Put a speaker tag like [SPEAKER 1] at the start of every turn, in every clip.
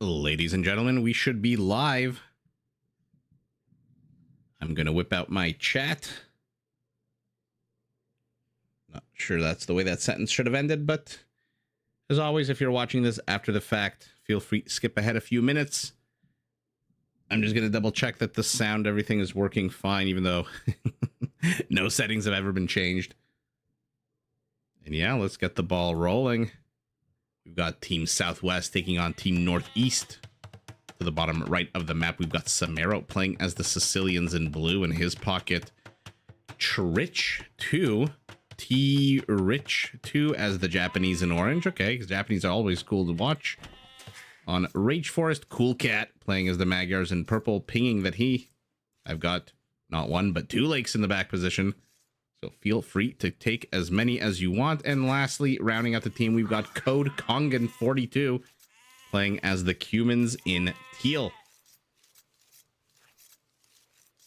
[SPEAKER 1] Ladies and gentlemen, we should be live. I'm going to whip out my chat. Not sure that's the way that sentence should have ended, but as always, if you're watching this after the fact, feel free to skip ahead a few minutes. I'm just going to double check that the sound, everything is working fine, even though no settings have ever been changed. And yeah, let's get the ball rolling. We've got Team Southwest taking on Team Northeast. To the bottom right of the map, we've got Samaro playing as the Sicilians in blue. In his pocket, Trich 2, T-Rich 2 as the Japanese in orange. Okay, because Japanese are always cool to watch. On Rage Forest, Cool Cat playing as the Magyars in purple, pinging that I've got not one, but two lakes in the back position. So feel free to take as many as you want. And lastly, rounding out the team, we've got Code Kongan 42 playing as the Cumans in teal.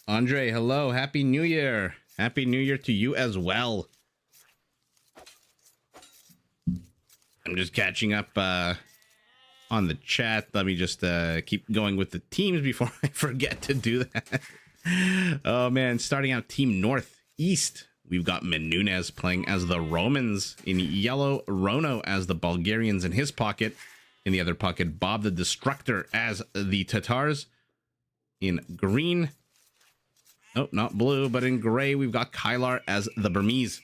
[SPEAKER 1] Andre, hello. Happy New Year. Happy New Year to you as well. I'm just catching up on the chat. Let me just keep going with the teams before I forget to do that. Oh, man. Starting out Team Northeast. We've got Menunez playing as the Romans in yellow, Rono as the Bulgarians in his pocket. In the other pocket, Bob the Destructor as the Tatars. In green, oh, not blue, but in gray, we've got Kylar as the Burmese.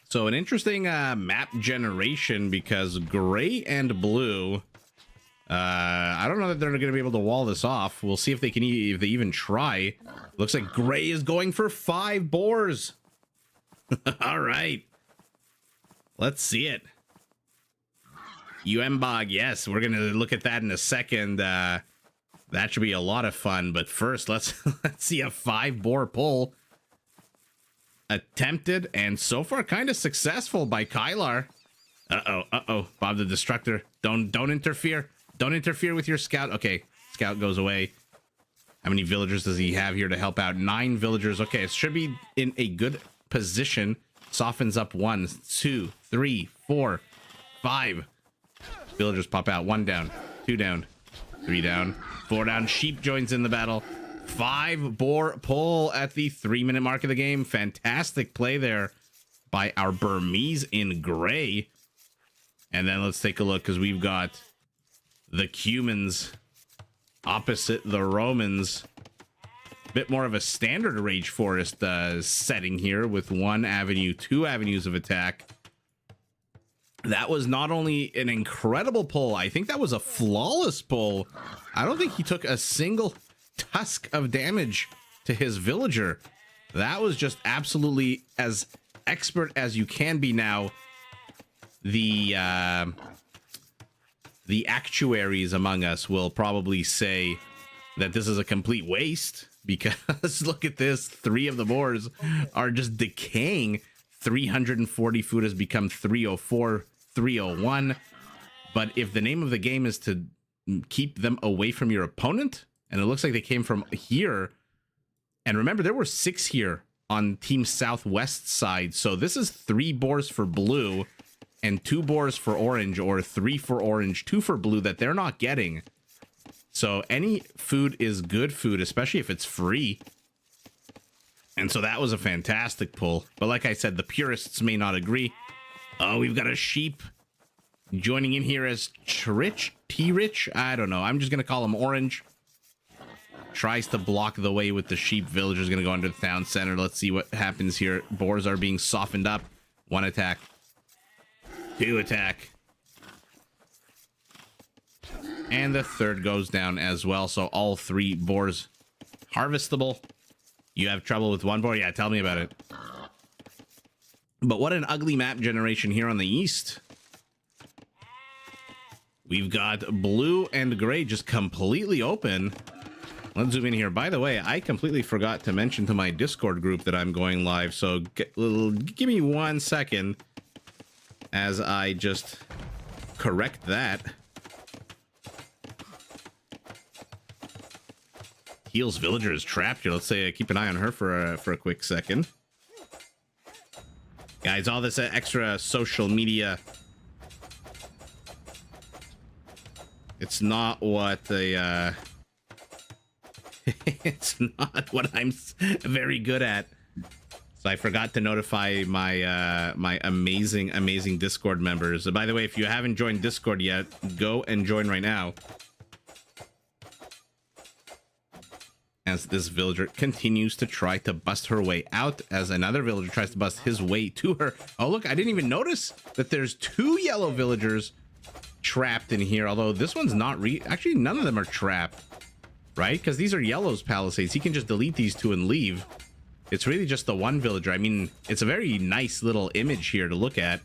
[SPEAKER 1] So an interesting map generation because gray and blue, I don't know that they're going to be able to wall this off. We'll see if they can, if they even try. Looks like gray is going for 5 boars. All right. Let's see it. Bog, yes, we're going to look at that in a second. That should be a lot of fun. But first, let's see a 5 boar pull. Attempted and so far kind of successful by Kylar. Uh-oh. Bob the Destructor. Don't interfere. Don't interfere with your scout. Okay, scout goes away. How many villagers does he have here to help out? 9 villagers. Okay, it should be in a good position. Softens up 1, 2, 3, 4, 5. Villagers pop out. 1 down, 2 down, 3 down, 4 down. Sheep joins in the battle. 5 boar pull at the 3-minute mark of the game. Fantastic play there by our Burmese in gray. And then let's take a look because we've got the Cumans opposite the Romans. Bit more of a standard Rage Forest setting here with 1 avenue, 2 avenues of attack. That was not only an incredible pull, I think that was a flawless pull. I don't think he took a single tusk of damage to his villager. That was just absolutely as expert as you can be now. The actuaries among us will probably say that this is a complete waste because look at this. 3 of the boars are just decaying. 340 food has become 304, 301. But if the name of the game is to keep them away from your opponent, and it looks like they came from here, and remember there were 6 here on Team Southwest side, so this is 3 boars for blue and 2 boars for orange, or 3 for orange, 2 for blue that they're not getting. So any food is good food, especially if it's free. And so that was a fantastic pull. But like I said, the purists may not agree. Oh, we've got a sheep joining in here as Trich, T-Rich. I don't know. I'm just going to call him orange. Tries to block the way with the sheep. Villager's going to go under the town center. Let's see what happens here. Boars are being softened up. 1 attack. 2 attack. And the 3rd goes down as well. So all 3 boars harvestable. You have trouble with 1 boar? Yeah, tell me about it. But what an ugly map generation here on the east. We've got blue and gray just completely open. Let's zoom in here. By the way, I completely forgot to mention to my Discord group that I'm going live. So give me 1 second as I just correct that. Heals villager is trapped here. Let's say keep an eye on her for a quick second. Guys, all this extra social media It's not what the it's not what I'm very good at. So I forgot to notify my my amazing Discord members. By the way, if you haven't joined Discord yet, go and join right now. As this villager continues to try to bust her way out, as another villager tries to bust his way to her. Oh, look, I didn't even notice that there's 2 yellow villagers trapped in here, although this one's not actually none of them are trapped, right? Because these are Yellow's palisades. He can just delete these 2 and leave. It's really just the one villager. I mean, it's a very nice little image here to look at.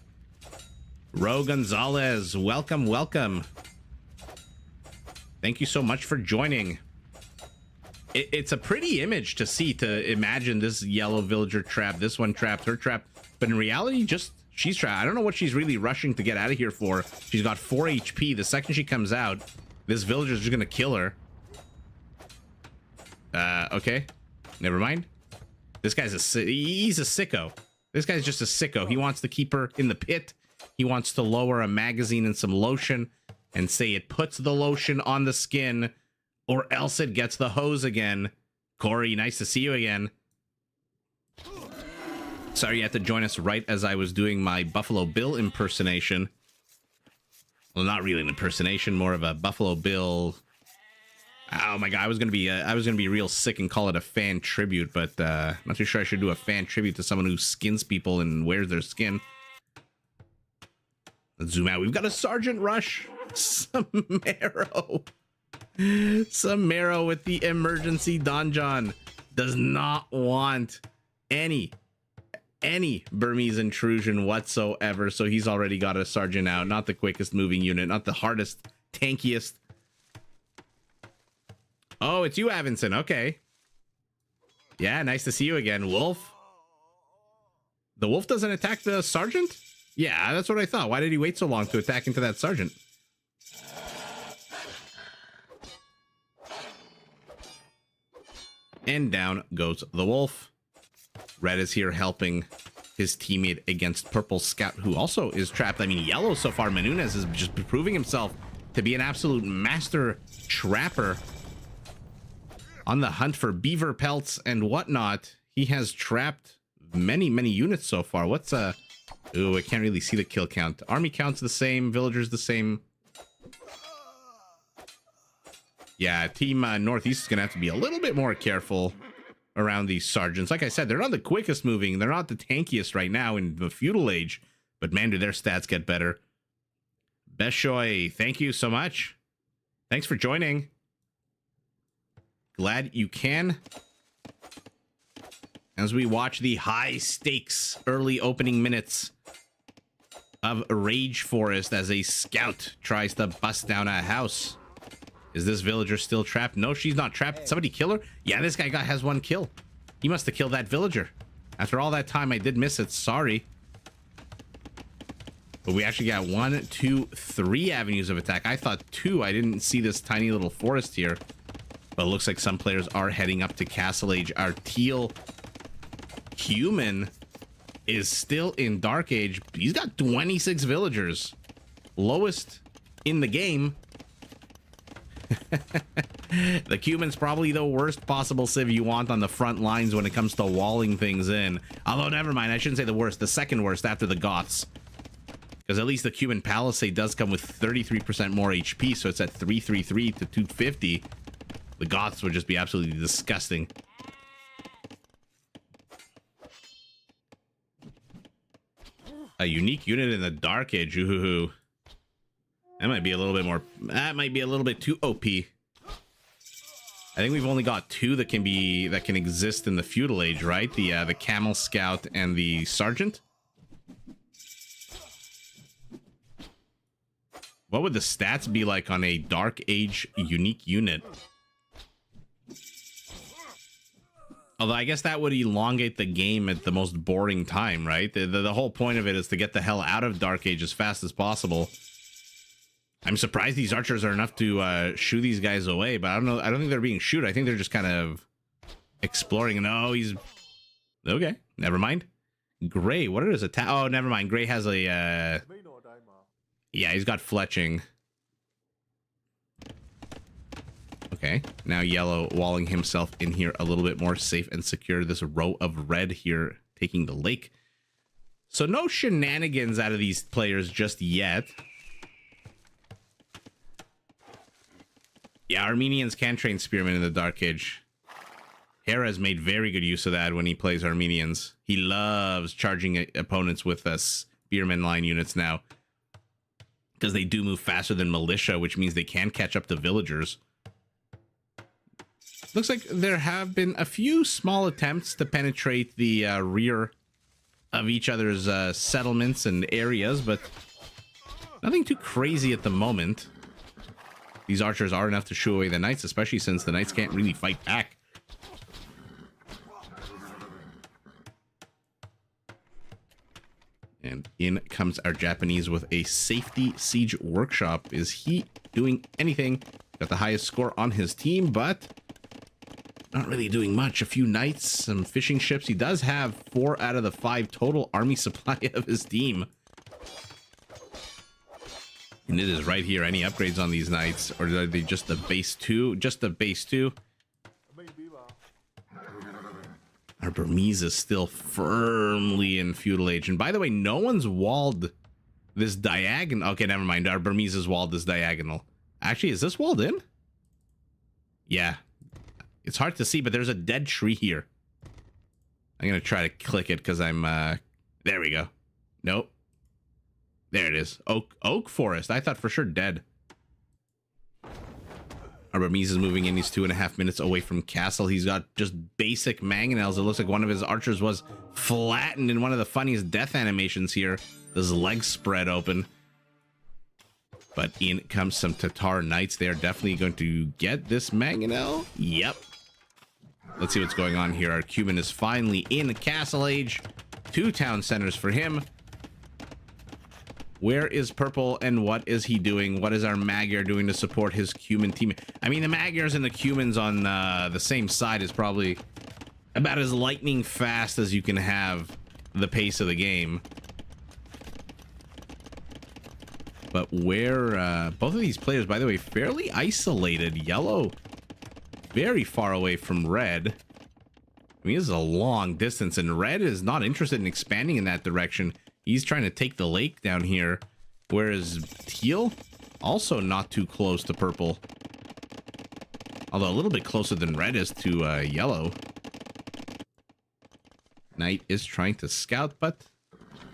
[SPEAKER 1] Ro Gonzalez, welcome, welcome. Thank you so much for joining. It's a pretty image to see, to imagine this yellow villager trapped, this one trapped, her trapped, but in reality, just she's trapped. I don't know what she's really rushing to get out of here for. She's got 4 HP. The second she comes out, this villager's just gonna kill her. Okay, never mind. This guy's he's a sicko. This guy's just a sicko. He wants to keep her in the pit. He wants to lower a magazine and some lotion and say it puts the lotion on the skin, or else it gets the hose again. Corey, nice to see you again. Sorry you had to join us right as I was doing my Buffalo Bill impersonation. Well, not really an impersonation, more of a Buffalo Bill. Oh my god, I was gonna be real sick and call it a fan tribute, but not too sure I should do a fan tribute to someone who skins people and wears their skin. Let's zoom out. We've got a Sergeant Rush. Some marrow. Some marrow with the emergency donjon. Does not want any Burmese intrusion whatsoever, so he's already got a sergeant out. Not the quickest moving unit, not the hardest, tankiest. Oh, it's you, Avinson. Okay. Yeah, nice to see you again. Wolf? The wolf doesn't attack the sergeant? Yeah, that's what I thought. Why did he wait so long to attack into that sergeant? And down goes the wolf. Red is here helping his teammate against Purple Scout, who also is trapped. I mean, Yellow so far, Menunez is just proving himself to be an absolute master trapper. On the hunt for beaver pelts and whatnot. He has trapped many units so far. What's ooh, I can't really see the kill count. Army count's the same, villagers the same. Yeah, team Northeast is gonna have to be a little bit more careful around these sergeants. Like I said, they're not the quickest moving, they're not the tankiest right now in the feudal age, but man, do their stats get better. Beshoy, thank you so much. Thanks for joining. Glad you can. As we watch the high stakes early opening minutes of Rage Forest as a scout tries to bust down a house. Is this villager still trapped? No, she's not trapped. Somebody kill her? Yeah, this guy has 1 kill. He must have killed that villager. After all that time, I did miss it. Sorry. But we actually got 1, 2, 3 avenues of attack. I thought 2. I didn't see this tiny little forest here. But it looks like some players are heading up to Castle Age. Our teal human is still in Dark Age. He's got 26 villagers. Lowest in the game. The Cuban's probably the worst possible civ you want on the front lines when it comes to walling things in. Although, never mind, I shouldn't say the worst. The second worst after the Goths. Because at least the Cuban Palisade does come with 33% more HP, so it's at 333 to 250. The Goths would just be absolutely disgusting. A unique unit in the Dark Age. Ooh. That might be a little bit more. That might be a little bit too OP. I think we've only got 2 that can exist in the feudal age, right? The Camel Scout and the Sergeant. What would the stats be like on a Dark Age unique unit? Although I guess that would elongate the game at the most boring time, right? The whole point of it is to get the hell out of Dark Age as fast as possible. I'm surprised these archers are enough to shoo these guys away, but I don't know. I don't think they're being shooed. I think they're just kind of exploring. No, he's okay. Never mind. Gray, what are his attack? Oh, never mind. Gray has a yeah, he's got fletching. Okay, now yellow walling himself in here a little bit more safe and secure. This row of red here taking the lake. So no shenanigans out of these players just yet. Yeah, Armenians can train spearmen in the Dark Age. Hera has made very good use of that when he plays Armenians. He loves charging opponents with spearmen line units now, because they do move faster than militia, which means they can catch up to villagers. Looks like there have been a few small attempts to penetrate the rear of each other's settlements and areas, but nothing too crazy at the moment. These archers are enough to shoo away the knights, especially since the knights can't really fight back. And in comes our Japanese with a safety siege workshop. Is he doing anything? Got the highest score on his team, but not really doing much. A few knights, some fishing ships. He does have 4 out of the 5 total army supply of his team. And it is right here. Any upgrades on these knights? Or are they just the base 2? Just the base 2? Our Burmese is still firmly in feudal age. And by the way, no one's walled this diagonal. Okay, never mind. Our Burmese is walled this diagonal. Actually, is this walled in? Yeah. It's hard to see, but there's a dead tree here. I'm going to try to click it because I'm... there we go. Nope. There it is. Oak forest. I thought for sure dead. Our Burmese is moving in. He's 2.5 minutes away from castle. He's got just basic mangonels. It looks like one of his archers was flattened in one of the funniest death animations here. His legs spread open. But in comes some Tatar knights. They are definitely going to get this mangonel. Yep. Let's see what's going on here. Our Cuban is finally in castle age. 2 town centers for him. Where is Purple and what is he doing? What is our Magyar doing to support his Cuban team? I mean, the Magyars and the Cumans on the same side is probably about as lightning fast as you can have the pace of the game. But where both of these players, by the way, fairly isolated. Yellow very far away from red. I mean, this is a long distance, and red is not interested in expanding in that direction. He's trying to take the lake down here, whereas teal also not too close to purple, although a little bit closer than red is to yellow. Knight is trying to scout, but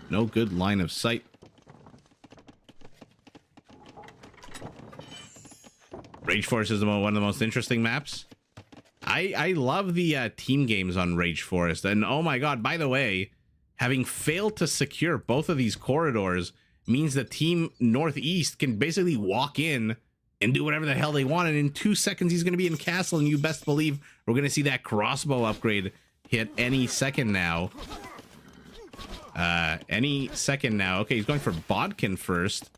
[SPEAKER 1] no good line of sight. Rage Forest is one of the most interesting maps. I love the team games on Rage Forest, and oh my god, by the way, having failed to secure both of these corridors means the team northeast can basically walk in and do whatever the hell they want, and in 2 seconds he's going to be in castle, and you best believe we're going to see that crossbow upgrade hit any second now. Any second now. Okay, he's going for Bodkin first.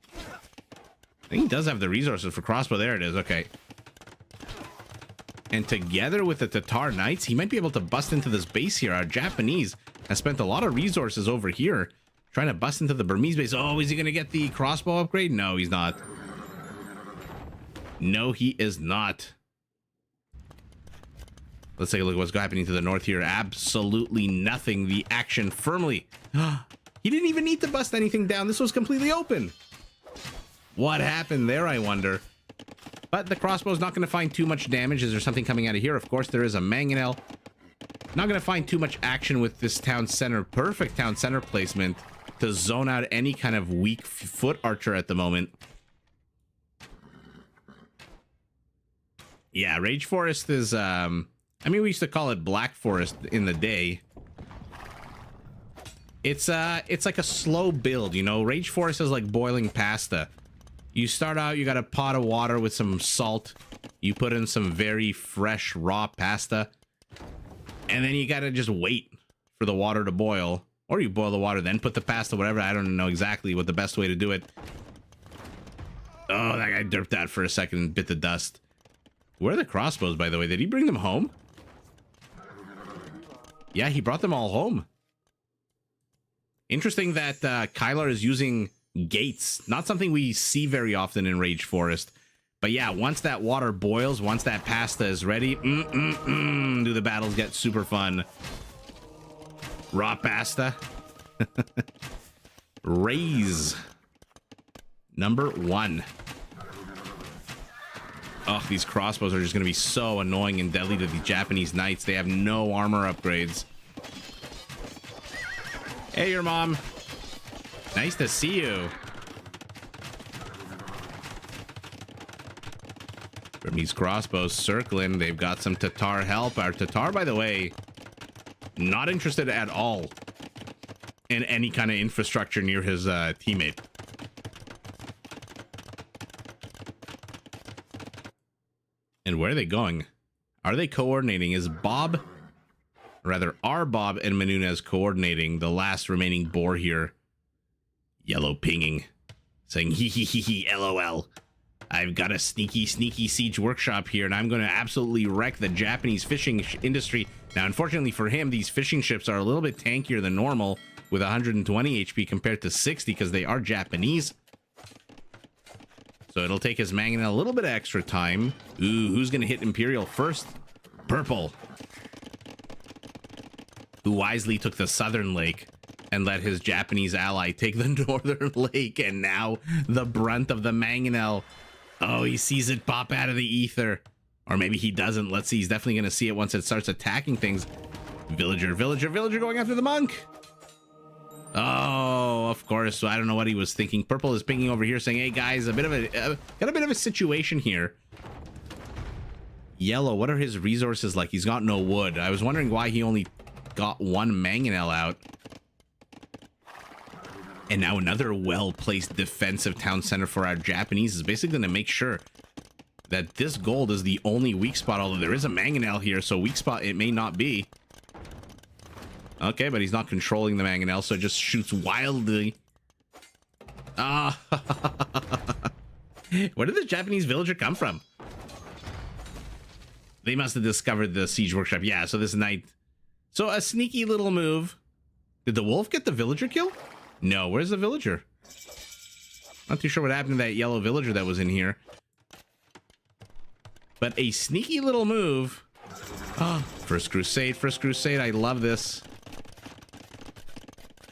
[SPEAKER 1] I think he does have the resources for crossbow. There it is. Okay. And together with the Tatar Knights, he might be able to bust into this base here. Our Japanese has spent a lot of resources over here trying to bust into the Burmese base. Oh, is he going to get the crossbow upgrade? No, he's not. No, he is not. Let's take a look at what's happening to the north here. Absolutely nothing. The action firmly. He didn't even need to bust anything down. This was completely open. What happened there, I wonder? But the crossbow is not going to find too much damage. Is there something coming out of here? Of course, there is a mangonel. Not going to find too much action with this town center. Perfect town center placement to zone out any kind of weak foot archer at the moment. Yeah, Rage Forest is, I mean, we used to call it Black Forest in the day. It's like a slow build, you know? Rage Forest is like boiling pasta. You start out, you got a pot of water with some salt. You put in some very fresh, raw pasta. And then you gotta just wait for the water to boil. Or you boil the water, then put the pasta, whatever. I don't know exactly what the best way to do it. Oh, that guy derped that for a second and bit the dust. Where are the crossbows, by the way? Did he bring them home? Yeah, he brought them all home. Interesting that Kylar is using gates. Not something we see very often in Rage Forest. But yeah, once that water boils, once that pasta is ready, do the battles get super fun. Raw pasta. Raise. Number 1. Oh, these crossbows are just going to be so annoying and deadly to the Japanese knights. They have no armor upgrades. Hey, your mom. Nice to see you. From these crossbows circling, they've got some Tatar help. Our Tatar, by the way, not interested at all in any kind of infrastructure near his teammate. And where are they going? Are they coordinating? Is Bob, rather, are Bob and Menunez coordinating? The last remaining boar here. Yellow pinging, saying hee hee hee hee LOL. I've got a sneaky siege workshop here, and I'm going to absolutely wreck the Japanese fishing industry. Now, unfortunately for him, these fishing ships are a little bit tankier than normal with 120 HP compared to 60 because they are Japanese. So it'll take his mangonel a little bit of extra time. Ooh, who's going to hit Imperial first? Purple, who wisely took the southern lake and let his Japanese ally take the northern lake, and now the brunt of the mangonel. Oh, he sees it pop out of the ether. Or maybe he doesn't. Let's see. He's definitely going to see it once it starts attacking things. Villager going after the monk. Oh, of course. So I don't know what he was thinking. Purple is pinging over here saying, hey, guys, got a bit of a situation here. Yellow, what are his resources like? He's got no wood. I was wondering why he only got 1 mangonel out. And now another well-placed defensive town center for our Japanese is basically going to make sure that this gold is the only weak spot, although there is a mangonel here, so weak spot it may not be. Okay, but he's not controlling the mangonel, so it just shoots wildly. Ah. Where did the Japanese villager come from? They must have discovered the siege workshop. Yeah, so this knight. So a sneaky little move. Did the wolf get the villager kill? No, where's the villager? Not too sure what happened to that yellow villager that was in here. But a sneaky little move. Oh, first crusade, I love this.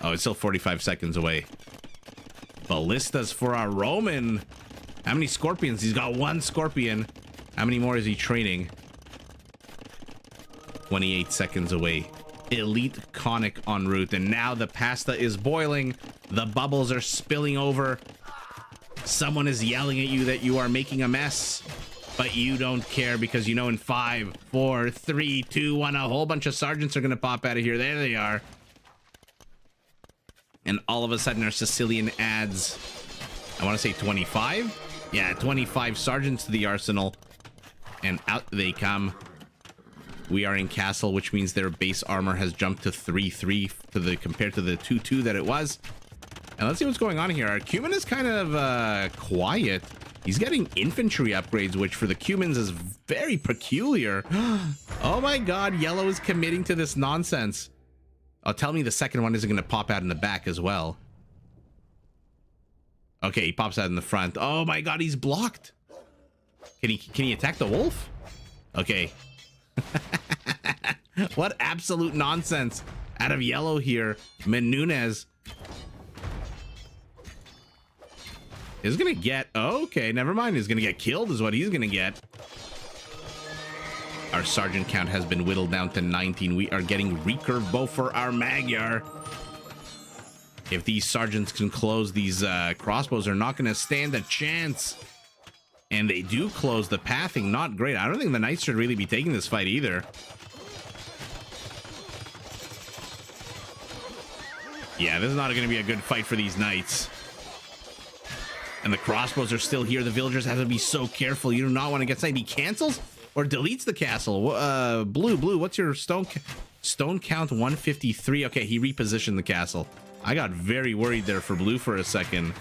[SPEAKER 1] Oh, it's still 45 seconds away. Ballistas for our Roman. How many scorpions? He's got 1 scorpion. How many more is he training? 28 seconds away. Elite conic en route, and now the pasta is boiling. The bubbles are spilling over. Someone is yelling at you that you are making a mess, but you don't care because you know in 5, 4, 3, 2, 1, a whole bunch of sergeants are going to pop out of here. There they are. And all of a sudden our Sicilian adds, I want to say 25. Yeah, 25 sergeants to the arsenal, and out they come. We are in castle, which means their base armor has jumped to 3-3 compared to the 2-2 that it was. And let's see what's going on here. Our Cuman is kind of quiet. He's getting infantry upgrades, which for the Cumans is very peculiar. Oh my god, yellow is committing to this nonsense. Oh, tell me the second one isn't going to pop out in the back as well. Okay, he pops out in the front. Oh my god, he's blocked. Can he attack the wolf? Okay. What absolute nonsense out of yellow here. Menunez is gonna get, okay, never mind, he's gonna get killed is what he's gonna get. Our sergeant count has been whittled down to 19. We are getting recurve bow for our Magyar. If these sergeants can close these crossbows, are not gonna stand a chance. And they do close the pathing. Not great. I don't think the knights should really be taking this fight either. Yeah, this is not going to be a good fight for these knights. And the crossbows are still here. The villagers have to be so careful. You do not want to get sniped. He cancels or deletes the castle. Blue, what's your stone count? 153. Okay, he repositioned the castle. I got very worried there for blue for a second.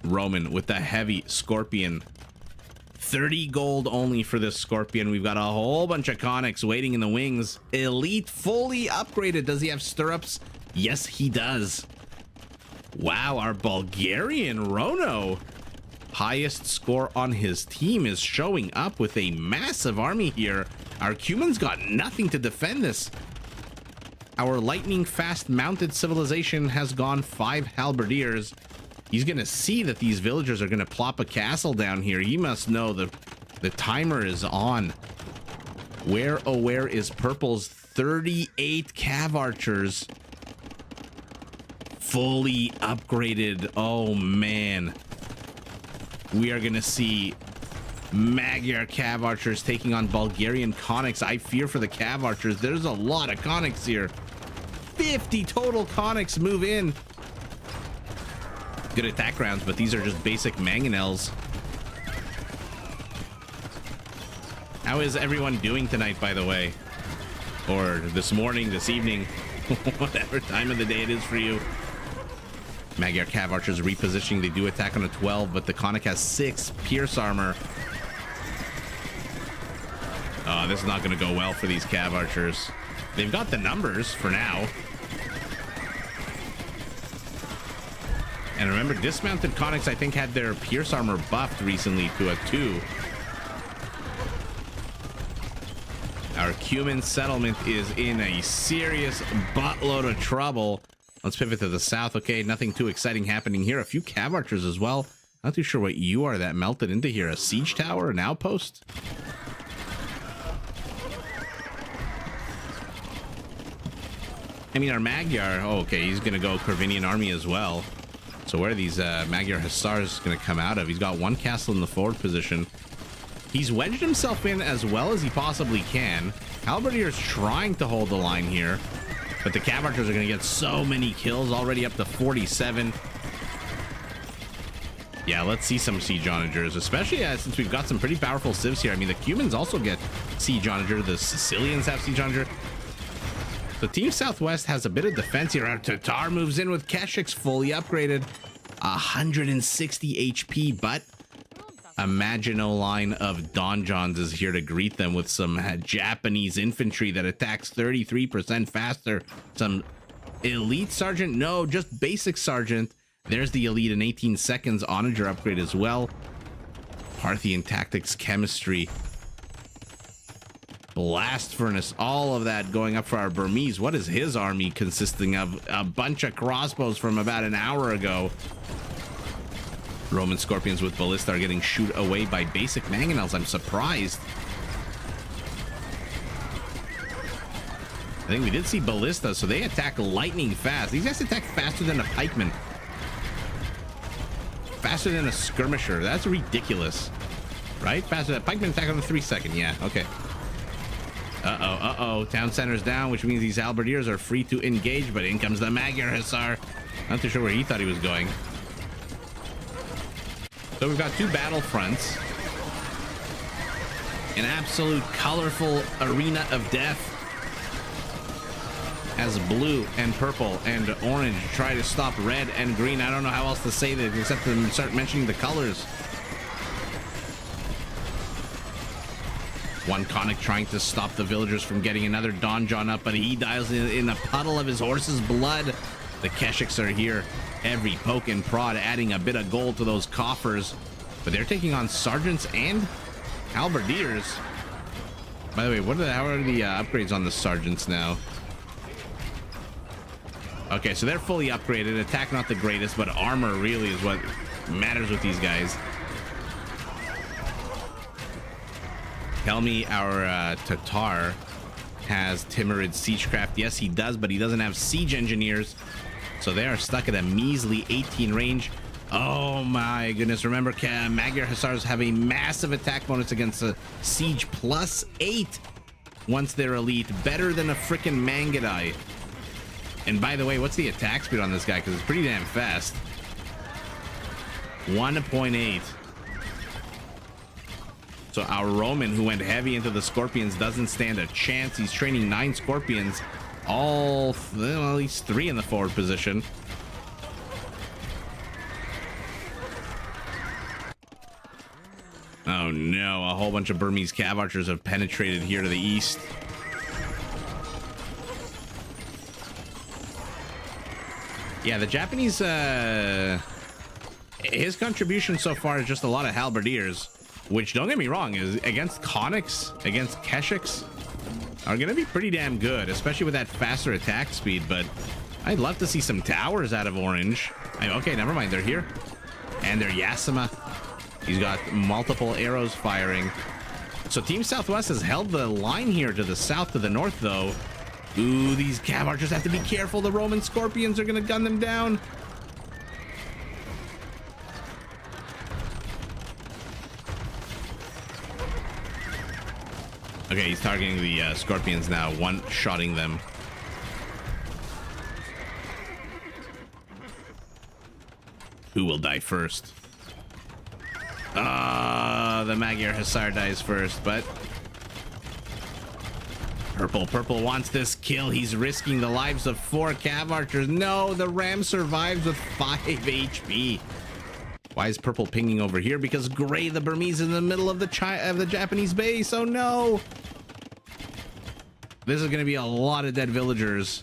[SPEAKER 1] Roman with the heavy scorpion. 30 gold only for this scorpion. We've got a whole bunch of conics waiting in the wings. Elite, fully upgraded. Does he have stirrups? Yes, he does. Wow, our Bulgarian Rono, highest score on his team, is showing up with a massive army here. Our Cuman's got nothing to defend this. Our lightning fast mounted civilization has gone 5 halberdiers. He's gonna see that these villagers are gonna plop a castle down here. He must know the timer is on. Where, oh where is Purple's 38 cav archers? Fully upgraded. Oh man. We are gonna see Magyar cav archers taking on Bulgarian conics. I fear for the cav archers. There's a lot of conics here. 50 total conics move in. Good attack rounds, but these are just basic mangonels. How is everyone doing tonight, by the way? Or this morning, this evening, whatever time of the day it is for you. Magyar cav archers repositioning. They do attack on a 12, but the conic has 6 pierce armor. Oh, this is not going to go well for these cav archers. They've got the numbers for now. And remember, dismounted conics, I think, had their pierce armor buffed recently to a 2. Our Cuman settlement is in a serious buttload of trouble. Let's pivot to the south. Okay, nothing too exciting happening here. A few cav archers as well. Not too sure what you are that melted into here. A siege tower, an outpost? I mean, our Magyar... Oh, okay, he's going to go Corvinian army as well. So where are these Magyar Hussars going to come out of? He's got 1 castle in the forward position. He's wedged himself in as well as he possibly can. Halberdier's trying to hold the line here. But the cav archers are going to get so many kills, already up to 47. Yeah, let's see some siege onagers, especially since we've got some pretty powerful civs here. I mean, the Cumans also get siege onager. The Sicilians have siege onager. So Team Southwest has a bit of defense here. Our Tatar moves in with Keshiks fully upgraded. 160 HP, but a Maginot line of Donjons is here to greet them with some Japanese infantry that attacks 33% faster. Some elite sergeant, no, just basic sergeant. There's the elite in 18 seconds onager upgrade as well. Parthian tactics, chemistry, blast furnace, all of that going up for our Burmese. What is his army consisting of? A bunch of crossbows from about an hour ago. Roman Scorpions with Ballista are getting shoot away by basic mangonels. I'm surprised. I think we did see Ballista, so they attack lightning fast. These guys attack faster than a pikeman. Faster than a skirmisher. That's ridiculous. Right? Faster than a pikeman attack on the 3-second. Yeah, okay. Uh-oh. Town center's down, which means these halberdiers are free to engage, but in comes the Magyar Hussar. Not too sure where he thought he was going. So we've got 2 battle fronts. An absolute colorful arena of death as blue and purple and orange try to stop red and green. I don't know how else to say that except to start mentioning the colors. One conic trying to stop the villagers from getting another donjon up, but he dies in a puddle of his horse's blood. The Keshiks are here. Every poke and prod adding a bit of gold to those coffers, but they're taking on sergeants and halberdiers. By the way, how are the upgrades on the sergeants now? Okay, so they're fully upgraded. Attack not the greatest, but armor really is what matters with these guys. Tell me our Tatar has Timurid siegecraft. Yes, he does, but he doesn't have siege engineers. So they are stuck at a measly 18 range. Oh my goodness. Remember, Magyar Hussars have a massive attack bonus against a siege +8 once they're elite. Better than a frickin' Mangudai. And by the way, what's the attack speed on this guy? Because it's pretty damn fast. 1.8. So our Roman, who went heavy into the Scorpions, doesn't stand a chance. He's training 9 Scorpions. Well, at least 3 in the forward position. Oh no, a whole bunch of Burmese cav archers have penetrated here to the east. Yeah, the Japanese, his contribution so far is just a lot of halberdiers, which, don't get me wrong, is against conics, against keshiks, are going to be pretty damn good, especially with that faster attack speed. But I'd love to see some towers out of orange. Okay, never mind, they're here. And they're Yasuma. He's got multiple arrows firing. So Team Southwest has held the line here to the south, to the north, though. Ooh, these cav archers have to be careful. The Roman Scorpions are going to gun them down. Okay, he's targeting the Scorpions now, one-shotting them. Who will die first? The Magyar Hussar dies first, but Purple wants this kill. He's risking the lives of 4 cav archers. No, the Ram survives with 5 HP. Why is Purple pinging over here? Because Gray, the Burmese, is in the middle of the Japanese base. Oh no! This is going to be a lot of dead villagers.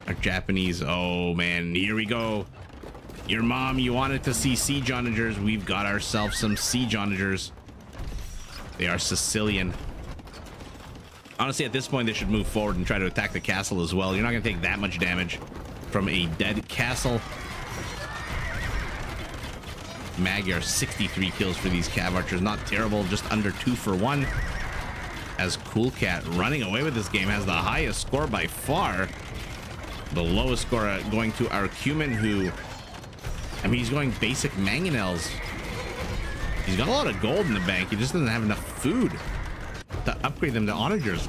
[SPEAKER 1] Our Japanese. Oh man, here we go. Your mom, you wanted to see siege onagers. We've got ourselves some siege onagers. They are Sicilian. Honestly, at this point, they should move forward and try to attack the castle as well. You're not going to take that much damage from a dead castle. Magyar, 63 kills for these cav archers. Not terrible, just under 2 for 1. As Cool Cat, running away with this game, has the highest score by far. The lowest score going to our Cumin, who... I mean, he's going basic mangonels. He's got a lot of gold in the bank. He just doesn't have enough food to upgrade them to onagers.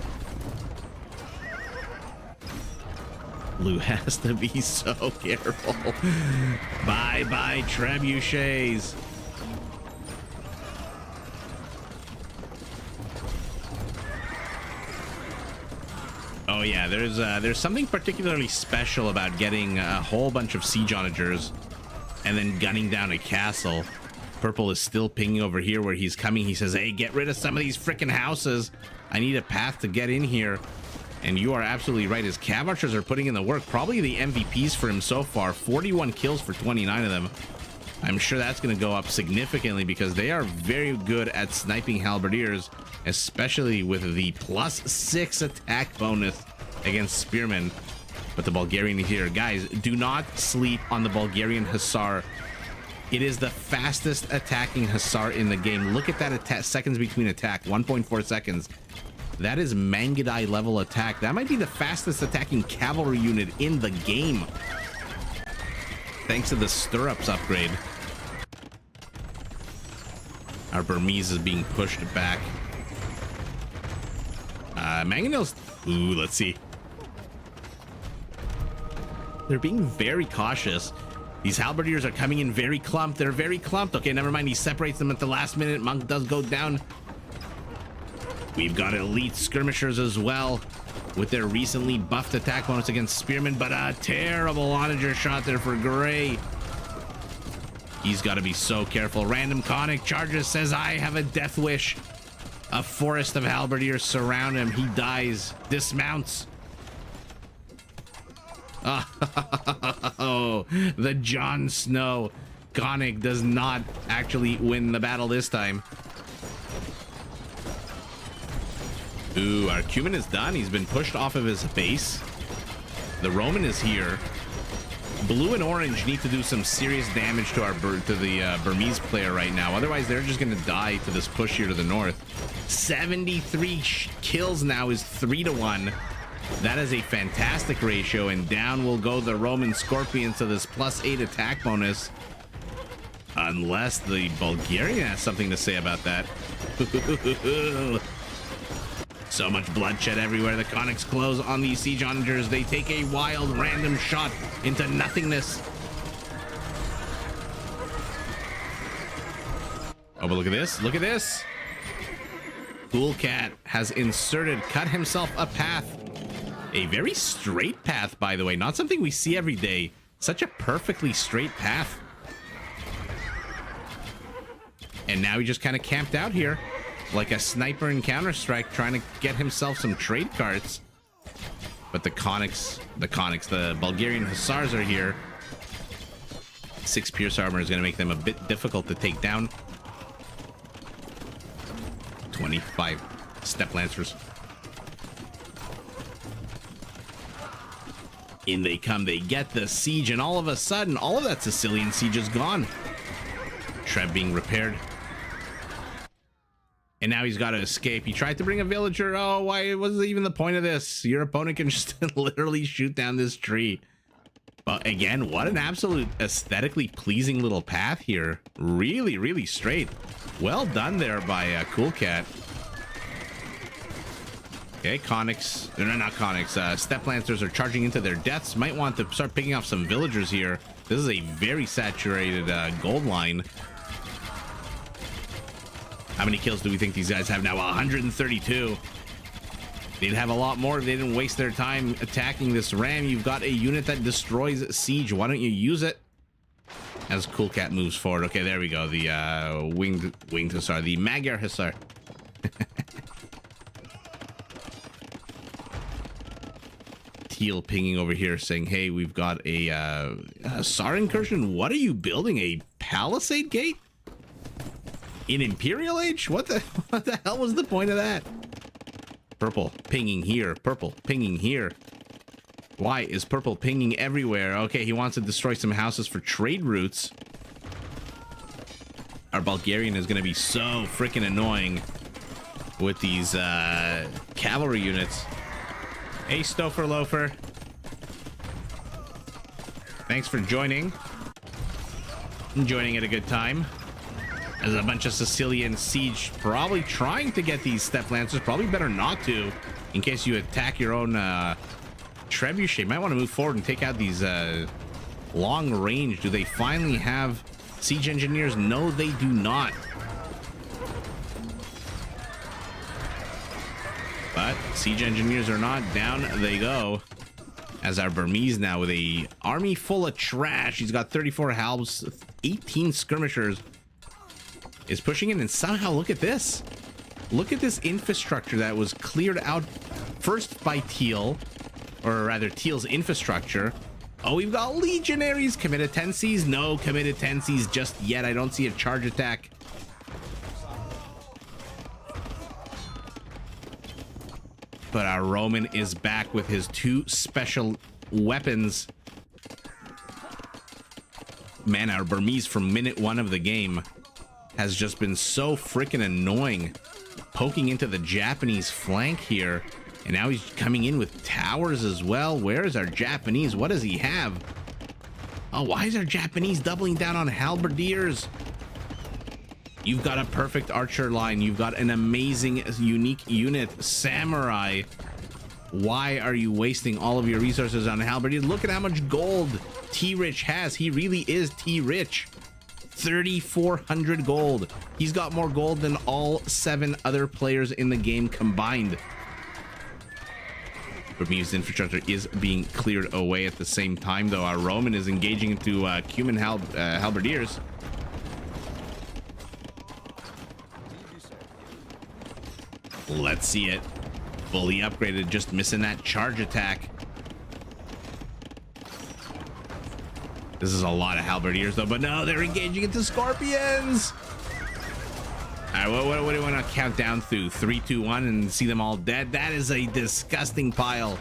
[SPEAKER 1] Blue has to be so careful. Bye-bye, trebuchets. Oh yeah, there's something particularly special about getting a whole bunch of siege onagers and then gunning down a castle. Purple is still pinging over here where he's coming. He says, hey, get rid of some of these freaking houses. I need a path to get in here. And you are absolutely right. His cav archers are putting in the work. Probably the MVPs for him so far. 41 kills for 29 of them. I'm sure that's going to go up significantly because they are very good at sniping halberdiers, especially with the +6 attack bonus against spearmen. But the Bulgarian here, guys, do not sleep on the Bulgarian Hussar. It is the fastest attacking Hussar in the game. Look at that seconds between attack, 1.4 seconds. That is Mangudai level attack. That might be the fastest attacking cavalry unit in the game, thanks to the stirrups upgrade. Our Burmese is being pushed back. Mangonels. Ooh, let's see. They're being very cautious. These halberdiers are coming in very clumped. They're very clumped. Okay, never mind. He separates them at the last minute. Monk does go down. We've got elite skirmishers as well with their recently buffed attack bonus against spearmen, but a terrible onager shot there for Gray. He's got to be so careful. Random conic charges, says, I have a death wish. A forest of halberdiers surround him. He dies, dismounts. Oh, the Jon Snow. Conic does not actually win the battle this time. Ooh, our Cumin is done. He's been pushed off of his base. The Roman is here. Blue and orange need to do some serious damage to the Burmese player right now. Otherwise, they're just going to die to this push here to the north. 73 kills now is 3-1. That is a fantastic ratio, and down will go the Roman Scorpions to this +8 attack bonus. Unless the Bulgarian has something to say about that. So much bloodshed everywhere. The conics close on these siege onagers. They take a wild random shot into nothingness. Oh, but look at this. Look at this. Cool Cat has cut himself a path. A very straight path, by the way. Not something we see every day. Such a perfectly straight path. And now he just kind of camped out here like a sniper in Counter-Strike, trying to get himself some trade carts. But the Bulgarian Hussars are here. 6 Pierce Armor is going to make them a bit difficult to take down. 25 Step Lancers. In they come, they get the siege, and all of a sudden, all of that Sicilian siege is gone. Treb being repaired. And now he's got to escape. He tried to bring a villager. Oh, why was even the point of this? Your opponent can just literally shoot down this tree. But again, what an absolute aesthetically pleasing little path here. Really, really straight. Well done there by Cool Cat. Okay, Conics, no, not Conics, Step Lancers are charging into their deaths. Might want to start picking off some villagers here. This is a very saturated gold line. How many kills do we think these guys have now? 132. They'd have a lot more if they didn't waste their time attacking this ram. You've got a unit that destroys siege. Why don't you use it? As Cool Cat moves forward. Okay, there we go. The winged Hussar, the Magyar Hussar. Teal pinging over here saying, hey, we've got a Hussar incursion. What are you building? A palisade gate? In Imperial Age? What the hell was the point of that? Purple pinging here. Purple pinging here. Why is purple pinging everywhere? Okay, he wants to destroy some houses for trade routes. Our Bulgarian is going to be so freaking annoying with these cavalry units. Hey, Stouffer Loafer. Thanks for joining. I'm joining at a good time. There's a bunch of Sicilian siege probably trying to get these Step Lancers. Probably better not to, in case you attack your own trebuchet. Might want to move forward and take out these long range. Do they finally have siege engineers? No, they do not. But siege engineers are not. Down they go. As our Burmese now with a army full of trash. He's got 34 halbs, 18 skirmishers. Is pushing in, and somehow look at this. Look at this infrastructure that was cleared out first by Teal, or rather Teal's infrastructure. Oh, we've got legionaries. Committed tensies? No committed tensies just yet. I don't see a charge attack. But our Roman is back with his 2 special weapons. Man, our Burmese from minute 1 of the game has just been so freaking annoying, poking into the Japanese flank here. And now he's coming in with towers as well. Where is our Japanese? What does he have? Oh, why is our Japanese doubling down on halberdiers? You've got a perfect archer line. You've got an amazing, unique unit, samurai. Why are you wasting all of your resources on halberdiers? Look at how much gold T-Rich has. He really is T-Rich. 3,400 gold. He's got more gold than all 7 other players in the game combined. Burmese infrastructure is being cleared away at the same time, though. Our Roman is engaging into Cuman halberdiers. Let's see it. Fully upgraded, just missing that charge attack. This is a lot of halberdiers, though, but no, they're engaging into scorpions. All right, what do you want to count down through? 3, 2, 1, and see them all dead? That is a disgusting pile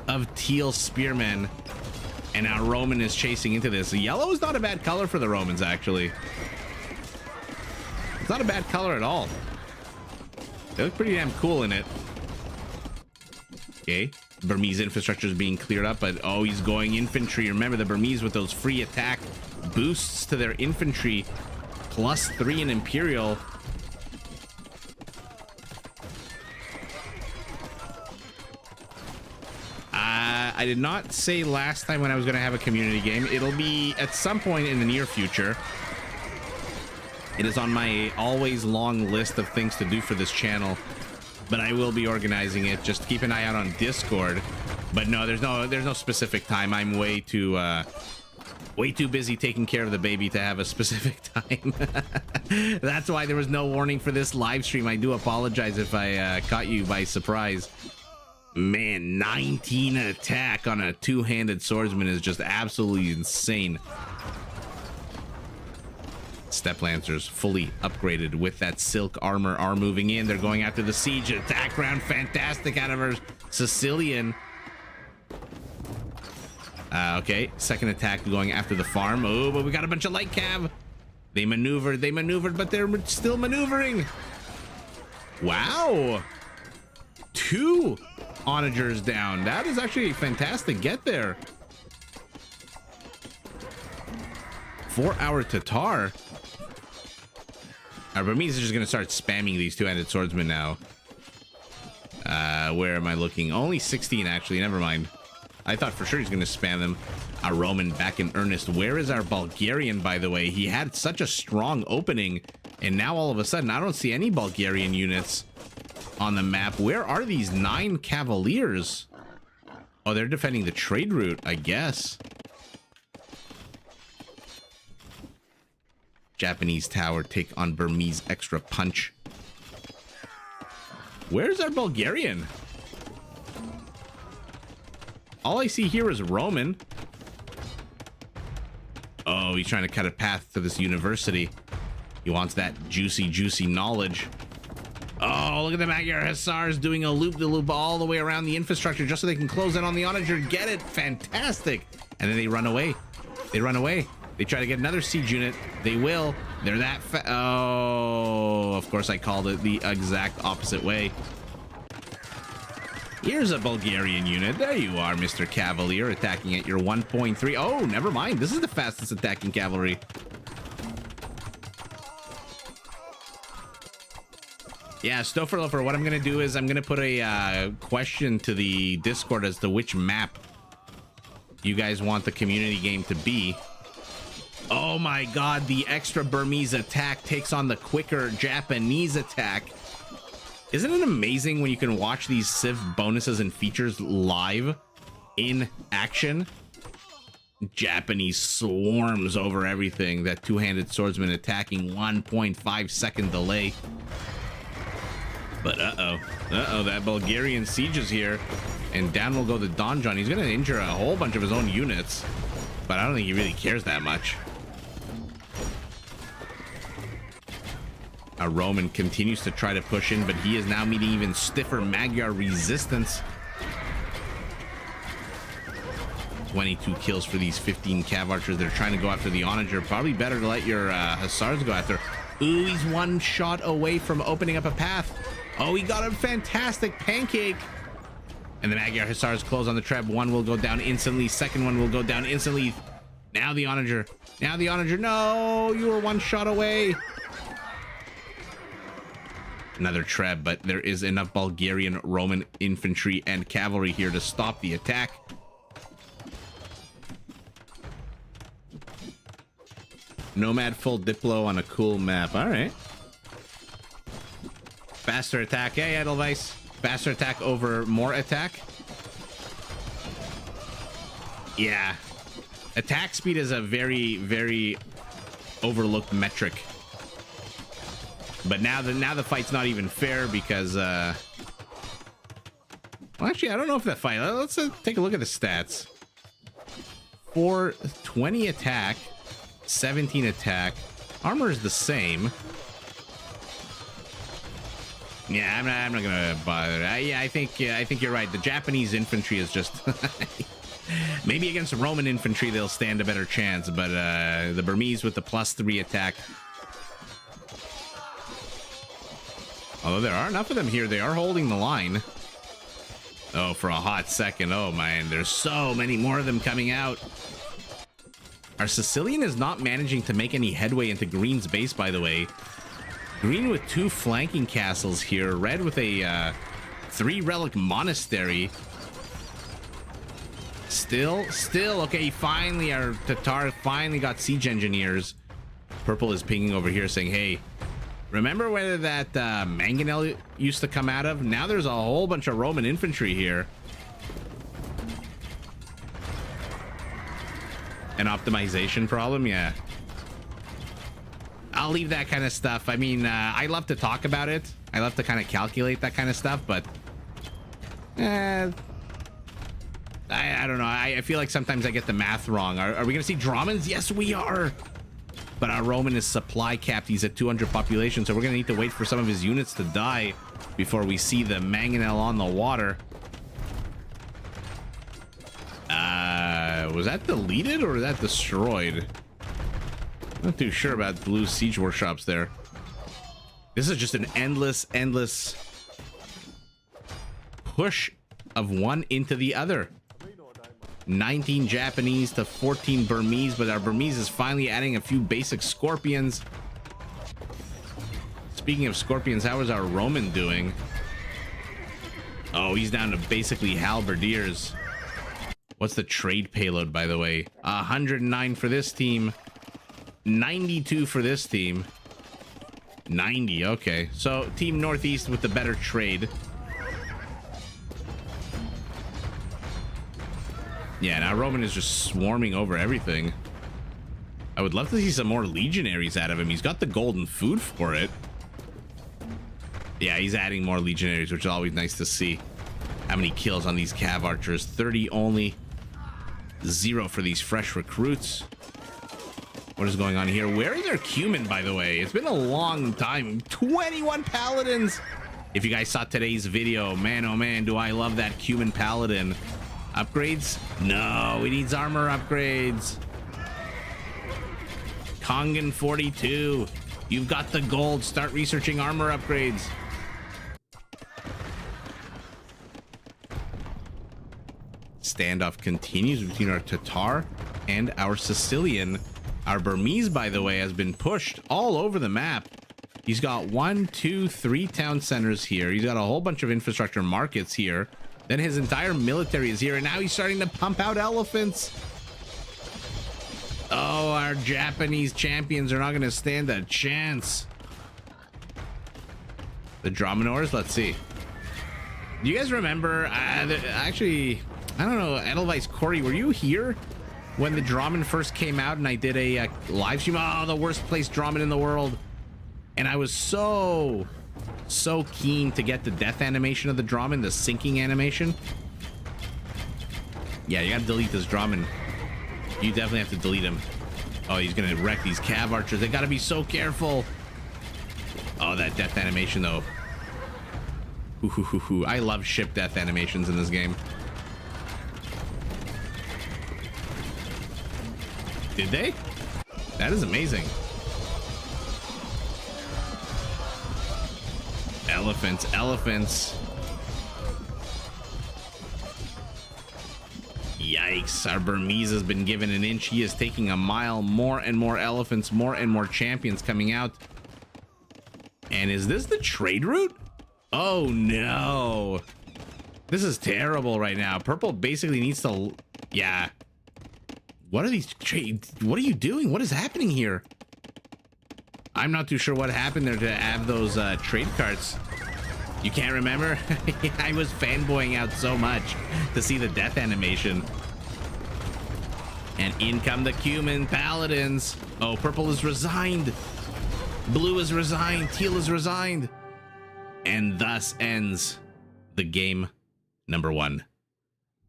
[SPEAKER 1] of teal spearmen. And our Roman is chasing into this. Yellow is not a bad color for the Romans, actually. It's not a bad color at all. They look pretty damn cool in it. Okay. Burmese infrastructure is being cleared up, but oh, he's going infantry. Remember the Burmese with those free attack boosts to their infantry, +3 in Imperial. I did not say last time when I was going to have a community game. It'll be at some point in the near future. It is on my always long list of things to do for this channel, but I will be organizing it. Just keep an eye out on Discord. But no, there's no specific time. I'm way too busy taking care of the baby to have a specific time. That's why there was no warning for this live stream. I do apologize if I caught you by surprise. Man, 19 attack on a two-handed swordsman is just absolutely insane. Step Lancers fully upgraded with that silk armor are moving in. They're going after the siege. Attack round fantastic out of our Sicilian. Okay, second attack going after the farm. Oh, but we got a bunch of light cav. They maneuvered, but they're still maneuvering. Wow. 2 onagers down. That is actually a fantastic get there. 4-hour Tatar. Our Burmese is just gonna start spamming these two-handed swordsmen now. Where am I looking? Only 16 actually, never mind. I thought for sure he's gonna spam them. Our Roman back in earnest. Where is our Bulgarian, by the way? He had such a strong opening, and now all of a sudden I don't see any Bulgarian units on the map. Where are these 9 cavaliers? Oh, they're defending the trade route, I guess. Japanese tower take on Burmese extra punch. Where's our Bulgarian? All I see here is Roman. Oh, he's trying to cut a path to this university. He wants that juicy knowledge. Oh, look at the Magyar Hussars doing a loop-de-loop all the way around the infrastructure just so they can close in on the onager. Get it? Fantastic. And then they run away. They run away. They try to get another siege unit. They will. They're that oh, of course I called it the exact opposite way. Here's a Bulgarian unit. There you are, Mr. Cavalier, attacking at your 1.3. Oh, never mind. This is the fastest attacking cavalry. Yeah, Stoferlofer, what I'm going to do is I'm going to put a question to the Discord as to which map you guys want the community game to be. Oh my god, the extra Burmese attack takes on the quicker Japanese attack. Isn't it amazing when you can watch these Civ bonuses and features live in action? Japanese swarms over everything. That two-handed swordsman attacking 1.5 second delay. But that Bulgarian siege is here. And down will go the Donjon. He's going to injure a whole bunch of his own units. But I don't think he really cares that much. A Roman continues to try to push in, but he is now meeting even stiffer Magyar resistance. 22 kills for these 15 cav archers. They're trying to go after the onager. Probably better to let your hussars go after. Ooh, he's one shot away from opening up a path. Oh, he got a fantastic pancake. And the Magyar hussars close on the treb. One will go down instantly. Second one will go down instantly. Now the onager. Now the onager. No, you were one shot away. Another treb, but there is enough Bulgarian, Roman infantry and cavalry here to stop the attack. Nomad full Diplo on a cool map. All right. Faster attack. Hey, Edelweiss. Faster attack over more attack. Yeah. Attack speed is a very, very overlooked metric. But now the fight's not even fair because well, actually I don't know if that fight, let's take a look at the stats. For 20 attack, 17 attack, armor is the same. Yeah, I'm not gonna bother. Yeah, I think you're right. The Japanese infantry is just maybe against Roman infantry they'll stand a better chance, but the Burmese with the +3 attack. Although there are enough of them here, they are holding the line. Oh, for a hot second. Oh, man, there's so many more of them coming out. Our Sicilian is not managing to make any headway into Green's base, by the way. Green with 2 flanking castles here. Red with a 3-relic monastery. Still. Okay, finally, our Tatar finally got siege engineers. Purple is pinging over here saying, hey, remember where that mangonel used to come out of? Now there's a whole bunch of Roman infantry here. An optimization problem? Yeah. I'll leave that kind of stuff. I mean, I love to talk about it. I love to kind of calculate that kind of stuff, but I don't know. I feel like sometimes I get the math wrong. Are we going to see Dromans? Yes, we are. But our Roman is supply capped. He's at 200 population, so we're going to need to wait for some of his units to die before we see the Mangonel on the water. Was that deleted or was that destroyed? Not too sure about blue siege workshops there. This is just an endless push of one into the other. 19 Japanese to 14 Burmese, but our Burmese is finally adding a few basic scorpions. Speaking of scorpions, how is our Roman doing? Oh, he's down to basically halberdiers. What's the trade payload, by the way? 109 for this team. 92 for this team. 90, okay. So, Team Northeast with the better trade. Yeah, now Roman is just swarming over everything. I would love to see some more legionaries out of him. He's got the golden food for it. Yeah, he's adding more legionaries, which is always nice to see. How many kills on these cav archers? 30 only. 0 for these fresh recruits. What is going on here? Where is their cumin, by the way? It's been a long time. 21 paladins. If you guys saw today's video, man, oh man, do I love that cumin paladin. Upgrades? No, he needs armor upgrades. Kongan 42. You've got the gold. Start researching armor upgrades. Standoff continues between our Tatar and our Sicilian. Our Burmese, by the way, has been pushed all over the map. He's got 1, 2, 3 town centers here. He's got a whole bunch of infrastructure markets here. Then his entire military is here, and now he's starting to pump out elephants. Oh, our Japanese champions are not going to stand a chance. The Dromanors, let's see. Do you guys remember? Actually, I don't know, Edelweiss Corey, were you here when the Droman first came out and I did a live stream? Oh, the worst place Droman in the world. And I was so keen to get the death animation of the Droman, the sinking animation. Yeah, you gotta delete this Droman. You definitely have to delete him. Oh, he's gonna wreck these cav archers. They gotta be so careful. Oh, that death animation though. I love ship death animations in this game. Did they? That is amazing. Elephants, elephants. Yikes, our Burmese has been given an inch. He is taking a mile. More and more elephants, more and more champions coming out. And is this the trade route? Oh no. This is terrible right now. Purple basically needs to... Yeah. What are these trades? What are you doing? What is happening here? I'm not too sure what happened there to add those trade carts. You can't remember? I was fanboying out so much to see the death animation. And in come the cumin paladins. Oh, purple is resigned. Blue is resigned. Teal is resigned. And thus ends the game number 1.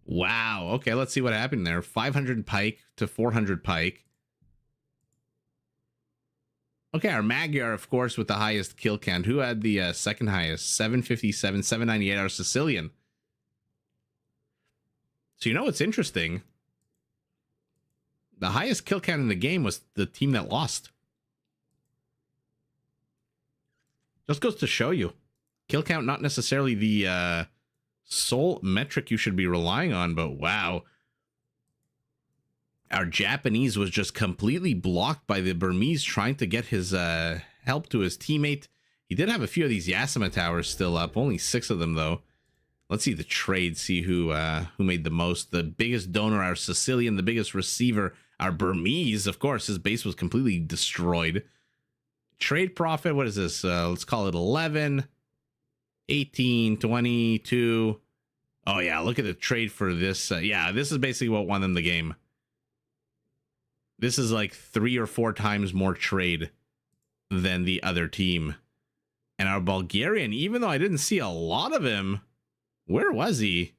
[SPEAKER 1] Wow. Okay, let's see what happened there. 500 pike to 400 pike. Okay, our Magyar, of course, with the highest kill count. Who had the second highest? 757, 798, our Sicilian. So you know what's interesting? The highest kill count in the game was the team that lost. Just goes to show you. Kill count, not necessarily the sole metric you should be relying on, but wow. Our Japanese was just completely blocked by the Burmese trying to get his help to his teammate. He did have a few of these Yasama towers still up, only 6 of them though. Let's see the trade, see who made the most. The biggest donor, our Sicilian, the biggest receiver, our Burmese, of course, his base was completely destroyed. Trade profit, what is this? Let's call it 11, 18, 22. Oh yeah, look at the trade for this. Yeah, this is basically what won them the game. This is like 3 or 4 times more trade than the other team. And our Bulgarian, even though I didn't see a lot of him, Where was he?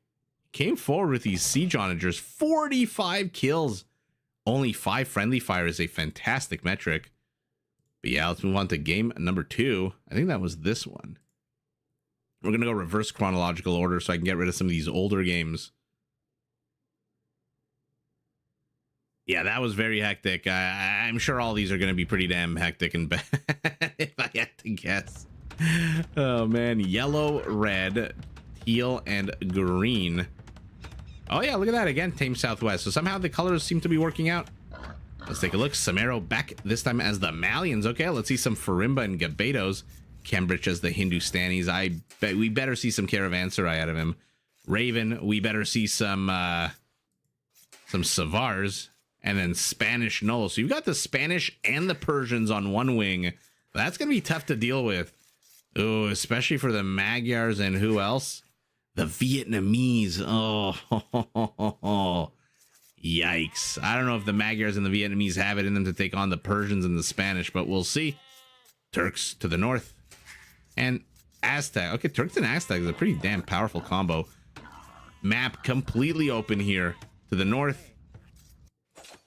[SPEAKER 1] Came forward with these siege onagers. 45 kills. Only 5 friendly fire is a fantastic metric. But yeah, let's move on to game number 2. I think that was this one. We're going to go reverse chronological order so I can get rid of some of these older games. Yeah, that was very hectic. I'm sure all these are going to be pretty damn hectic and bad, if I had to guess. Oh, man. Yellow, red, teal, and green. Oh, yeah, look at that. Again, Tame Southwest. So somehow the colors seem to be working out. Let's take a look. Samaro back this time as the Malians. Okay, let's see some Farimba and Gabetos. Cambridge as the Hindustanis. I bet we better see some Caravanserai out of him. Raven, we better see some Savars. And then Spanish Null. So you've got the Spanish and the Persians on one wing. That's going to be tough to deal with. Oh, especially for the Magyars and who else? The Vietnamese. Oh, yikes. I don't know if the Magyars and the Vietnamese have it in them to take on the Persians and the Spanish, but we'll see. Turks to the north. And Aztec. Okay, Turks and Aztec is a pretty damn powerful combo. Map completely open here. To the north.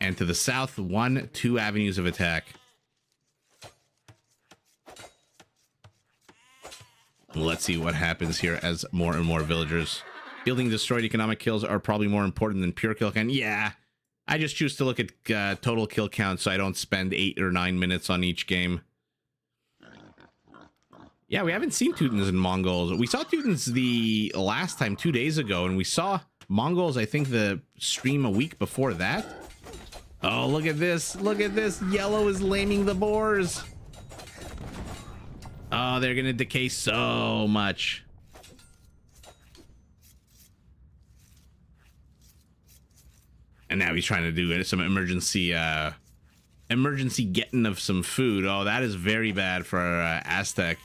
[SPEAKER 1] And to the south, 1-2 avenues of attack. Let's see what happens here as more and more villagers. Building destroyed economic kills are probably more important than pure kill count. Yeah, I just choose to look at total kill count so I don't spend 8 or 9 minutes on each game. Yeah, we haven't seen Teutons and Mongols. We saw Teutons the last time 2 days ago, and we saw Mongols, I think, the stream a week before that. Oh, look at this. Look at this. Yellow is laming the boars. Oh, they're going to decay so much. And now he's trying to do some emergency getting of some food. Oh, that is very bad for Aztec.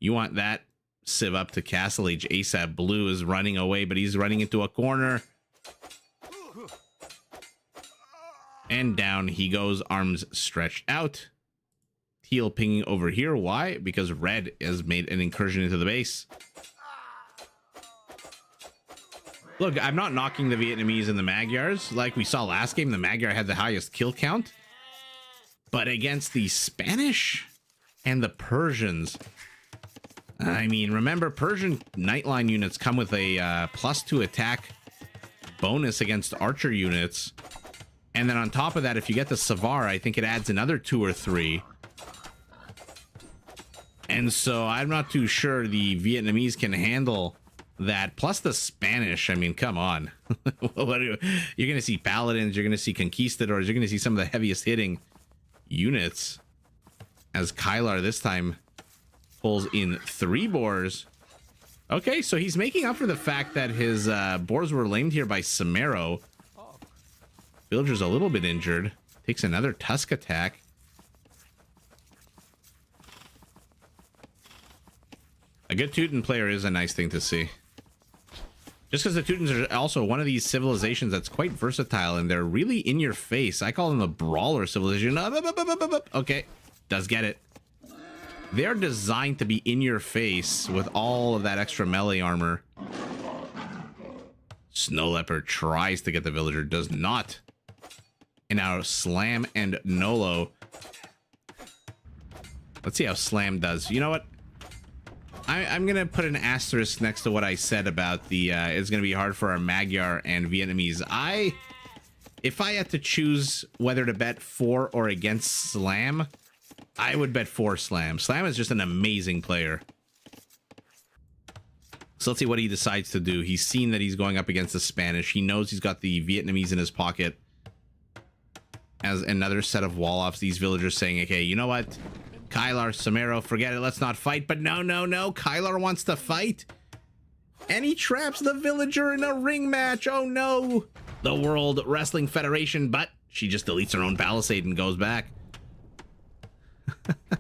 [SPEAKER 1] You want that Civ up to Castle Age ASAP. Blue is running away, but he's running into a corner. And down he goes, arms stretched out. Teal pinging over here. Why? Because red has made an incursion into the base. Look, I'm not knocking the Vietnamese and the Magyars. Like we saw last game, the Magyar had the highest kill count. But against the Spanish and the Persians, I mean, remember, Persian Nightline units come with a +2 attack bonus against archer units. And then on top of that, if you get the Savar, I think it adds another 2 or 3. And so I'm not too sure the Vietnamese can handle that. Plus the Spanish. I mean, come on. You're going to see Paladins. You're going to see Conquistadors. You're going to see some of the heaviest hitting units. As Kylar this time pulls in 3 boars. Okay, so he's making up for the fact that his boars were lamed here by Samaro. Villager's a little bit injured. Takes another Tusk attack. A good Teuton player is a nice thing to see. Just because the Teutons are also one of these civilizations that's quite versatile and they're really in your face. I call them a brawler civilization. Okay, does get it. They're designed to be in your face with all of that extra melee armor. Snow Leopard tries to get the villager, does not. And now Slam and Nolo. Let's see how Slam does. You know what? I'm going to put an asterisk next to what I said about the it's going to be hard for our Magyar and Vietnamese. If I had to choose whether to bet for or against Slam, I would bet for Slam. Slam is just an amazing player. So let's see what he decides to do. He's seen that he's going up against the Spanish. He knows he's got the Vietnamese in his pocket. As another set of wall-offs, these villagers saying, okay, you know what? Kylar, Samaro, forget it, let's not fight. But no, Kylar wants to fight. And he traps the villager in a ring match. Oh no. The World Wrestling Federation, but she just deletes her own palisade and goes back.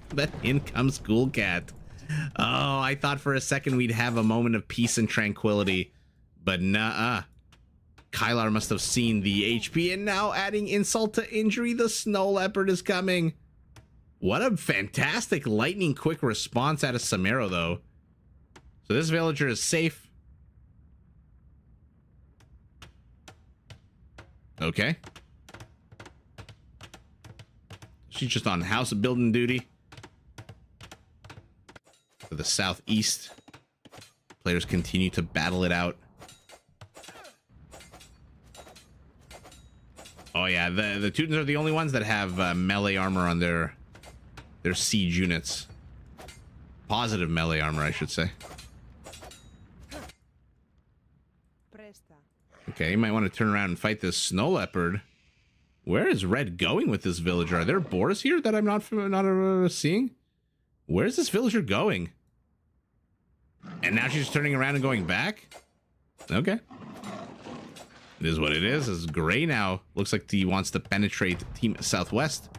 [SPEAKER 1] But in comes Cool Cat. Oh, I thought for a second we'd have a moment of peace and tranquility. But nah-uh. Kylar must have seen the HP, and now adding insult to injury, the Snow Leopard is coming. What a fantastic lightning quick response out of Samaro, though. So this villager is safe. Okay. She's just on house building duty. To the southeast. Players continue to battle it out. Oh yeah, the Teutons are the only ones that have melee armor on their siege units. Positive melee armor, I should say. Okay, you might want to turn around and fight this snow leopard. Where is Red going with this villager? Are there boars here that I'm not seeing? Where is this villager going? And now she's turning around and going back? Okay. It is what it is. It's gray now. Looks like he wants to penetrate Team Southwest.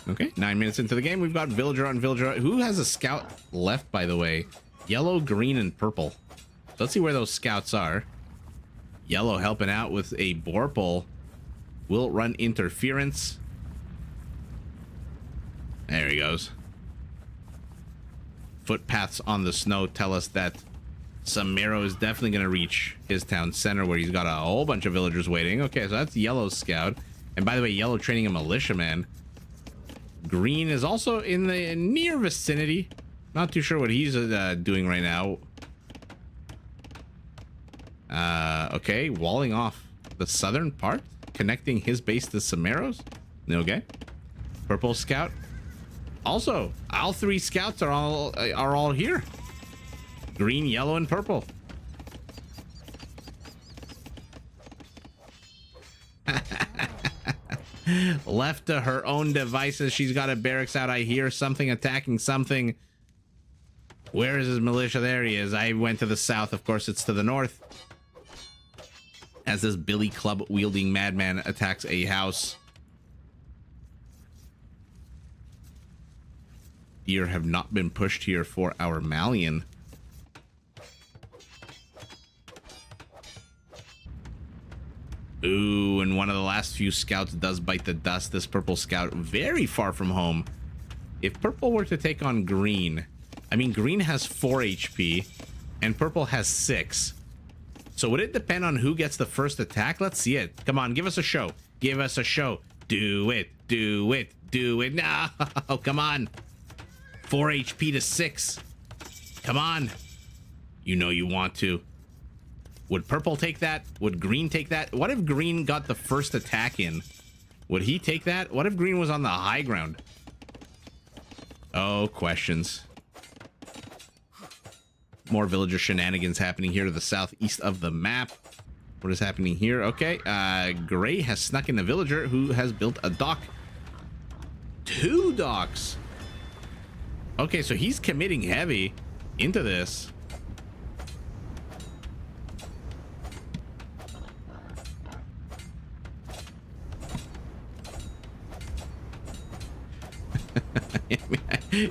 [SPEAKER 1] Okay, 9 minutes into the game, we've got villager on villager. Who has a scout left, by the way? Yellow, green, and purple. Let's see where those scouts are. Yellow helping out with a Borpal. Will run interference. There he goes. Footpaths on the snow tell us that Samiro is definitely going to reach his town center where he's got a whole bunch of villagers waiting. Okay, so that's Yellow's scout. And by the way, Yellow training a militiaman. Green is also in the near vicinity. Not too sure what he's doing right now. Okay, walling off the southern part, connecting his base to Samiro's. Okay. Purple scout. Also, all three scouts are all here. Green, yellow, and purple. Left to her own devices, she's got a barracks out. I hear something attacking something. Where is his militia? There he is. I went to the south. Of course, it's to the north. As this billy club wielding madman attacks a house. Deer have not been pushed here for our Malian. Ooh, and one of the last few scouts does bite the dust. This purple scout very far from home. If purple were to take on green, I mean, green has 4 HP and purple has 6. So would it depend on who gets the first attack? Let's see it. Come on, give us a show. Give us a show. Do it. Do it. Do it. No, come on. 4 HP to 6. Come on. You know you want to. Would purple take that? Would green take that? What if green got the first attack in? Would he take that? What if green was on the high ground? Oh, questions. More villager shenanigans happening here to the southeast of the map. What is happening here? Okay, Gray has snuck in a villager who has built a dock. 2 docks. Okay, so he's committing heavy into this.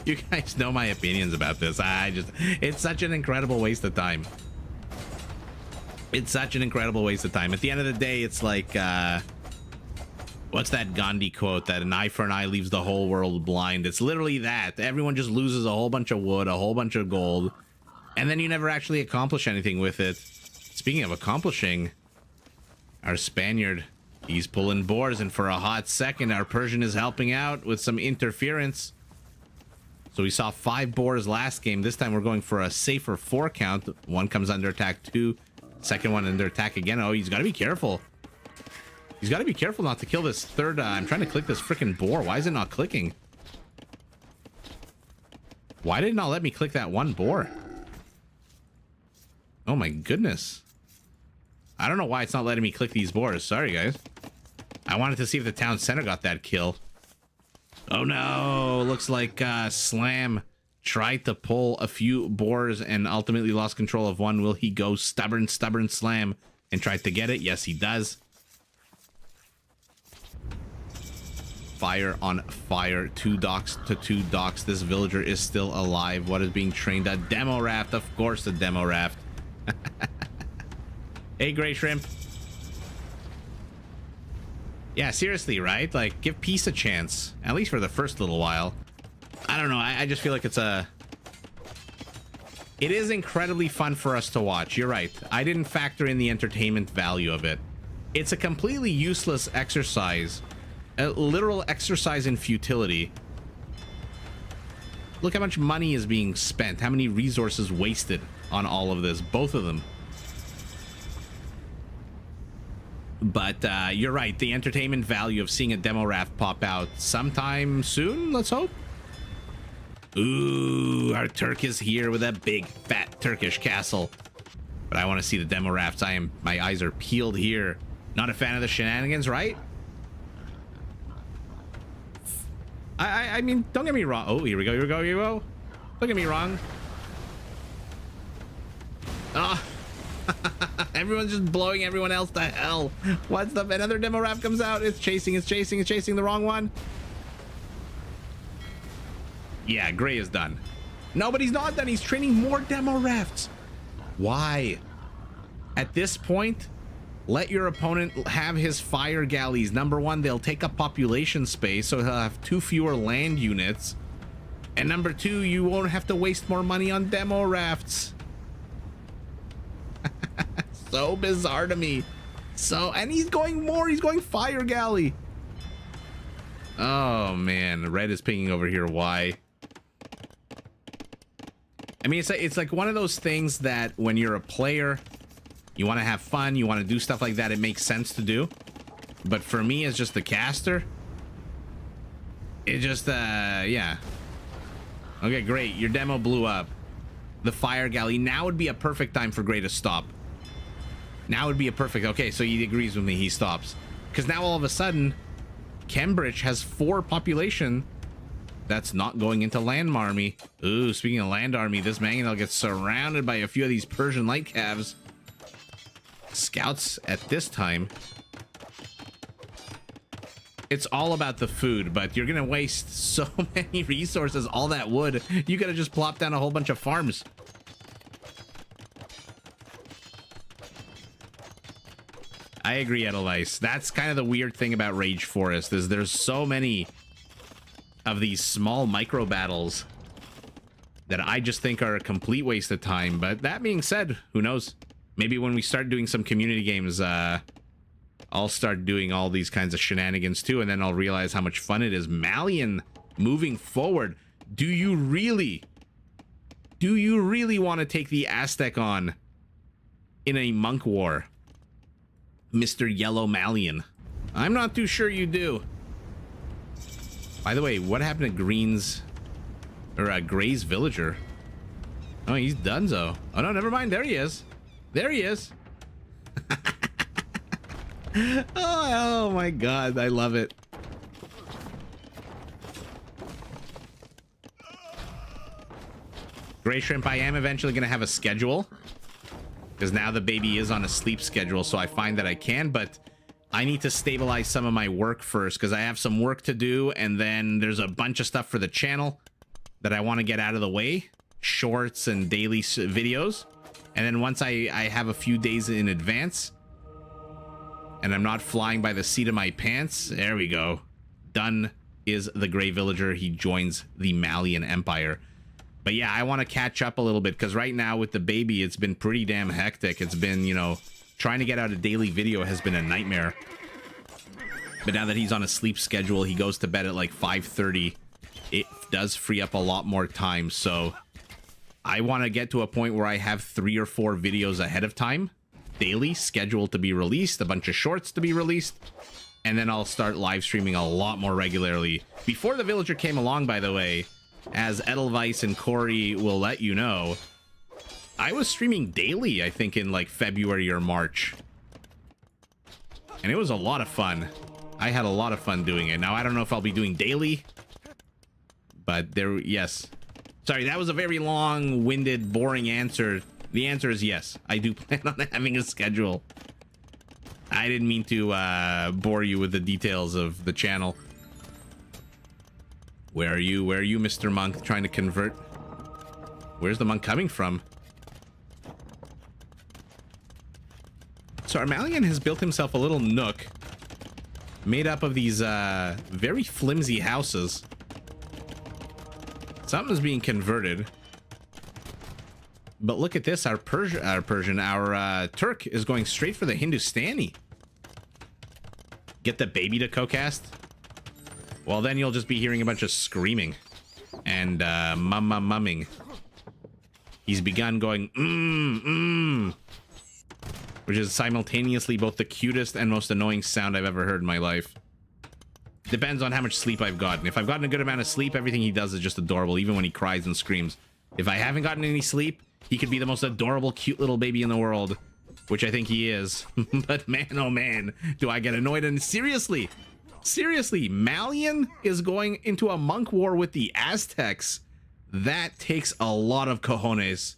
[SPEAKER 1] You guys know my opinions about this. It's such an incredible waste of time. It's such an incredible waste of time. At the end of the day, it's like, what's that Gandhi quote? That an eye for an eye leaves the whole world blind. It's literally that. Everyone just loses a whole bunch of wood, a whole bunch of gold, and then you never actually accomplish anything with it. Speaking of accomplishing, our Spaniard, he's pulling boars, and for a hot second, our Persian is helping out with some interference. So we saw 5 boars last game. This time we're going for a safer 4 count. 1 comes under attack, 2. Second one under attack again. Oh, he's got to be careful. He's got to be careful not to kill this third. I'm trying to click this freaking boar. Why is it not clicking? Why did it not let me click that 1 boar? Oh my goodness. I don't know why it's not letting me click these boars. Sorry, guys. I wanted to see if the town center got that kill. Oh no, looks like Slam tried to pull a few boars and ultimately lost control of 1. Will he go stubborn Slam and try to get it? Yes, he does. Fire on fire. 2 docks to 2 docks. This villager is still alive. What is being trained? A demo raft. Of course, the demo raft. Hey, Gray Shrimp. Yeah, seriously, right? Like, give peace a chance. At least for the first little while. I don't know. I just feel like it's a It is incredibly fun for us to watch. You're right. I didn't factor in the entertainment value of it. It's a completely useless exercise. A literal exercise in futility. Look how much money is being spent. How many resources wasted on all of this. Both of them. But you're right. The entertainment value of seeing a demo raft pop out sometime soon, let's hope. Ooh, our Turk is here with a big, fat Turkish castle. But I want to see the demo rafts. My eyes are peeled here. Not a fan of the shenanigans, right? I mean, don't get me wrong. Oh, here we go, here we go, here we go. Don't get me wrong. Oh. Everyone's just blowing everyone else to hell. What's the... Another demo raft comes out. It's chasing the wrong one. Yeah, Gray is done. No, but he's not done. He's training more demo rafts. Why? At this point, let your opponent have his fire galleys. Number one, they'll take up population space, so he'll have 2 fewer land units. And number 2, you won't have to waste more money on demo rafts. So bizarre to me. And he's going more. He's going fire galley. Oh man, red is pinging over here. Why? I mean, it's like one of those things that when you're a player, you want to have fun, you want to do stuff like that, it makes sense to do. But for me, as just the caster, it just yeah. Okay, great. Your demo blew up. The fire galley. Now would be a perfect time for Gray to stop. Now would be a perfect... Okay, so he agrees with me. He stops. Because now all of a sudden, Cambridge has 4 population that's not going into land army. Ooh, speaking of land army, this Mangonel gets surrounded by a few of these Persian light calves. Scouts at this time. It's all about the food, but you're going to waste so many resources, all that wood. You got to just plop down a whole bunch of farms. I agree, Edelweiss. That's kind of the weird thing about Rage Forest, is there's so many of these small micro battles that I just think are a complete waste of time. But that being said, who knows? Maybe when we start doing some community games, I'll start doing all these kinds of shenanigans too, and then I'll realize how much fun it is. Malian moving forward. Do you really want to take the Aztec on in a monk war? Mr. Yellow Malian. I'm not too sure you do. By the way, what happened to Green's or Gray's villager? Oh, he's donezo. Oh no, never mind. There he is. There he is. Oh my god, I love it. Gray Shrimp, I am eventually gonna have a schedule. Because now the baby is on a sleep schedule, so I find that I can, but I need to stabilize some of my work first, because I have some work to do, and then there's a bunch of stuff for the channel that I want to get out of the way. Shorts and daily videos. And then once I have a few days in advance, and I'm not flying by the seat of my pants, there we go. Done is the Gray Villager. He joins the Malian Empire. But yeah, I want to catch up a little bit, because right now with the baby, it's been pretty damn hectic. It's been, you know, trying to get out a daily video has been a nightmare. But now that he's on a sleep schedule, he goes to bed at like 5:30. It does free up a lot more time. So I want to get to a point where I have 3 or 4 videos ahead of time, daily, scheduled to be released, a bunch of shorts to be released. And then I'll start live streaming a lot more regularly. Before the villager came along, by the way, as Edelweiss and Corey will let you know, I was streaming daily, I think, in like February or March. And it was a lot of fun. I had a lot of fun doing it. Now, I don't know if I'll be doing daily, but there, yes. Sorry, that was a very long-winded, boring answer. The answer is yes. I do plan on having a schedule. I didn't mean to bore you with the details of the channel. Where are you? Where are you, Mr. Monk, trying to convert? Where's the monk coming from? So Armalian has built himself a little nook made up of these very flimsy houses. Something's being converted. But look at this. Our Turk is going straight for the Hindustani. Get the baby to co-cast? Well, then you'll just be hearing a bunch of screaming and mumming. He's begun going, which is simultaneously both the cutest and most annoying sound I've ever heard in my life. Depends on how much sleep I've gotten. If I've gotten a good amount of sleep, everything he does is just adorable, even when he cries and screams. If I haven't gotten any sleep, he could be the most adorable, cute little baby in the world, which I think he is. But man, oh man, do I get annoyed. And seriously, Malian is going into a monk war with the Aztecs. That takes a lot of cojones.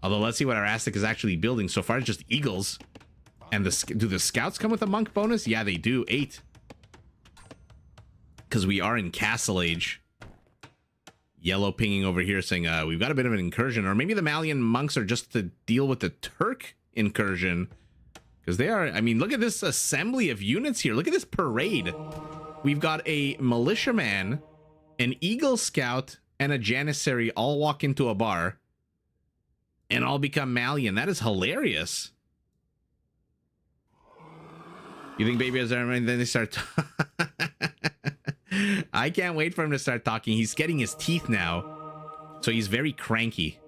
[SPEAKER 1] Although, let's see what our Aztec is actually building. So far, it's just eagles. And do the scouts come with a monk bonus? Yeah, they do. 8. Because we are in Castle Age. Yellow pinging over here saying, we've got a bit of an incursion. Or maybe the Malian monks are just to deal with the Turk incursion. Because they are, I mean, look at this assembly of units here. Look at this parade. We've got a militiaman, an Eagle Scout, and a Janissary all walk into a bar and all become Malian. That is hilarious. You think baby has and then they start I can't wait for him to start talking. He's getting his teeth now, so he's very cranky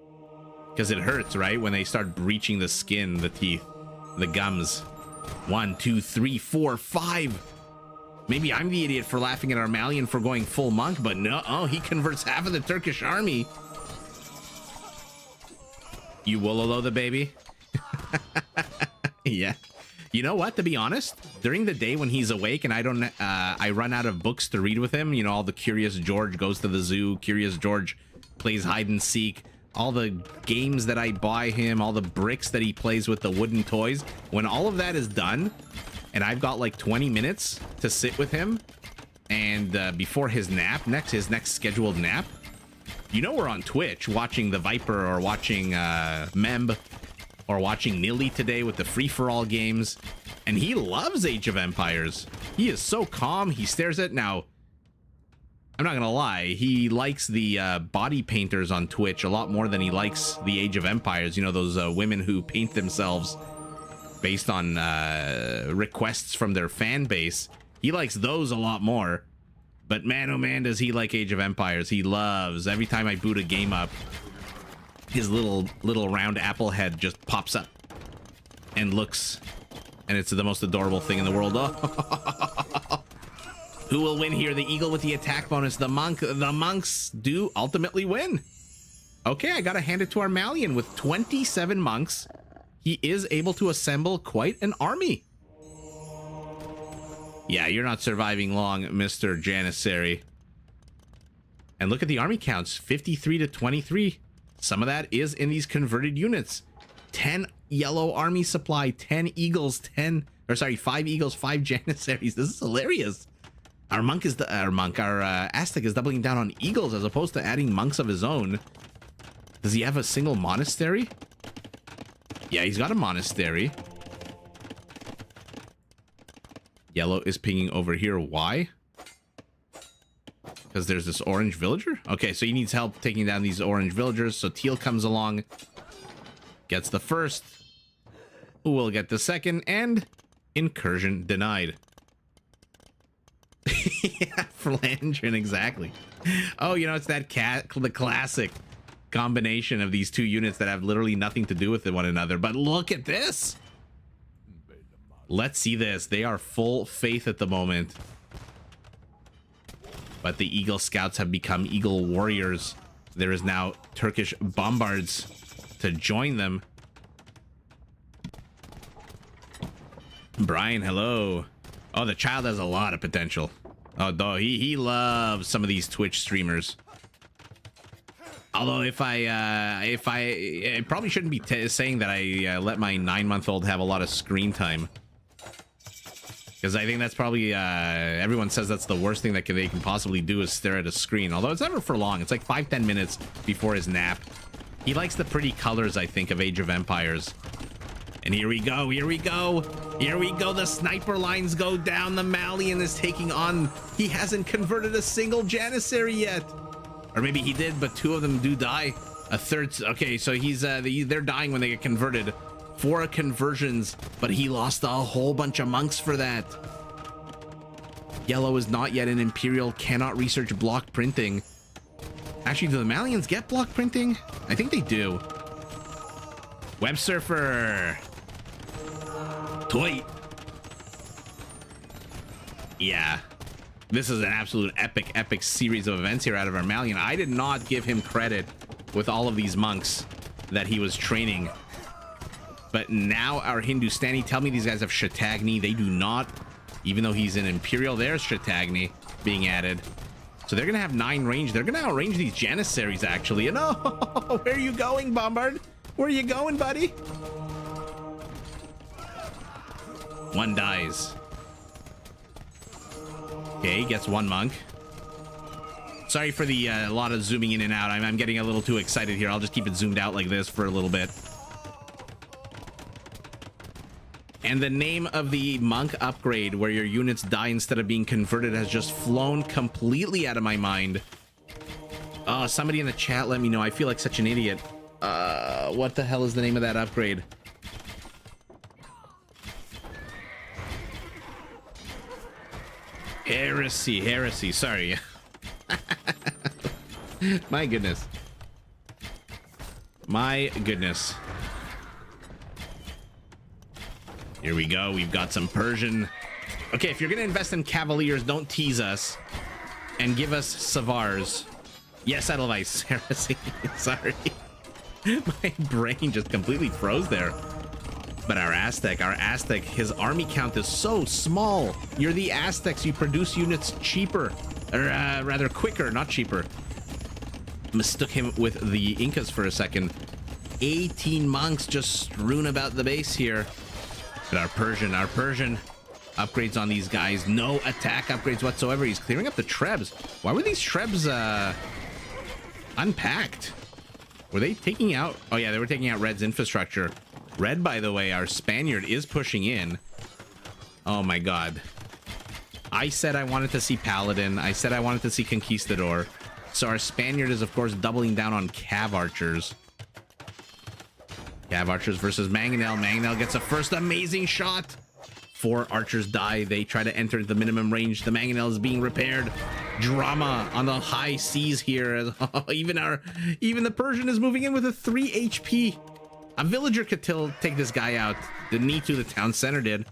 [SPEAKER 1] because it hurts, right, when they start breaching the skin, the teeth, the gums. 1 2 3 4 5. Maybe I'm the idiot for laughing at our Malian for going full monk, but no, oh, he converts half of the Turkish army. You Wololo the baby? Yeah. You know what, to be honest, during the day when he's awake and I run out of books to read with him, you know, all the Curious George goes to the zoo, Curious George plays hide and seek, all the games that I buy him, all the bricks that he plays with, the wooden toys, when all of that is done and I've got like 20 minutes to sit with him and before his nap, his next scheduled nap, you know, we're on Twitch watching the Viper or watching Memb or watching Nilly today with the free-for-all games, and he loves Age of Empires. He is so calm. He stares at, now, I'm not gonna lie, he likes the body painters on Twitch a lot more than he likes the Age of Empires. You know, those women who paint themselves based on requests from their fan base. He likes those a lot more. But man, oh man, does he like Age of Empires. He loves, every time I boot a game up, his little round apple head just pops up and looks, and it's the most adorable thing in the world. Oh. Who will win here? The eagle with the attack bonus, the monk. The monks do ultimately win. Okay, I gotta hand it to our Malian. With 27 monks, he is able to assemble quite an army. Yeah, you're not surviving long, Mr. Janissary. And look at the army counts, 53 to 23. Some of that is in these converted units. 10 yellow army supply, 10 eagles, 5 eagles, 5 Janissaries. This is hilarious. Our Aztec is doubling down on eagles as opposed to adding monks of his own. Does he have a single monastery? Yeah, he's got a monastery. Yellow is pinging over here. Why? Because there's this orange villager? Okay, so he needs help taking down these orange villagers. So Teal comes along, gets the first, who will get the second, and incursion denied. Yeah, Phalangin, exactly. Oh, you know, it's that the classic combination of these two units that have literally nothing to do with one another. But look at this. Let's see this. They are full faith at the moment. But the Eagle Scouts have become Eagle Warriors. There is now Turkish Bombards to join them. Brian, hello. Oh, the child has a lot of potential. Oh, no, he loves some of these Twitch streamers. Although if I probably shouldn't be saying that I let my 9-month-old have a lot of screen time. Because I think that's probably, everyone says that's the worst thing that they can possibly do is stare at a screen. Although it's never for long. It's like 5-10 minutes before his nap. He likes the pretty colors, I think, of Age of Empires. And here we go, here we go. Here we go, the sniper lines go down. The Malian is taking on... He hasn't converted a single Janissary yet. Or maybe he did, but 2 of them do die. A third. Okay, so he's they're dying when they get converted. 4 conversions, but he lost a whole bunch of monks for that. Yellow is not yet an Imperial, cannot research block printing. Actually, do the Malians get block printing? I think they do. Web Surfer. Toy. Yeah. This is an absolute epic series of events here out of our Malian. I did not give him credit with all of these monks that he was training. But now our Hindustani, tell me these guys have Shatagni. They do not. Even though he's an Imperial, there's Shatagni being added. So they're going to have 9 range. They're going to outrange these Janissaries, actually. And oh, where are you going, Bombard? Where are you going, buddy? 1 dies. Okay, gets 1 monk. Sorry for the lot of zooming in and out. I'm getting a little too excited here. I'll just keep it zoomed out like this for a little bit. And the name of the monk upgrade where your units die instead of being converted has just flown completely out of my mind. Oh, somebody in the chat let me know. I feel like such an idiot. What the hell is the name of that upgrade? Heresy, sorry. My goodness. Here we go. We've got some Persian. Okay, if you're gonna invest in Cavaliers, don't tease us and give us Savars. Yes, Edelweiss. Heresy. Sorry. My brain just completely froze there. But our Aztec, his army count is so small. You're the Aztecs. You produce units cheaper, or rather quicker, not cheaper. Mistook him with the Incas for a second. 18 monks just strewn about the base here. But our Persian upgrades on these guys. No attack upgrades whatsoever. He's clearing up the Trebs. Why were these Trebs unpacked? Were they taking out? Oh yeah, they were taking out Red's infrastructure. Red, by the way, our Spaniard is pushing in. Oh my god. I said I wanted to see Paladin. I said I wanted to see Conquistador. So our Spaniard is, of course, doubling down on Cav Archers. Cav Archers versus Mangonel. Mangonel gets a first amazing shot. 4 archers die. They try to enter the minimum range. The Mangonel is being repaired. Drama on the high seas here. Even the Persian is moving in with a 3 HP. A villager could take this guy out. Didn't need to, the town center did.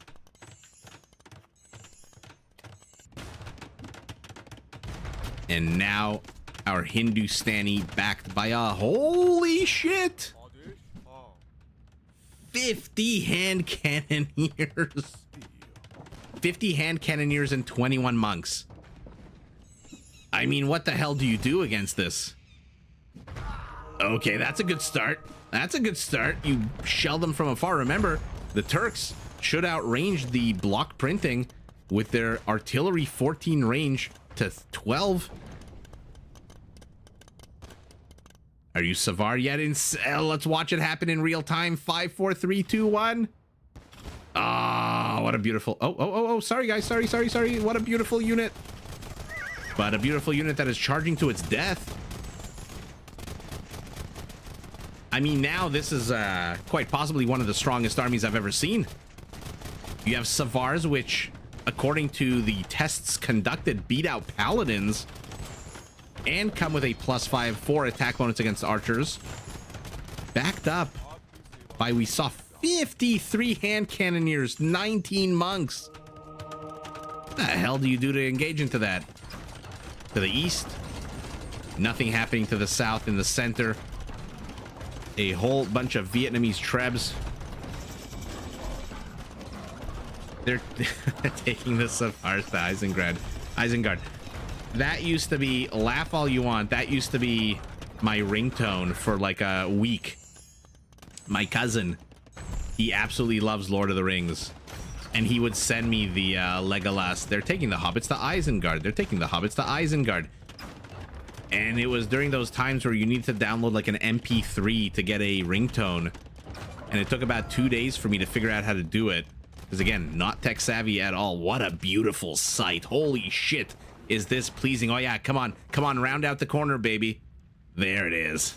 [SPEAKER 1] And now our Hindustani backed by a holy shit! 50 hand cannoneers. 50 hand cannoneers and 21 monks. I mean, what the hell do you do against this? Okay, that's a good start. That's a good start. You shell them from afar. Remember, the Turks should outrange the block printing with their artillery 14 range to 12. Are you Savar yet? Let's watch it happen in real time. 5, 4, 3, 2, 1. Ah, what a beautiful... Oh, sorry, guys. Sorry. What a beautiful unit. But a beautiful unit that is charging to its death. I mean, now this is quite possibly one of the strongest armies I've ever seen. You have Savars, which, according to the tests conducted, beat out Paladins and come with a +5 4 attack bonus against archers. Backed up by, we saw 53 hand cannoneers, 19 monks. What the hell do you do to engage into that? To the east, nothing happening to the south. In the center, a whole bunch of Vietnamese Trebs. They're taking the Savars to Isengard. That used to be, laugh all you want, that used to be my ringtone for like a week. My cousin, he absolutely loves Lord of the Rings, and he would send me the Legolas. They're taking the hobbits to Isengard. And it was during those times where you need to download like an MP3 to get a ringtone, and it took about 2 days for me to figure out how to do it, because again, not tech savvy at all. What a beautiful sight. Holy shit, is this pleasing. Oh yeah, come on, round out the corner, baby. There it is.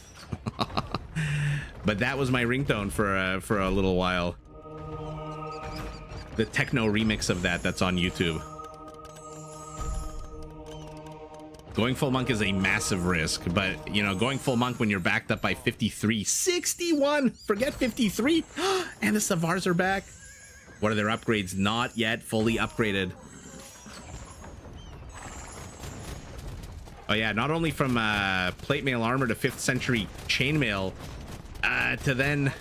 [SPEAKER 1] But that was my ringtone for a little while. The techno remix of that's on YouTube. Going full monk is a massive risk, but you know, going full monk when you're backed up by 53, 61, forget 53, and the Savars are back. What are their upgrades? Not yet fully upgraded. Oh yeah, not only from plate mail armor to 5th century chainmail, to then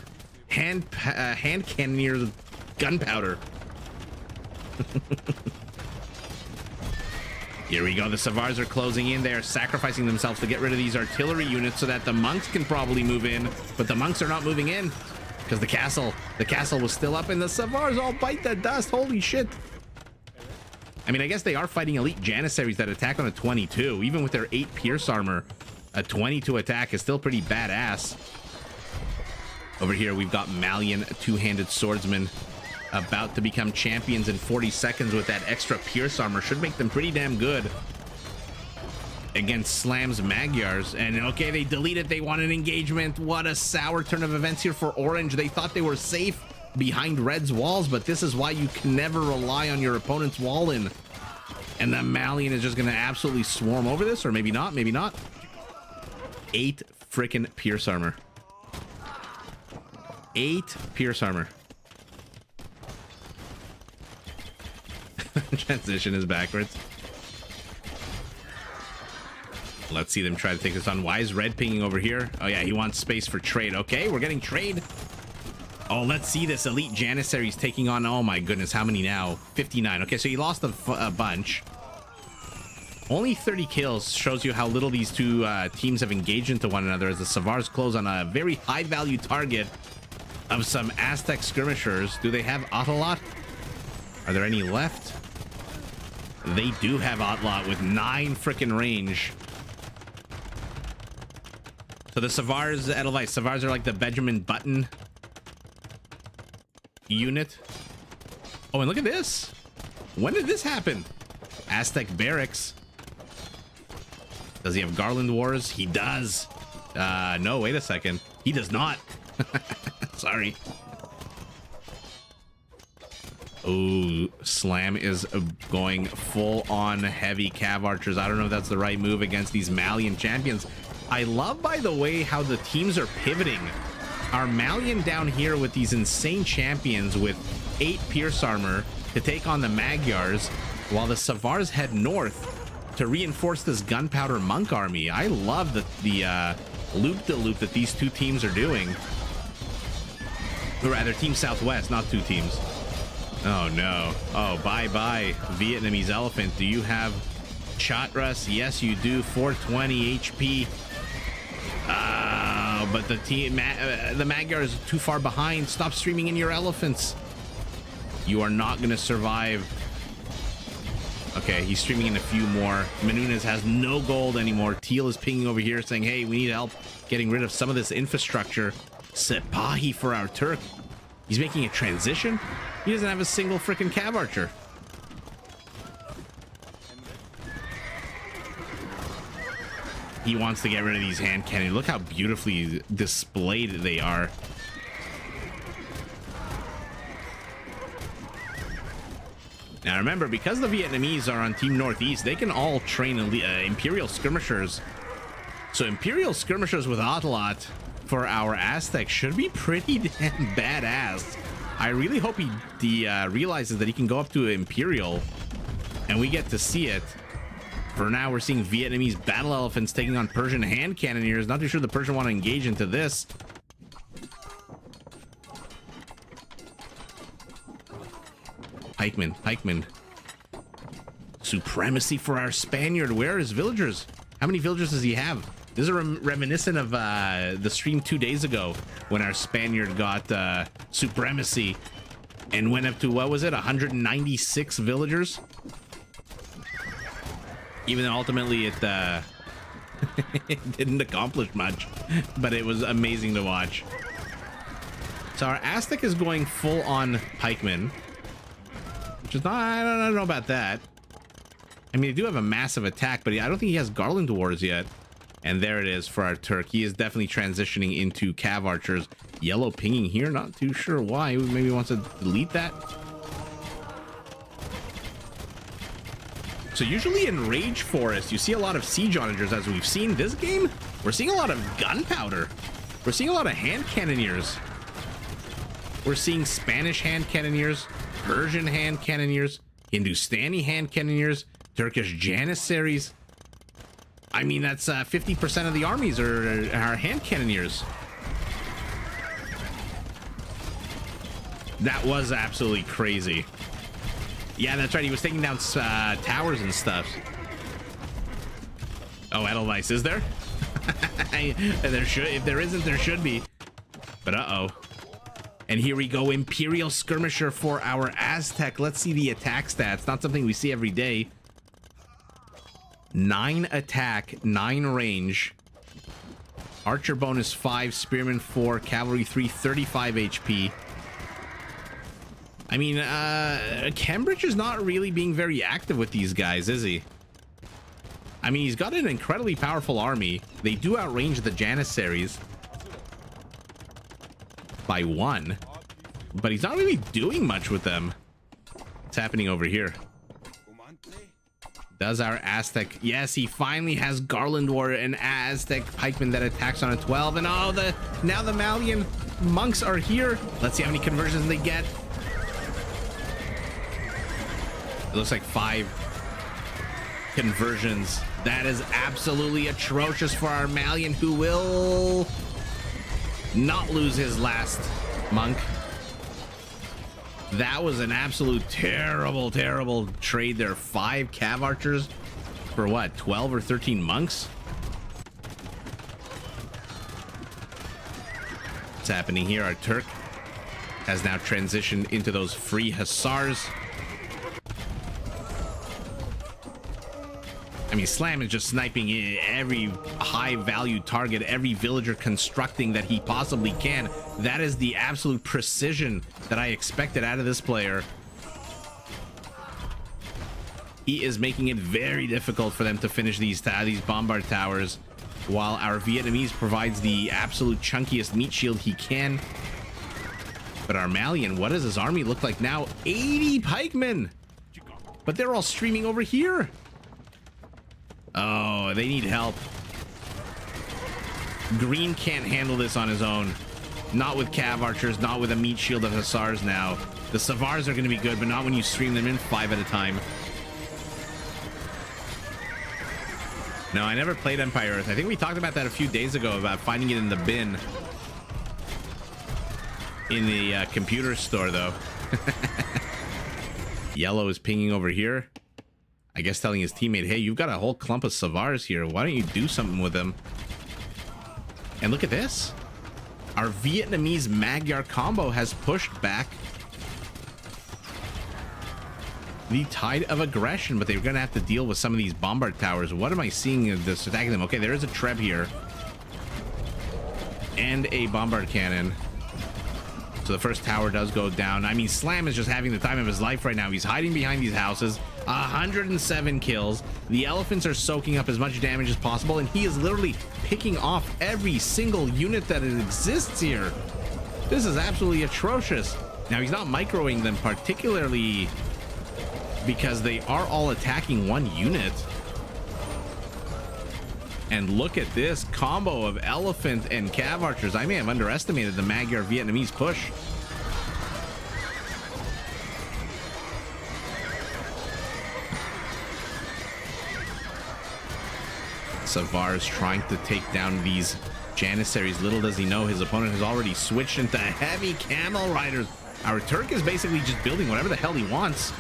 [SPEAKER 1] hand cannoneers gunpowder. Here we go. The Savars are closing in. They are sacrificing themselves to get rid of these artillery units so that the monks can probably move in. But the monks are not moving in because the castle was still up and the Savars all bite the dust. Holy shit. I mean, I guess they are fighting elite Janissaries that attack on a 22. Even with their 8 pierce armor, a 22 attack is still pretty badass. Over here, we've got Malian two-handed swordsmen about to become champions in 40 seconds with that extra pierce armor. Should make them pretty damn good against Slam's Magyars. And okay, they deleted. They want an engagement. What a sour turn of events here for Orange. They thought they were safe behind Red's walls, but this is why you can never rely on your opponent's wall in. And the Malian is just going to absolutely swarm over this, or maybe not, maybe not. 8 freaking pierce armor. 8 pierce armor. Transition is backwards. Let's see them try to take this on. Why is Red pinging over here? Oh yeah, he wants space for trade. Okay, we're getting trade. Oh, let's see this elite Janissaries taking on, oh my goodness, how many now? 59. Okay, so he lost a bunch. Only 30 kills shows you how little these two teams have engaged into one another as the Savars close on a very high value target of some Aztec skirmishers. Do they have Otlot? Are there any left? They do have Otlot with 9 freaking range. So the Savars, Edelweiss, Savars are like the Benjamin Button unit. Oh, and look at this. When did this happen? Aztec barracks. Does he have Garland Wars? He does. No, wait a second. He does not. Sorry. Ooh, Slam is going full on heavy cav archers. I don't know if that's the right move against these Malian champions. I love, by the way, how the teams are pivoting. Our Malian down here with these insane champions with 8 pierce armor to take on the Magyars, while the Savars head north to reinforce this gunpowder monk army. I love the loop-de-loop that these two teams are doing. Or rather, Team Southwest, not two teams. Oh no. Oh, bye-bye, Vietnamese elephant. Do you have Chatras? Yes, you do. 420 HP. But the Magyar is too far behind. Stop streaming in your elephants. You are not going to survive. Okay, he's streaming in a few more. Menunez has no gold anymore. Teal is pinging over here saying, hey, we need help getting rid of some of this infrastructure. Sepahi for our Turk. He's making a transition. He doesn't have a single freaking cav archer. He wants to get rid of these hand cannons. Look how beautifully displayed they are. Now remember, because the Vietnamese are on Team Northeast, they can all train Imperial skirmishers. So Imperial skirmishers with Otlot for our Aztecs should be pretty damn badass. I really hope he realizes that he can go up to Imperial and we get to see it. For now, we're seeing Vietnamese battle elephants taking on Persian hand cannoneers. Not too sure the Persian want to engage into this. Pikeman. Supremacy for our Spaniard. Where are his villagers? How many villagers does he have? This is reminiscent of the stream 2 days ago when our Spaniard got supremacy and went up to, what was it, 196 villagers? Even though ultimately it it didn't accomplish much, but it was amazing to watch. So our Aztec is going full on pikemen, which is not, I don't know about that. I mean, they do have a massive attack, but I don't think he has Garland Wars yet. And there it is for our Turk. He is definitely transitioning into Cav archers. Yellow pinging here, not too sure why. Maybe he wants to delete that. So usually in Rage Forest, you see a lot of siege onagers. As we've seen this game, we're seeing a lot of gunpowder. We're seeing a lot of hand cannoneers. We're seeing Spanish hand cannoneers, Persian hand cannoneers, Hindustani hand cannoneers, Turkish janissaries. I mean, that's 50% of the armies are hand cannoneers. That was absolutely crazy. Yeah, that's right. He was taking down towers and stuff. Oh, Edelweiss, is there? There should. If there isn't, there should be. But uh-oh. And here we go, Imperial Skirmisher for our Aztec. Let's see the attack stats. Not something we see every day. 9 attack, 9 range. Archer bonus 5, Spearman 4, Cavalry 3, 35 HP. I mean, Cambridge is not really being very active with these guys, is he? I mean, he's got an incredibly powerful army. They do outrange the Janissaries by 1, but he's not really doing much with them. What's happening over here? Does our Aztec? Yes, he finally has Garland Warrior, an Aztec pikeman that attacks on a 12. And oh, now the Malian monks are here. Let's see how many conversions they get. It looks like 5 conversions. That is absolutely atrocious for our Malian, who will not lose his last monk. That was an absolute terrible, terrible trade there. 5 Cav archers for what, 12 or 13 monks? What's happening here? Our Turk has now transitioned into those free hussars. I mean, Slam is just sniping every high-value target, every villager constructing that he possibly can. That is the absolute precision that I expected out of this player. He is making it very difficult for them to finish these bombard towers, while our Vietnamese provides the absolute chunkiest meat shield he can. But our Malian, what does his army look like now? 80 pikemen! But they're all streaming over here. Oh, they need help. Green can't handle this on his own. Not with Cav archers, not with a meat shield of hussars now. The Savars are going to be good, but not when you stream them in 5 at a time. No, I never played Empire Earth. I think we talked about that a few days ago, about finding it in the bin. In the computer store, though. Yellow is pinging over here. I guess telling his teammate, hey, you've got a whole clump of Savars here. Why don't you do something with them? And look at this. Our Vietnamese Magyar combo has pushed back the tide of aggression, but they're going to have to deal with some of these bombard towers. What am I seeing of this attacking them? Okay, there is a Treb here. And a bombard cannon. So the first tower does go down. I mean, Slam is just having the time of his life right now. He's hiding behind these houses. 107 kills. The elephants are soaking up as much damage as possible, and he is literally picking off every single unit that exists here. This is absolutely atrocious. Now, he's not microing them particularly because they are all attacking one unit. And look at this combo of elephant and Cav archers. I may have underestimated the Magyar Vietnamese push. Savars trying to take down these Janissaries. Little does he know his opponent has already switched into heavy camel riders. Our Turk is basically just building whatever the hell he wants.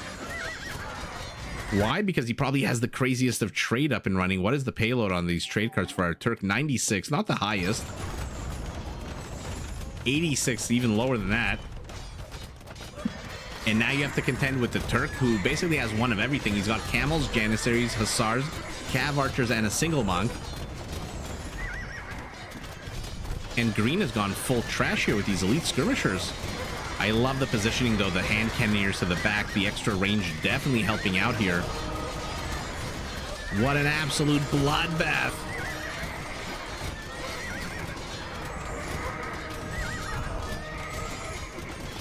[SPEAKER 1] Why? Because he probably has the craziest of trade up and running. What is the payload on these trade cards for our Turk? 96, not the highest. 86, even lower than that. And now you have to contend with the Turk, who basically has one of everything. He's got camels, Janissaries, hussars, Cav archers, and a single monk. And green has gone full trash here with these elite skirmishers. I love the positioning, though. The hand cannoneers to the back, the extra range definitely helping out here. What an absolute bloodbath.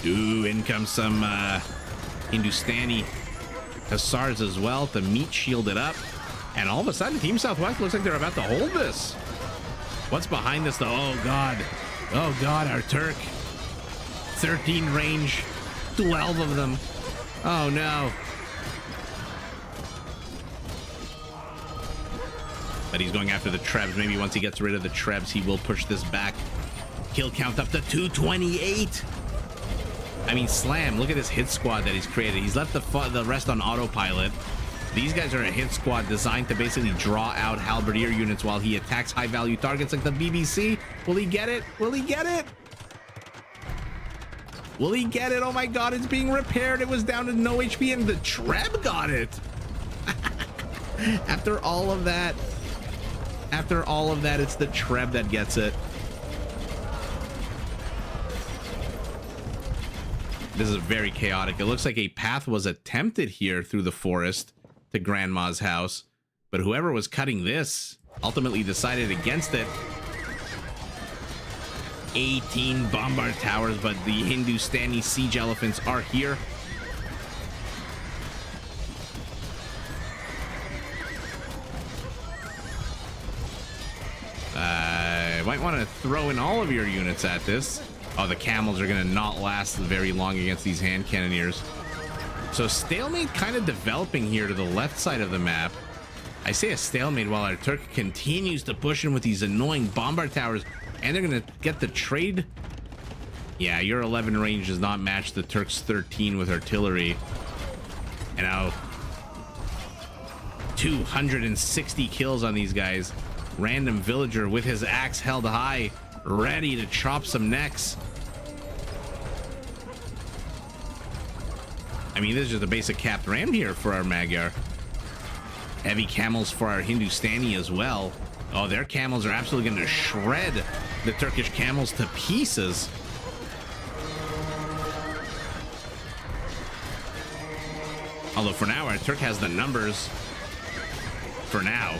[SPEAKER 1] Ooh, in comes some Hindustani Hussars as well to meat shield it up. And all of a sudden, Team Southwest looks like they're about to hold this. What's behind this, though? Oh, God. Oh, God, our Turk. 13 range, 12 of them. Oh, no. But he's going after the Trebs. Maybe once he gets rid of the Trebs, he will push this back. Kill count up to 228. I mean, Slam, look at this hit squad that he's created. He's left the rest on autopilot. These guys are a hit squad designed to basically draw out halberdier units while he attacks high-value targets like the BBC. Will he get it? Will he get it? Will he get it? Oh my God, it's being repaired. It was down to no HP and the Treb got it. After all of that, it's the Treb that gets it. This is very chaotic. It looks like a path was attempted here through the forest to Grandma's house, but whoever was cutting this ultimately decided against it. 18 bombard towers, but the Hindustani siege elephants are here. Might want to throw in all of your units at this. Oh, the camels are going to not last very long against these hand cannoneers. So stalemate kind of developing here to the left side of the map. I say a stalemate while our Turk continues to push in with these annoying bombard towers, and they're going to get the trade. Yeah, your 11 range does not match the Turk's 13 with artillery. And now 260 kills on these guys. Random villager with his axe held high, ready to chop some necks. I mean, this is just a basic capped ram here for our Magyar. Heavy camels for our Hindustani as well. Oh, their camels are absolutely going to shred the Turkish camels to pieces. Although for now, our Turk has the numbers. For now.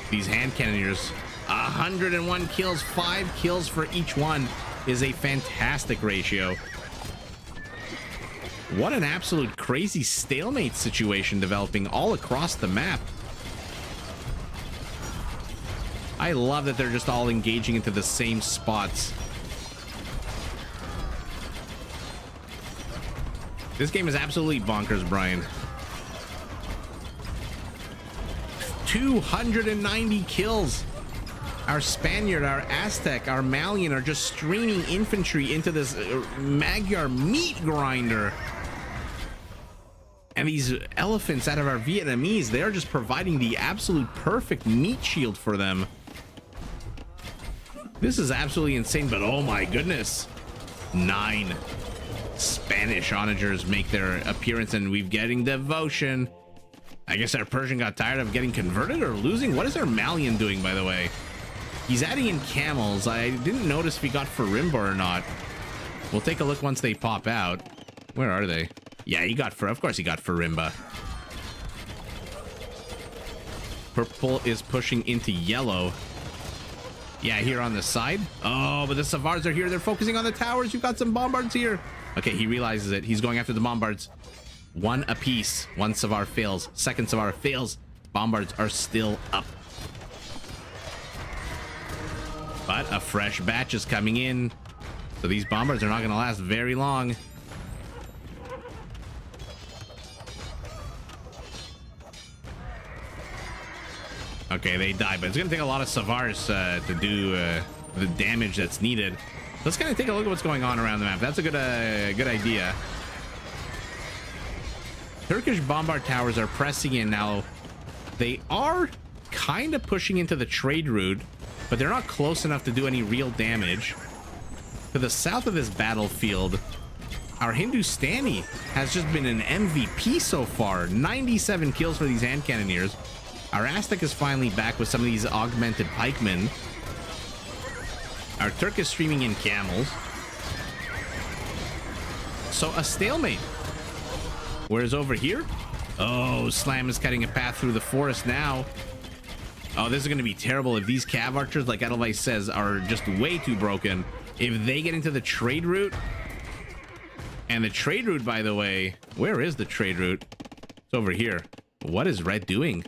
[SPEAKER 1] These hand cannoneers, 101 kills, 5 kills for each one is a fantastic ratio. What an absolute crazy stalemate situation developing all across the map. I love that they're just all engaging into the same spots. This game is absolutely bonkers, Brian. 290 kills. Our Spaniard, our Aztec, our Malian are just streaming infantry into this Magyar meat grinder. And these elephants out of our Vietnamese, they are just providing the absolute perfect meat shield for them. This is absolutely insane, but oh my goodness. 9 Spanish onagers make their appearance, and we're getting devotion. I guess our Persian got tired of getting converted or losing. What is our Malian doing, by the way? He's adding in camels. I didn't notice if he got Farimba or not. We'll take a look once they pop out. Where are they? Yeah, he got of course he got Farimba. Purple is pushing into yellow. Yeah, here on the side. Oh, but the Savars are here. They're focusing on the towers. You've got some bombards here. Okay, he realizes it. He's going after the bombards. One apiece. One Savar fails. Second Savar fails. Bombards are still up. But a fresh batch is coming in. So these bombards are not going to last very long. Okay, they die, but it's going to take a lot of Savars to do the damage that's needed. Let's kind of take a look at what's going on around the map. That's a good idea. Turkish bombard towers are pressing in now. They are kind of pushing into the trade route, but they're not close enough to do any real damage. To the south of this battlefield, our Hindustani has just been an MVP so far. 97 kills for these hand cannoneers. Our Aztec is finally back with some of these augmented pikemen. Our Turk is streaming in camels. So a stalemate. Whereas over here, oh, Slam is cutting a path through the forest now. Oh, this is going to be terrible if these cav archers, like Edelweiss says, are just way too broken. If they get into the trade route, And the trade route, by the way, where is the trade route? It's over here. What is red doing?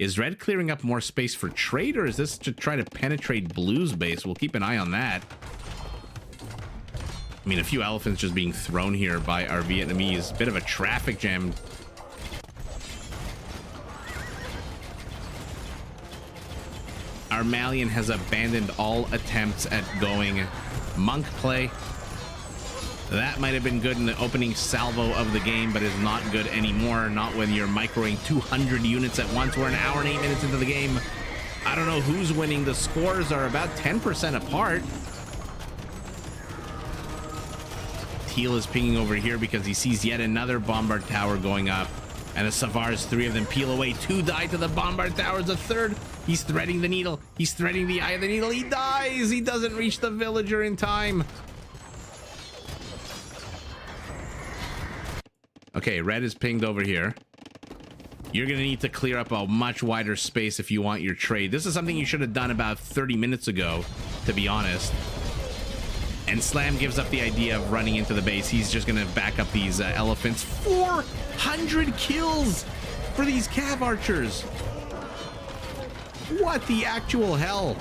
[SPEAKER 1] Is red clearing up more space for trade, or is this to try to penetrate blue's base? We'll keep an eye on that. I mean, a few elephants just being thrown here by our Vietnamese. Bit of a traffic jam. Our Malian has abandoned all attempts at going monk play. That might have been good in the opening salvo of the game, but is not good anymore. Not when you're microing 200 units at once. We're an hour and 8 minutes into the game. I don't know who's winning. The scores are about 10% apart. Teal is pinging over here because he sees yet another bombard tower going up. And the Savars, 3 of them peel away. 2 die to the bombard towers. A third, he's threading the needle. He's threading the eye of the needle. He dies. He doesn't reach the villager in time. Okay, red is pinged over here. You're going to need to clear up a much wider space if you want your trade. This is something you should have done about 30 minutes ago, to be honest. And Slam gives up the idea of running into the base. He's just going to back up these elephants. 400 kills for these cav archers. What the actual hell?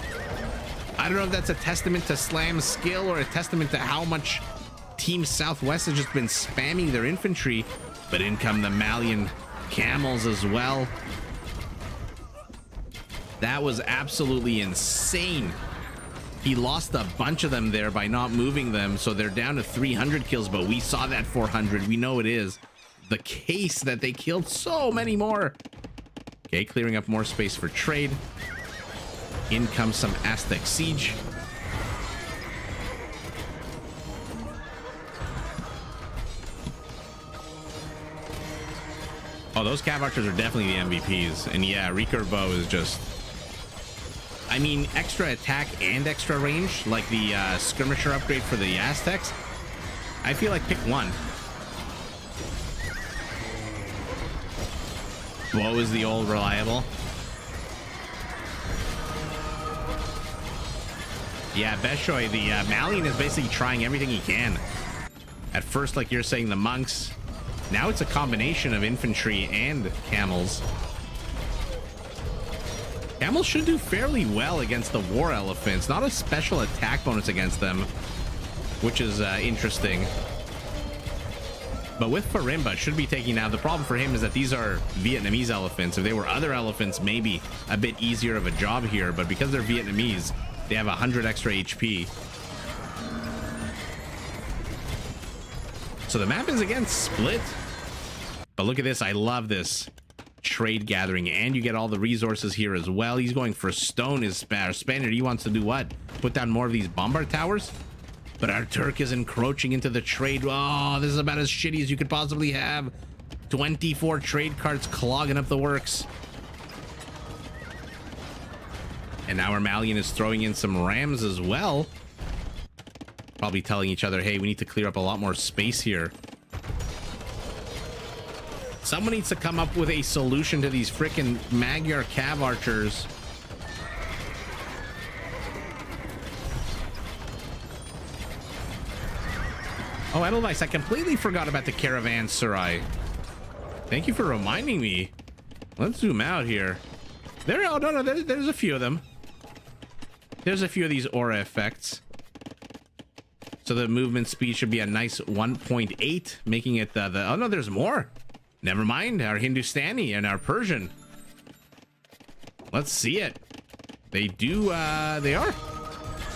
[SPEAKER 1] I don't know if that's a testament to Slam's skill or a testament to how much Team Southwest has just been spamming their infantry. But in come the Malian camels as well. That was absolutely insane. He lost a bunch of them there by not moving them, so they're down to 300 kills, but we saw that 400. We know it is the case that they killed so many more. Okay, clearing up more space for trade. In comes some Aztec siege. Oh, those cav archers are definitely the MVPs. And yeah, Recurvo is just... I mean, extra attack and extra range, like the skirmisher upgrade for the Aztecs. I feel like pick one. What was the old reliable? Yeah, Beshoy, the Malian is basically trying everything he can. At first, like you're saying, the monks. Now it's a combination of infantry and camels. Camels should do fairly well against the war elephants. Not a special attack bonus against them, which is interesting. But with Farimba, should be taking out. The problem for him is that these are Vietnamese elephants. If they were other elephants, maybe a bit easier of a job here. But because they're Vietnamese, they have 100 extra HP. So the map is again split. But look at this. I love this trade gathering, and you get all the resources here as well. He's going for stone. His Spaniard, he wants to do what? Put down more of these bombard towers? But our Turk is encroaching into the trade. Oh, this is about as shitty as you could possibly have. 24 trade carts clogging up the works. And now our Malian is throwing in some rams as well. Probably telling each other, hey, we need to clear up a lot more space here. Someone needs to come up with a solution to these freaking Magyar cav archers. Oh, Edelweiss, I completely forgot about the caravanserai. Thank you for reminding me. Let's zoom out here. There, oh, no, there's a few of them. There's a few of these aura effects. So the movement speed should be a nice 1.8, making it oh no, there's more. Never mind, our Hindustani and our Persian. Let's see it. They do, they are.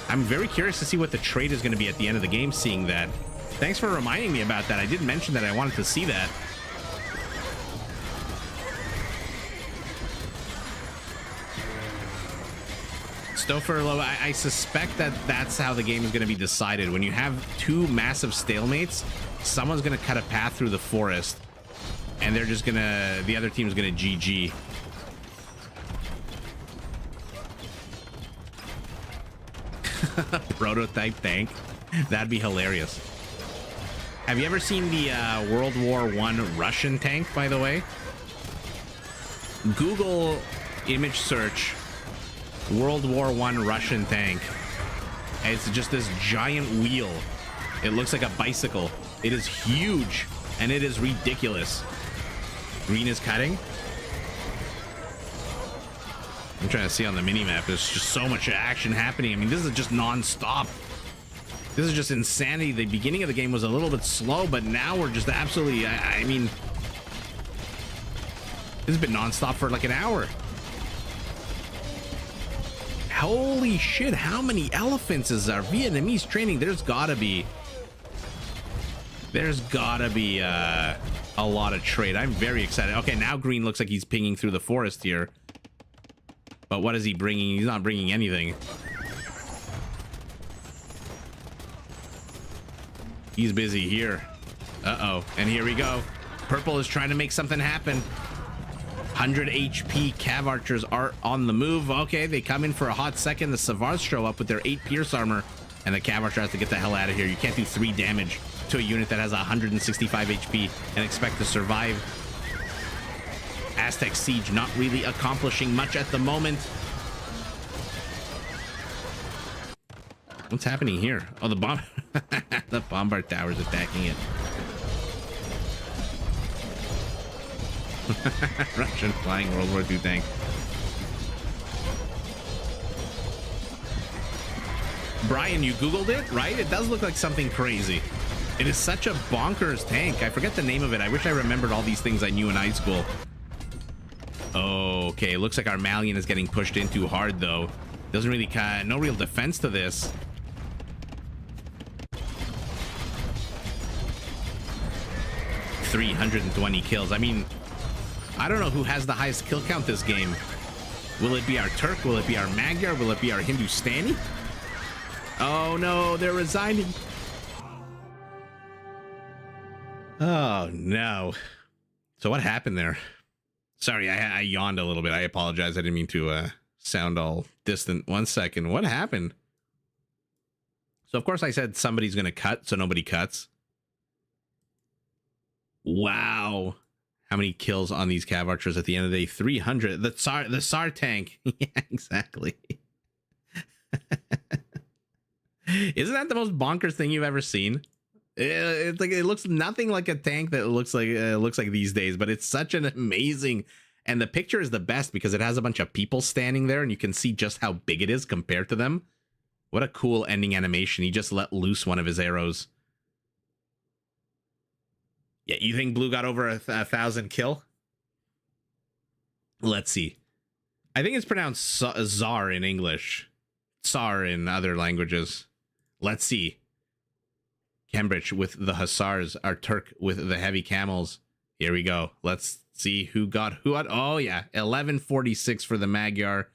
[SPEAKER 1] I'm very curious to see what the trade is going to be at the end of the game, seeing that. Thanks for reminding me about that. I did mention that I wanted to see that. Stoufferlo, I suspect that that's how the game is going to be decided. When you have two massive stalemates, someone's going to cut a path through the forest. And they're just gonna, the other team's gonna GG. Prototype tank. That'd be hilarious. Have you ever seen the World War I Russian tank, by the way? Google image search World War I Russian tank. And it's just this giant wheel. It looks like a bicycle. It is huge, and it is ridiculous. Green is cutting. I'm trying to see on the mini-map. There's just so much action happening. I mean, this is just non-stop. This is just insanity. The beginning of the game was a little bit slow, but now we're just absolutely... I mean... This has been non-stop for like an hour. Holy shit, how many elephants is our Vietnamese training? There's gotta be a lot of trade. I'm very excited. Okay, now green looks like he's pinging through the forest here. But what is he bringing? He's not bringing anything. He's busy here. Uh-oh, and here we go. Purple is trying to make something happen. 100 HP Cav Archers are on the move. Okay, they come in for a hot second. The Savars show up with their 8 Pierce armor, and the Cav Archer has to get the hell out of here. You can't do 3 damage to a unit that has 165 HP and expect to survive. Aztec Siege not really accomplishing much at the moment. What's happening here? Oh, the bomb the bombard tower's attacking it. Russian flying World War II tank. Brian, you Googled it, right? It does look like something crazy. It is such a bonkers tank. I forget the name of it. I wish I remembered all these things I knew in high school. Okay, it looks like our Malian is getting pushed in too hard, though. Doesn't really... no real defense to this. $320 kills. I mean... I don't know who has the highest kill count this game. Will it be our Turk? Will it be our Magyar? Will it be our Hindustani? Oh no, they're resigning. Oh no. So what happened there? Sorry, I yawned a little bit. I apologize. I didn't mean to sound all distant. 1 second. What happened? So of course I said somebody's going to cut, so nobody cuts. Wow. How many kills on these Cav Archers at the end of the day? 300. The Tsar tank. Yeah, exactly. Isn't that the most bonkers thing you've ever seen? It's like, it looks nothing like a tank that looks like these days, but it's such an amazing, and the picture is the best because it has a bunch of people standing there and you can see just how big it is compared to them. What a cool ending animation. He just let loose one of his arrows. Yeah, you think blue got over 1,000 kill? Let's see. I think it's pronounced Tsar in English. Tsar in other languages. Let's see. Cambridge with the Hussars. Our Turk with the heavy camels. Here we go. Let's see who got who. Oh, yeah. 1146 for the Magyar.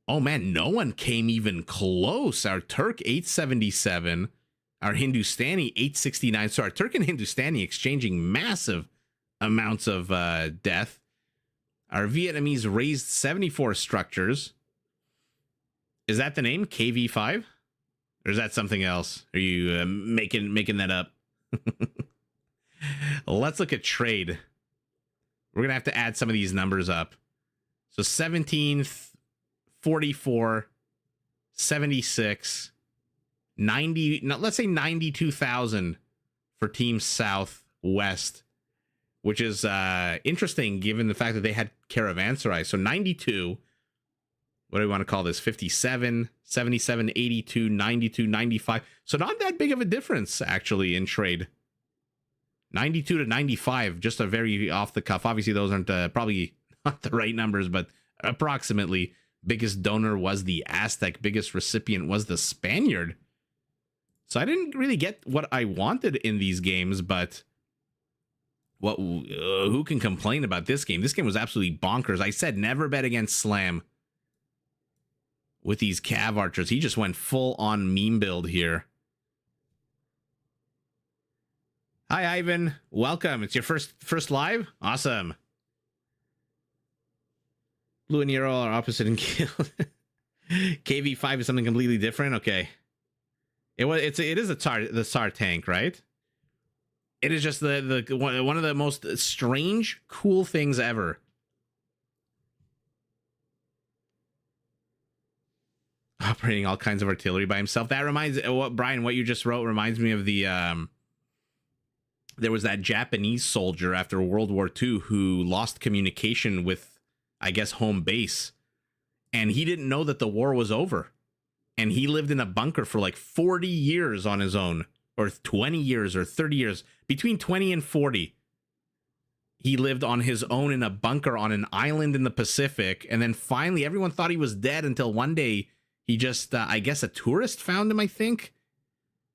[SPEAKER 1] Oh, man. No one came even close. Our Turk, 877. Our Hindustani, 869. So our Turk and Hindustani exchanging massive amounts of death. Our Vietnamese raised 74 structures. Is that the name? KV5? Or is that something else? Are you making that up? Let's look at trade. We're going to have to add some of these numbers up. So 17, 44, 76... 90, no, let's say 92,000 for Team Southwest, which is interesting given the fact that they had caravanserai. So 92, what do we want to call this? 57, 77, 82, 92, 95. So not that big of a difference, actually, in trade. 92 to 95, just a very off the cuff. Obviously, those aren't probably not the right numbers, but approximately. Biggest donor was the Aztec. Biggest recipient was the Spaniard. So I didn't really get what I wanted in these games, but who can complain about this game? This game was absolutely bonkers. I said never bet against Slam with these Cav Archers. He just went full on meme build here. Hi, Ivan. Welcome. It's your first live? Awesome. Blue and Nero are opposite in kill. KV5 is something completely different. Okay. It is the Tsar tank, right? It is just the one of the most strange, cool things ever. operating all kinds of artillery by himself. That reminds what Brian, what you just wrote reminds me of the there was that Japanese soldier after World War II who lost communication with, I guess, home base, and he didn't know that the war was over, and he lived in a bunker for like 40 years on his own, or 20 years or 30 years, between 20 and 40. He lived on his own in a bunker on an island in the Pacific, and then finally everyone thought he was dead until one day he just, I guess a tourist found him, I think.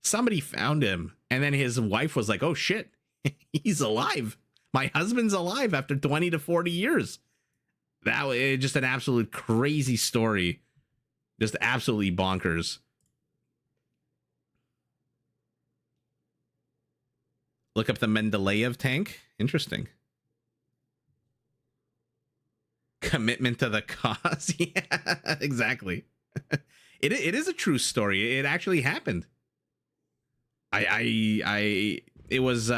[SPEAKER 1] Somebody found him, and then his wife was like, oh shit, he's alive. My husband's alive after 20 to 40 years. That was just an absolute crazy story. Just absolutely bonkers. Look up the Mendeleev tank. Interesting. Commitment to the cause. Yeah, exactly. It is a true story. It actually happened. It was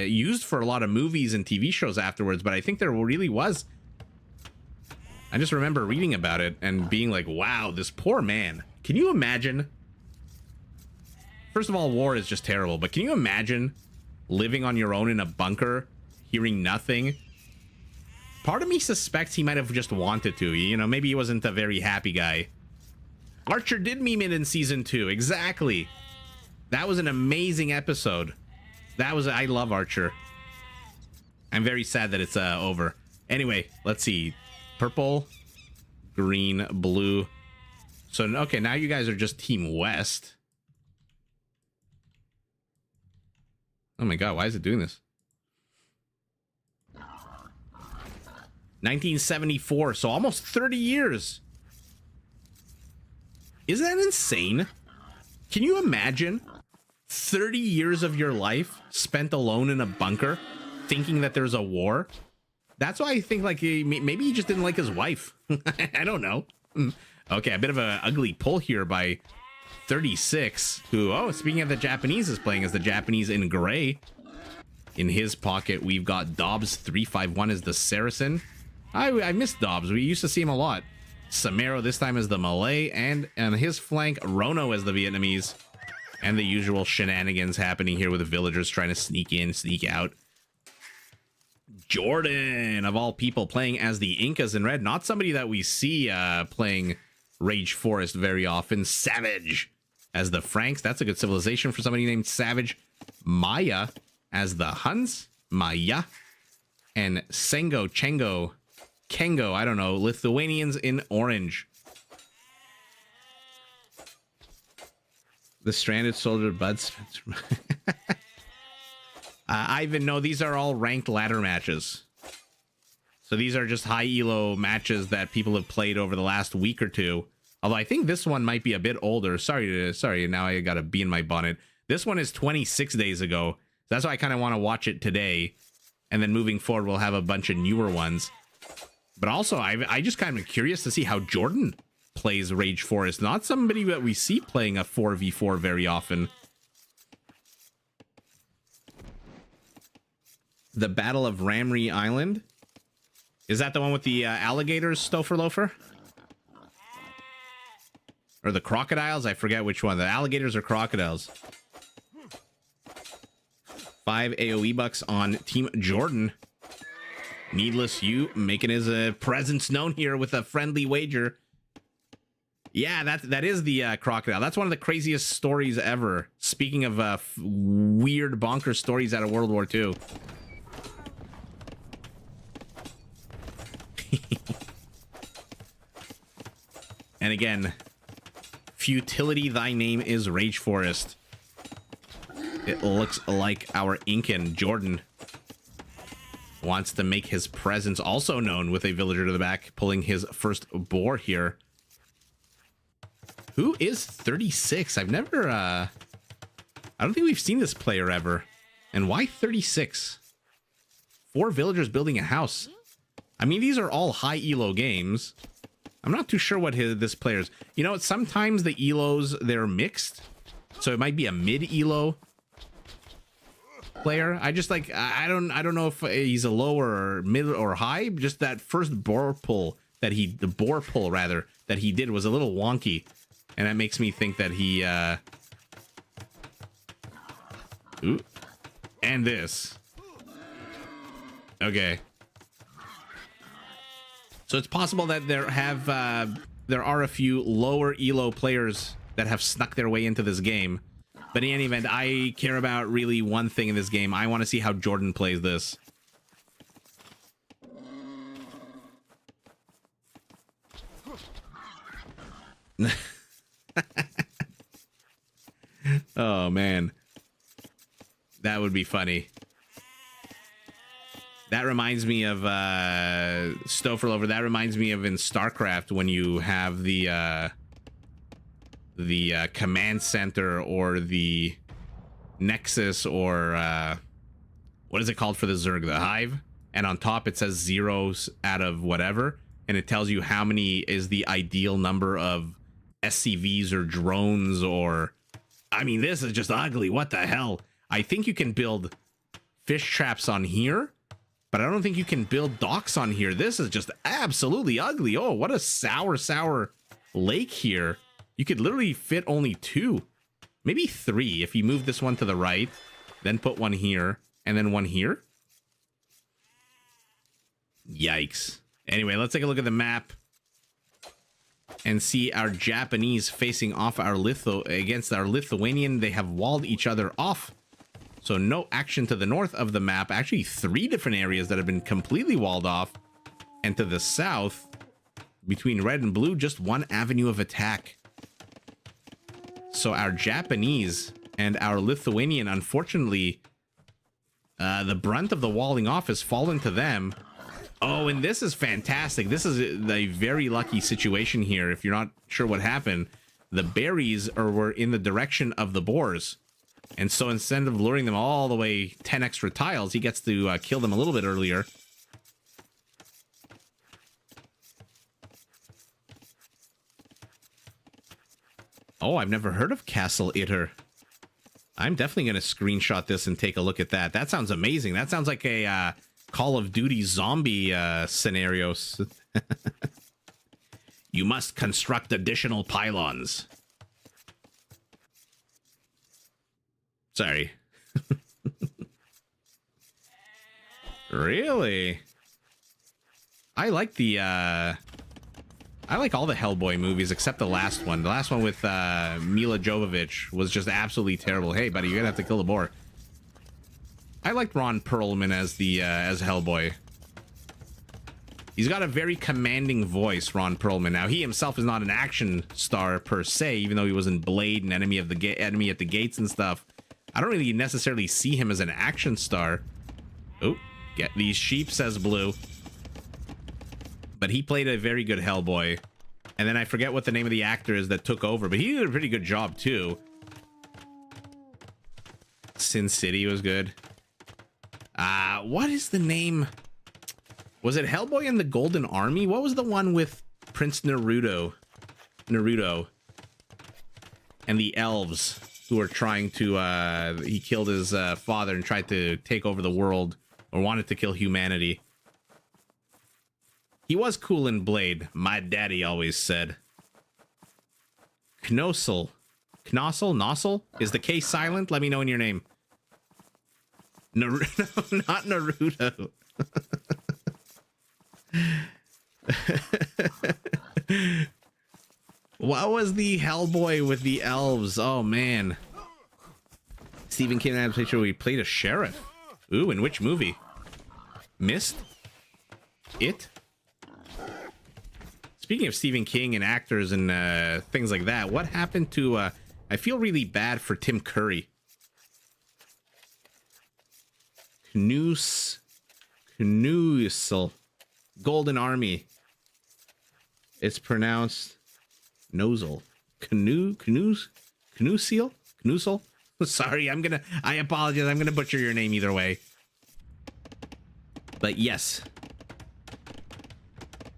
[SPEAKER 1] used for a lot of movies and TV shows afterwards, but I think there really was. I just remember reading about it and being like, wow, this poor man. Can you imagine? First of all, war is just terrible, but can you imagine living on your own in a bunker, hearing nothing? Part of me suspects he might have just wanted to. You know, maybe he wasn't a very happy guy. Archer did meme it in season 2. Exactly. That was an amazing episode. I love Archer. I'm very sad that it's over. Anyway, let's see. Purple, green, blue. So, okay, now you guys are just Team West. Oh my god, why is it doing this? 1974, so almost 30 years. Isn't that insane? Can you imagine 30 years of your life spent alone in a bunker thinking that there's a war? That's why I think, like, maybe he just didn't like his wife. I don't know. Okay, a bit of an ugly pull here by 36, who, oh, speaking of the Japanese, is playing as the Japanese in gray. In his pocket, we've got Dobbs 351 as the Saracen. I miss Dobbs. We used to see him a lot. Samaro this time as the Malay, and on his flank, Rono as the Vietnamese. And the usual shenanigans happening here with the villagers trying to sneak in, sneak out. Jordan, of all people, playing as the Incas in red. Not somebody that we see playing Rage Forest very often. Savage as the Franks. That's a good civilization for somebody named Savage. Maya as the Huns. Maya. And Sengo, Chengo, Kengo, I don't know, Lithuanians in orange. The stranded soldier Bud Spencer. Ivan, no, these are all ranked ladder matches. So these are just high elo matches that people have played over the last week or two. Although I think this one might be a bit older. Sorry, now I got a bee in my bonnet. This one is 26 days ago. That's why I kind of want to watch it today. And then moving forward, we'll have a bunch of newer ones. But also, I just kind of curious to see how Jordan plays Rage Forest. Not somebody that we see playing a 4v4 very often. The Battle of Ramree Island. Is that the one with the alligators, Stouffer Loafer? Or the crocodiles? I forget which one. The alligators or crocodiles. 5 AoE bucks on Team Jordan. Needless You making his presence known here with a friendly wager. Yeah, that is the crocodile. That's one of the craziest stories ever. Speaking of weird bonker stories out of World War II. And again, futility, thy name is Rage Forest. It looks like our Incan Jordan wants to make his presence also known with a villager to the back, pulling his first boar here. Who is 36? I've never, I don't think we've seen this player ever. And why 36? 4 villagers building a house. I mean, these are all high elo games. I'm not too sure what this player's. You know, sometimes the elos, they're mixed. So it might be a mid elo player. I just like, I don't know if he's a low or mid or high. Just that first boar pull that the boar pull rather that he did was a little wonky. And that makes me think that he, ooh. And this. Okay. So it's possible that there are a few lower elo players that have snuck their way into this game. But in any event, I care about really one thing in this game. I want to see how Jordan plays this. Oh, man. That would be funny. That reminds me of Stoufferlover. That reminds me of in StarCraft when you have the command center or the Nexus or what is it called for the Zerg? The Hive. And on top it says zeros out of whatever. And it tells you how many is the ideal number of SCVs or drones or... I mean, this is just ugly. What the hell? I think you can build fish traps on here. But I don't think you can build docks on here. This is just absolutely ugly. Oh, what a sour lake here. You could literally fit only 2. Maybe 3 if you move this one to the right. Then put one here. And then one here. Yikes. Anyway, let's take a look at the map. And see our Japanese facing off our against our Lithuanian. They have walled each other off. So no action to the north of the map. Actually, 3 different areas that have been completely walled off. And to the south, between red and blue, just one avenue of attack. So our Japanese and our Lithuanian, unfortunately, the brunt of the walling off has fallen to them. Oh, and this is fantastic. This is a very lucky situation here. If you're not sure what happened, the berries were in the direction of the boars. And so instead of luring them all the way 10 extra tiles, he gets to kill them a little bit earlier. Oh, I've never heard of Castle Itter. I'm definitely going to screenshot this and take a look at that. That sounds amazing. That sounds like a Call of Duty zombie scenarios. You must construct additional pylons. Sorry. Really? I like the I like all the Hellboy movies except the last one. The last one with Mila Jovovich was just absolutely terrible. Hey, buddy, you're gonna have to kill the boar. I liked Ron Perlman as the as Hellboy. He's got a very commanding voice, Ron Perlman. Now, he himself is not an action star per se, even though he was in Blade and Enemy at the Gates and stuff. I don't really necessarily see him as an action star. Oh, get these sheep, says Blue. But he played a very good Hellboy. And then I forget what the name of the actor is that took over, but he did a pretty good job too. Sin City was good. What is the name? Was it Hellboy and the Golden Army? What was the one with Prince Naruto? And the elves who were trying to, he killed his father and tried to take over the world, or wanted to kill humanity. He was cool in Blade, my daddy always said. Knossel. Nossel? Is the K silent? Let me know in your name. Naruto, not Naruto. What was the Hellboy with the elves? Oh, man. Stephen King had a picture where he played a sheriff. Ooh, in which movie? Mist? It? Speaking of Stephen King and actors and things like that, what happened to... I feel really bad for Tim Curry. Knussel. Golden Army. It's pronounced... Nozzle. Knussel? Sorry, I apologize. I'm gonna butcher your name either way. But yes.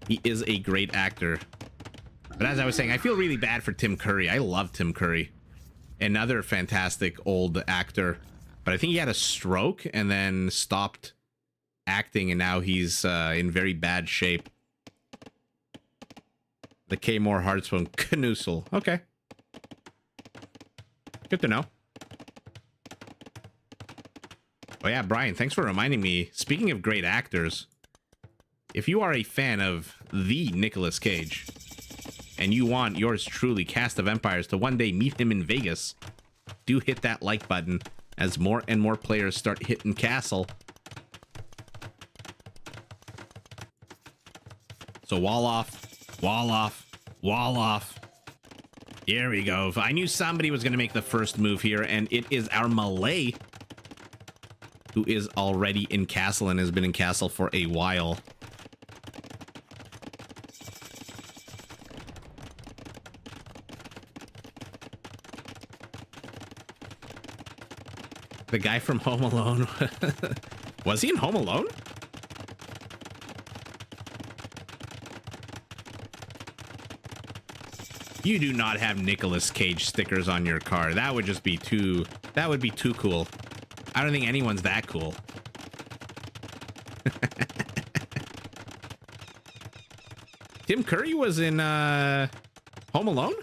[SPEAKER 1] He is a great actor. But as I was saying, I feel really bad for Tim Curry. I love Tim Curry. Another fantastic old actor. But I think he had a stroke and then stopped acting, and now he's in very bad shape. The K. Moore Hartswell. Knussel. Okay. Good to know. Oh yeah, Brian, thanks for reminding me. Speaking of great actors, if you are a fan of the Nicolas Cage, and you want yours truly, Cast of Empires, to one day meet him in Vegas, do hit that like button as more and more players start hitting Castle. So wall off, wall off, wall off. Here we go. I knew somebody was going to make the first move here, and it is our Malay, who is already in Castle and has been in Castle for a while. The guy from Home Alone. Was he in Home Alone? You do not have Nicolas Cage stickers on your car. That would just be too... That would be too cool. I don't think anyone's that cool. Tim Curry was in Home Alone?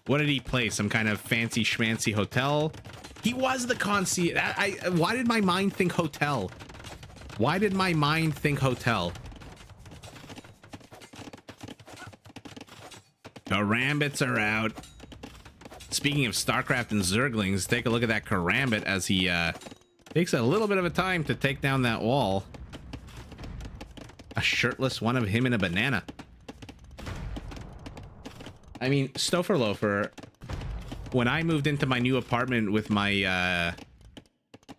[SPEAKER 1] What did he play? Some kind of fancy schmancy hotel? He was the concierge. Why did my mind think hotel? Why did my mind think hotel? Karambits are out. Speaking of StarCraft and Zerglings, take a look at that Karambit as he takes a little bit of a time to take down that wall. A shirtless one of him in a banana. I mean, Stouffer Loafer, when I moved into my new apartment with my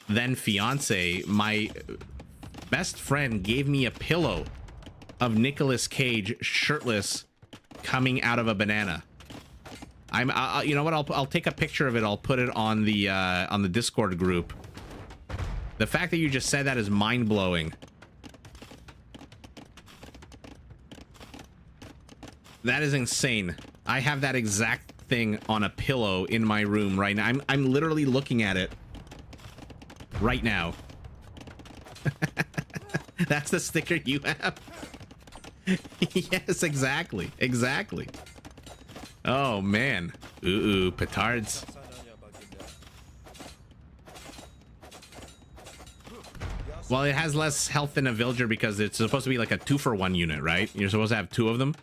[SPEAKER 1] then fiance, my best friend gave me a pillow of Nicolas Cage shirtless coming out of a banana. You know what? I'll take a picture of it. I'll put it on the Discord group. The fact that you just said that is mind-blowing. That is insane. I have that exact thing on a pillow in my room right now. I'm literally looking at it right now. That's the sticker you have? Yes, exactly. Exactly. Oh, man. Ooh, petards. Well, it has less health than a villager because it's supposed to be like a 2-for-1 unit, right? You're supposed to have 2 of them.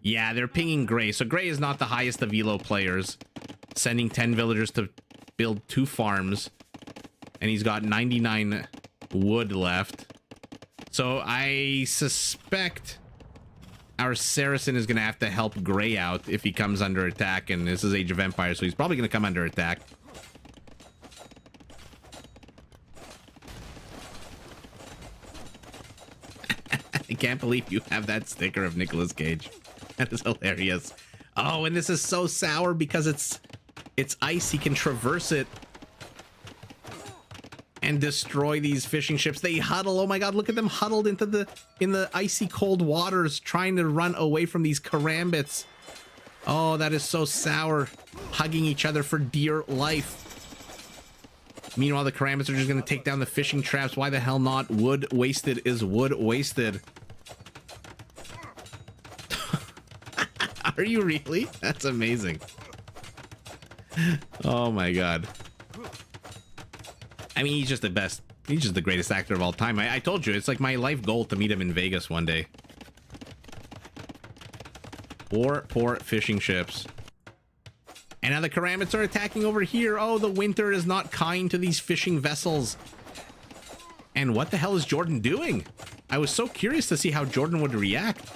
[SPEAKER 1] Yeah, they're pinging Gray. So Gray is not the highest of Elo players. Sending 10 villagers to build 2 farms. And he's got 99 wood left. So I suspect our Saracen is going to have to help Gray out if he comes under attack. And this is Age of Empires, so he's probably going to come under attack. I can't believe you have that sticker of Nicolas Cage. That is hilarious. Oh, and this is so sour because it's ice. He can traverse it and destroy these fishing ships. They huddle. Oh my god, look at them huddled in the icy cold waters trying to run away from these karambits. Oh, that is so sour. Hugging each other for dear life. Meanwhile, the karambits are just going to take down the fishing traps. Why the hell not? Wood wasted is wood wasted. Are you really? That's amazing. Oh my god. I mean, he's just the best. He's just the greatest actor of all time. I told you, it's like my life goal to meet him in Vegas one day. Poor fishing ships. And now the karambits are attacking over here. Oh, the winter is not kind to these fishing vessels. And what the hell is Jordan doing? I was so curious to see how Jordan would react.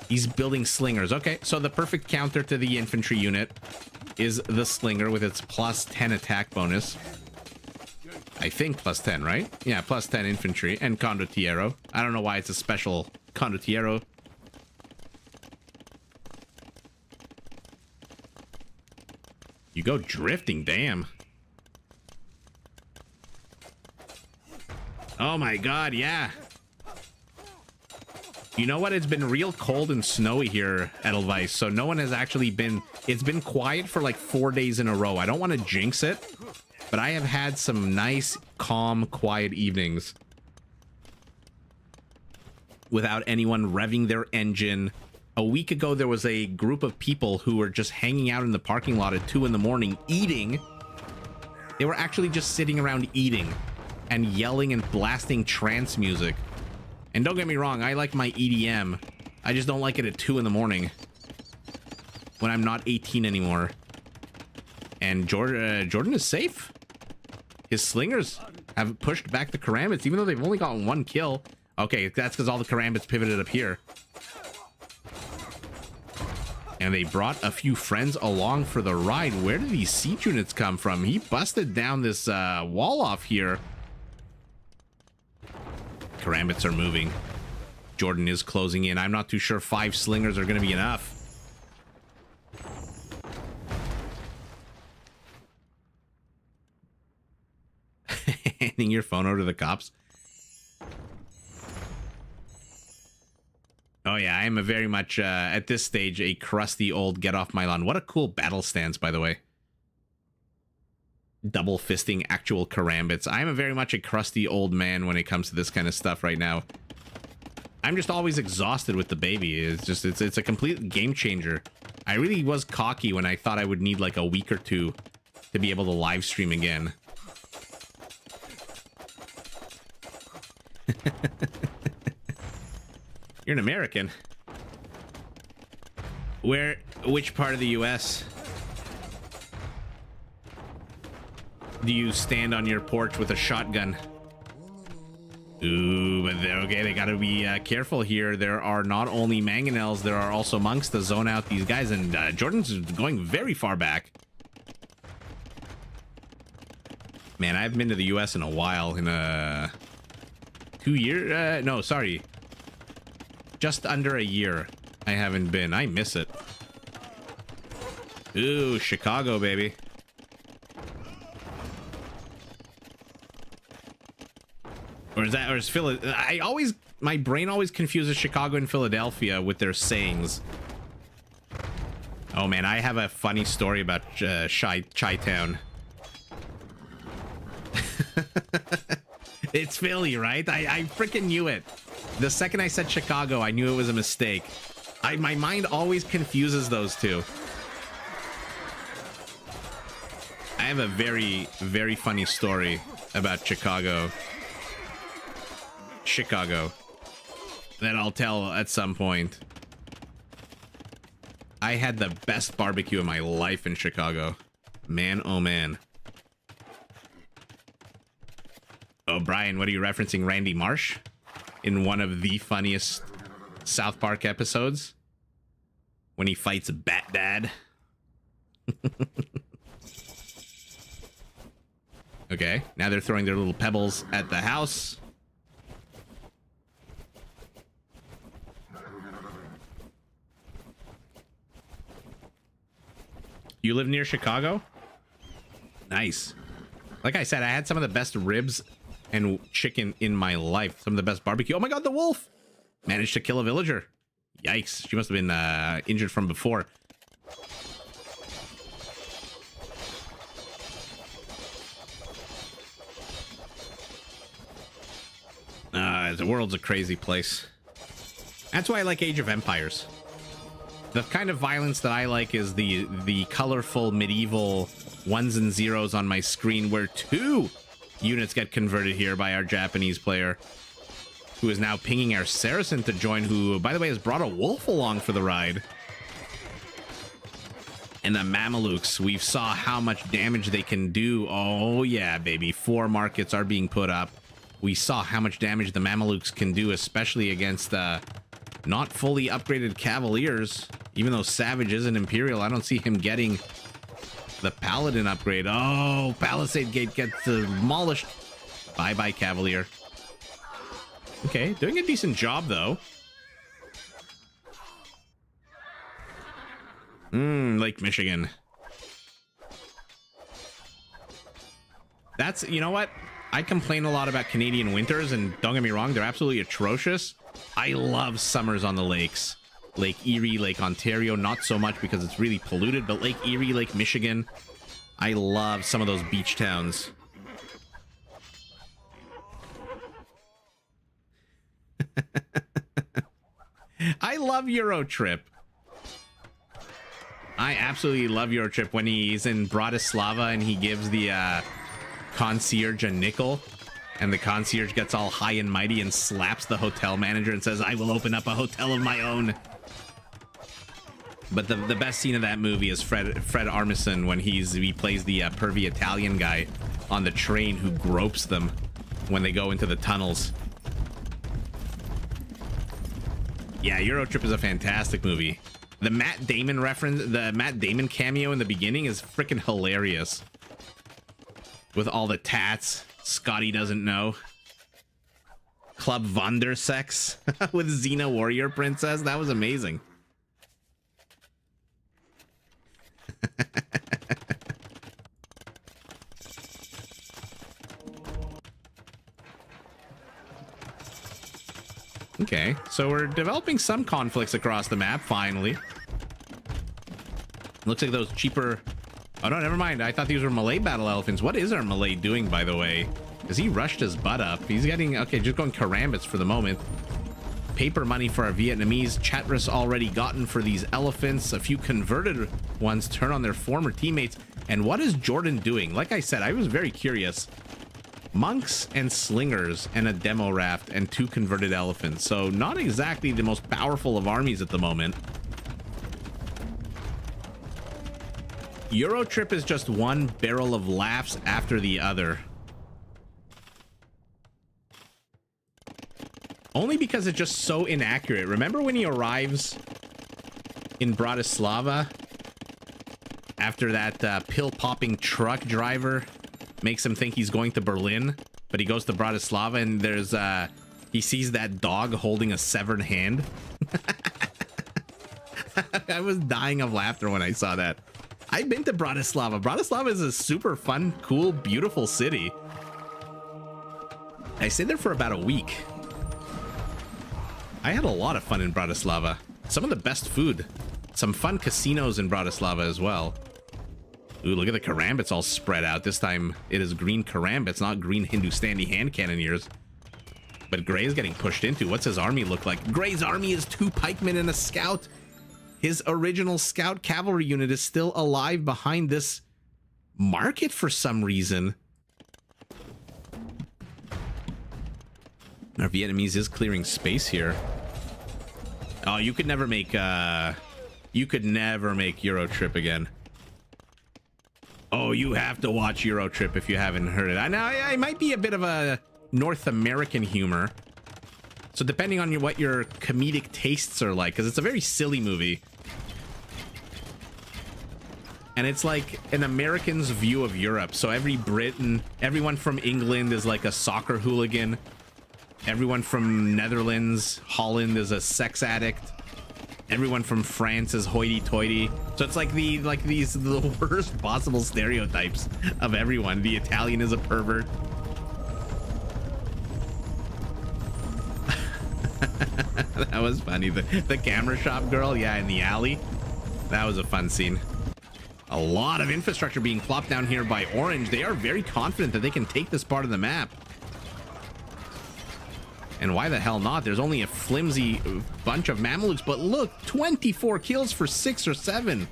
[SPEAKER 1] He's building slingers. Okay, so the perfect counter to the infantry unit is the slinger with its plus 10 attack bonus. I think plus 10, right? Yeah, plus 10 infantry and condottiero. I don't know why it's a special condottiero. You go drifting, damn. Oh my god, yeah. You know what? It's been real cold and snowy here at Edelweiss, so no one has actually been... It's been quiet for like 4 days in a row. I don't want to jinx it, but I have had some nice, calm, quiet evenings without anyone revving their engine A week ago, there was a group of people who were just hanging out in the parking lot at 2 in the morning eating. They were actually just sitting around eating and yelling and blasting trance music. And don't get me wrong, I like my EDM. I just don't like it at 2 in the morning when I'm not 18 anymore. And Jordan is safe. His slingers have pushed back the karambits, even though they've only gotten 1 kill. Okay, that's because all the karambits pivoted up here. And they brought a few friends along for the ride. Where did these siege units come from? He busted down this wall off here. Karambits are moving. Jordan is closing in. I'm not too sure 5 slingers are going to be enough. Handing your phone over to the cops. Oh yeah, I am a very much, at this stage, a crusty old get off my lawn. What a cool battle stance, by the way. Double fisting actual karambits. I am a very much a crusty old man when it comes to this kind of stuff right now. I'm just always exhausted with the baby. It's a complete game changer. I really was cocky when I thought I would need like a week or 2 to be able to live stream again. You're an American. Which part of the US do you stand on your porch with a shotgun? Ooh, but okay, they gotta be careful here. There are not only mangonels, there are also monks to zone out these guys, and Jordan's going very far back. Man, I haven't been to the US in a while, in 2 years? No, sorry. Just under a year I haven't been. I miss it. Ooh, Chicago, baby. Or is Philadelphia? My brain always confuses Chicago and Philadelphia with their sayings. Oh man, I have a funny story about Chi-Town. It's Philly, right? I freaking knew it. The second I said Chicago, I knew it was a mistake. My mind always confuses those two. I have a very, very funny story about Chicago that I'll tell at some point. I had the best barbecue of my life in Chicago. Man, oh man. Oh, Brian, what are you referencing? Randy Marsh? In one of the funniest South Park episodes? When he fights Bat Dad? Okay, now they're throwing their little pebbles at the house. You live near Chicago? Nice. Like I said, I had some of the best ribs and chicken in my life. Some of the best barbecue. Oh my god, the wolf! Managed to kill a villager. Yikes. She must have been injured from before. The world's a crazy place. That's why I like Age of Empires. The kind of violence that I like is the colorful medieval ones and zeros on my screen where 2 units get converted here by our Japanese player, who is now pinging our Saracen to join, who, by the way, has brought a wolf along for the ride. And the Mamelukes, we saw how much damage they can do. Oh yeah, baby. 4 markets are being put up. We saw how much damage the Mamelukes can do, especially against not fully upgraded Cavaliers. Even though Savage is an Imperial, I don't see him getting the Paladin upgrade. Oh, Palisade Gate gets demolished. Bye-bye, Cavalier. Okay, doing a decent job, though. Lake Michigan. That's, you know what? I complain a lot about Canadian winters, and don't get me wrong, they're absolutely atrocious. I love summers on the lakes. Lake Erie, Lake Ontario, not so much because it's really polluted, but Lake Erie, Lake Michigan, I love some of those beach towns. I love Eurotrip. I absolutely love Eurotrip when he's in Bratislava and he gives the concierge a nickel, and the concierge gets all high and mighty and slaps the hotel manager and says, "I will open up a hotel of my own." But the best scene of that movie is Fred Armisen when he plays the pervy Italian guy on the train who gropes them when they go into the tunnels. Yeah, Eurotrip is a fantastic movie. The Matt Damon reference, the Matt Damon cameo in the beginning is freaking hilarious. With all the tats, Scotty doesn't know. Club Vondersex with Xena Warrior Princess. That was amazing. Okay, so we're developing some conflicts across the map, finally. Looks like those cheaper... Oh, no, never mind. I thought these were Malay battle elephants. What is our Malay doing, by the way? Because he rushed his butt up. He's getting... Okay, just going karambits for the moment. Paper money for our Vietnamese. Chatris already gotten for these elephants. A few converted ones turn on their former teammates. And what is Jordan doing? Like I said, I was very curious. Monks and slingers and a demo raft and 2 converted elephants. So not exactly the most powerful of armies at the moment. Eurotrip is just one barrel of laughs after the other. Only because it's just so inaccurate. Remember when he arrives in Bratislava after that pill-popping truck driver makes him think he's going to Berlin, but he goes to Bratislava and there's he sees that dog holding a severed hand. I was dying of laughter when I saw that. I've been to Bratislava. Bratislava is a super fun, cool, beautiful city. I stayed there for about a week. I had a lot of fun in Bratislava. Some of the best food. Some fun casinos in Bratislava as well. Ooh, look at the karambits all spread out. This time it is green karambits, not green Hindustani hand cannoneers. But Gray's getting pushed into. What's his army look like? Gray's army is 2 pikemen and a scout. His original scout cavalry unit is still alive behind this market for some reason. Our Vietnamese is clearing space here. Oh, you could never make Eurotrip again. Oh, you have to watch Eurotrip if you haven't heard it. I know I might be a bit of a North American humor. So depending on what your comedic tastes are like, because it's a very silly movie. And it's like an American's view of Europe. So everyone from England is like a soccer hooligan. Everyone from Netherlands, Holland is a sex addict. Everyone from France is hoity-toity. So it's like the worst possible stereotypes of everyone. The Italian is a pervert. That was funny. The camera shop girl, yeah, in the alley. That was a fun scene. A lot of infrastructure being plopped down here by Orange. They are very confident that they can take this part of the map. And why the hell not? There's only a flimsy bunch of Mamelukes, but look, 24 kills for 6 or 7.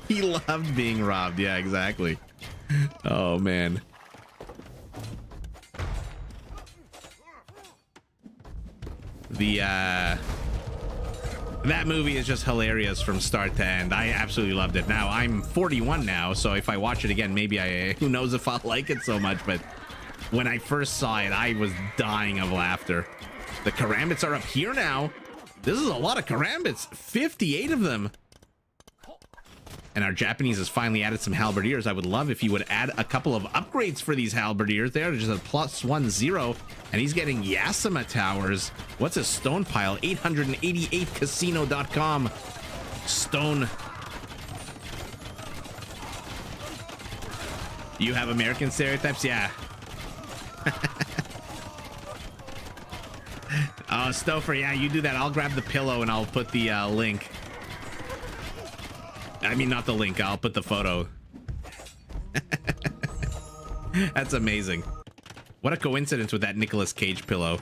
[SPEAKER 1] He loved being robbed. Yeah, exactly. Oh, man. That movie is just hilarious from start to end. I absolutely loved it. Now, I'm 41 now, so if I watch it again, maybe who knows if I'll like it so much, but when I first saw it, I was dying of laughter. The karambits are up here now. This is a lot of karambits. 58 of them. And our Japanese has finally added some halberdiers. I would love if he would add a couple of upgrades for these halberdiers. They're just a +1-0. And he's getting Yasima towers. What's his stone pile? 888casino.com. Stone. You have American stereotypes? Yeah. Oh, Stouffer, yeah, you do that. I'll grab the pillow and I'll put the link. I mean, not the link. I'll put the photo. That's amazing. What a coincidence with that Nicolas Cage pillow.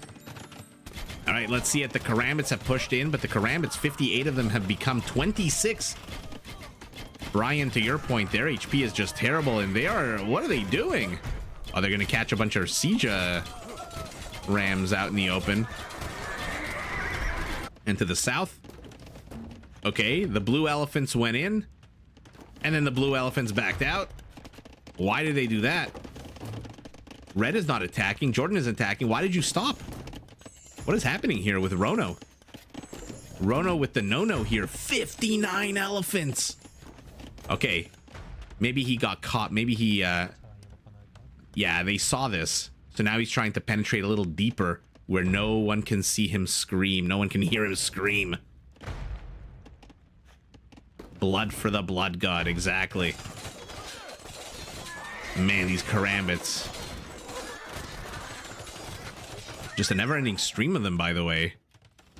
[SPEAKER 1] All right, let's see it. The Karambits have pushed in, but the Karambits, 58 of them have become 26. Brian, to your point, their HP is just terrible, and they are... What are they doing? Oh, they're going to catch a bunch of siege rams out in the open. And to the south. Okay, the blue elephants went in, and then the blue elephants backed out. Why did they do that? Red is not attacking. Jordan is attacking. Why did you stop? What is happening here with Rono? Rono with the no-no here. 59 elephants. Okay. Maybe he got caught. Maybe he, yeah, they saw this. So now he's trying to penetrate a little deeper where no one can see him scream. No one can hear him scream. Blood for the blood god. Exactly. Man, these Karambits. Just a never-ending stream of them, by the way.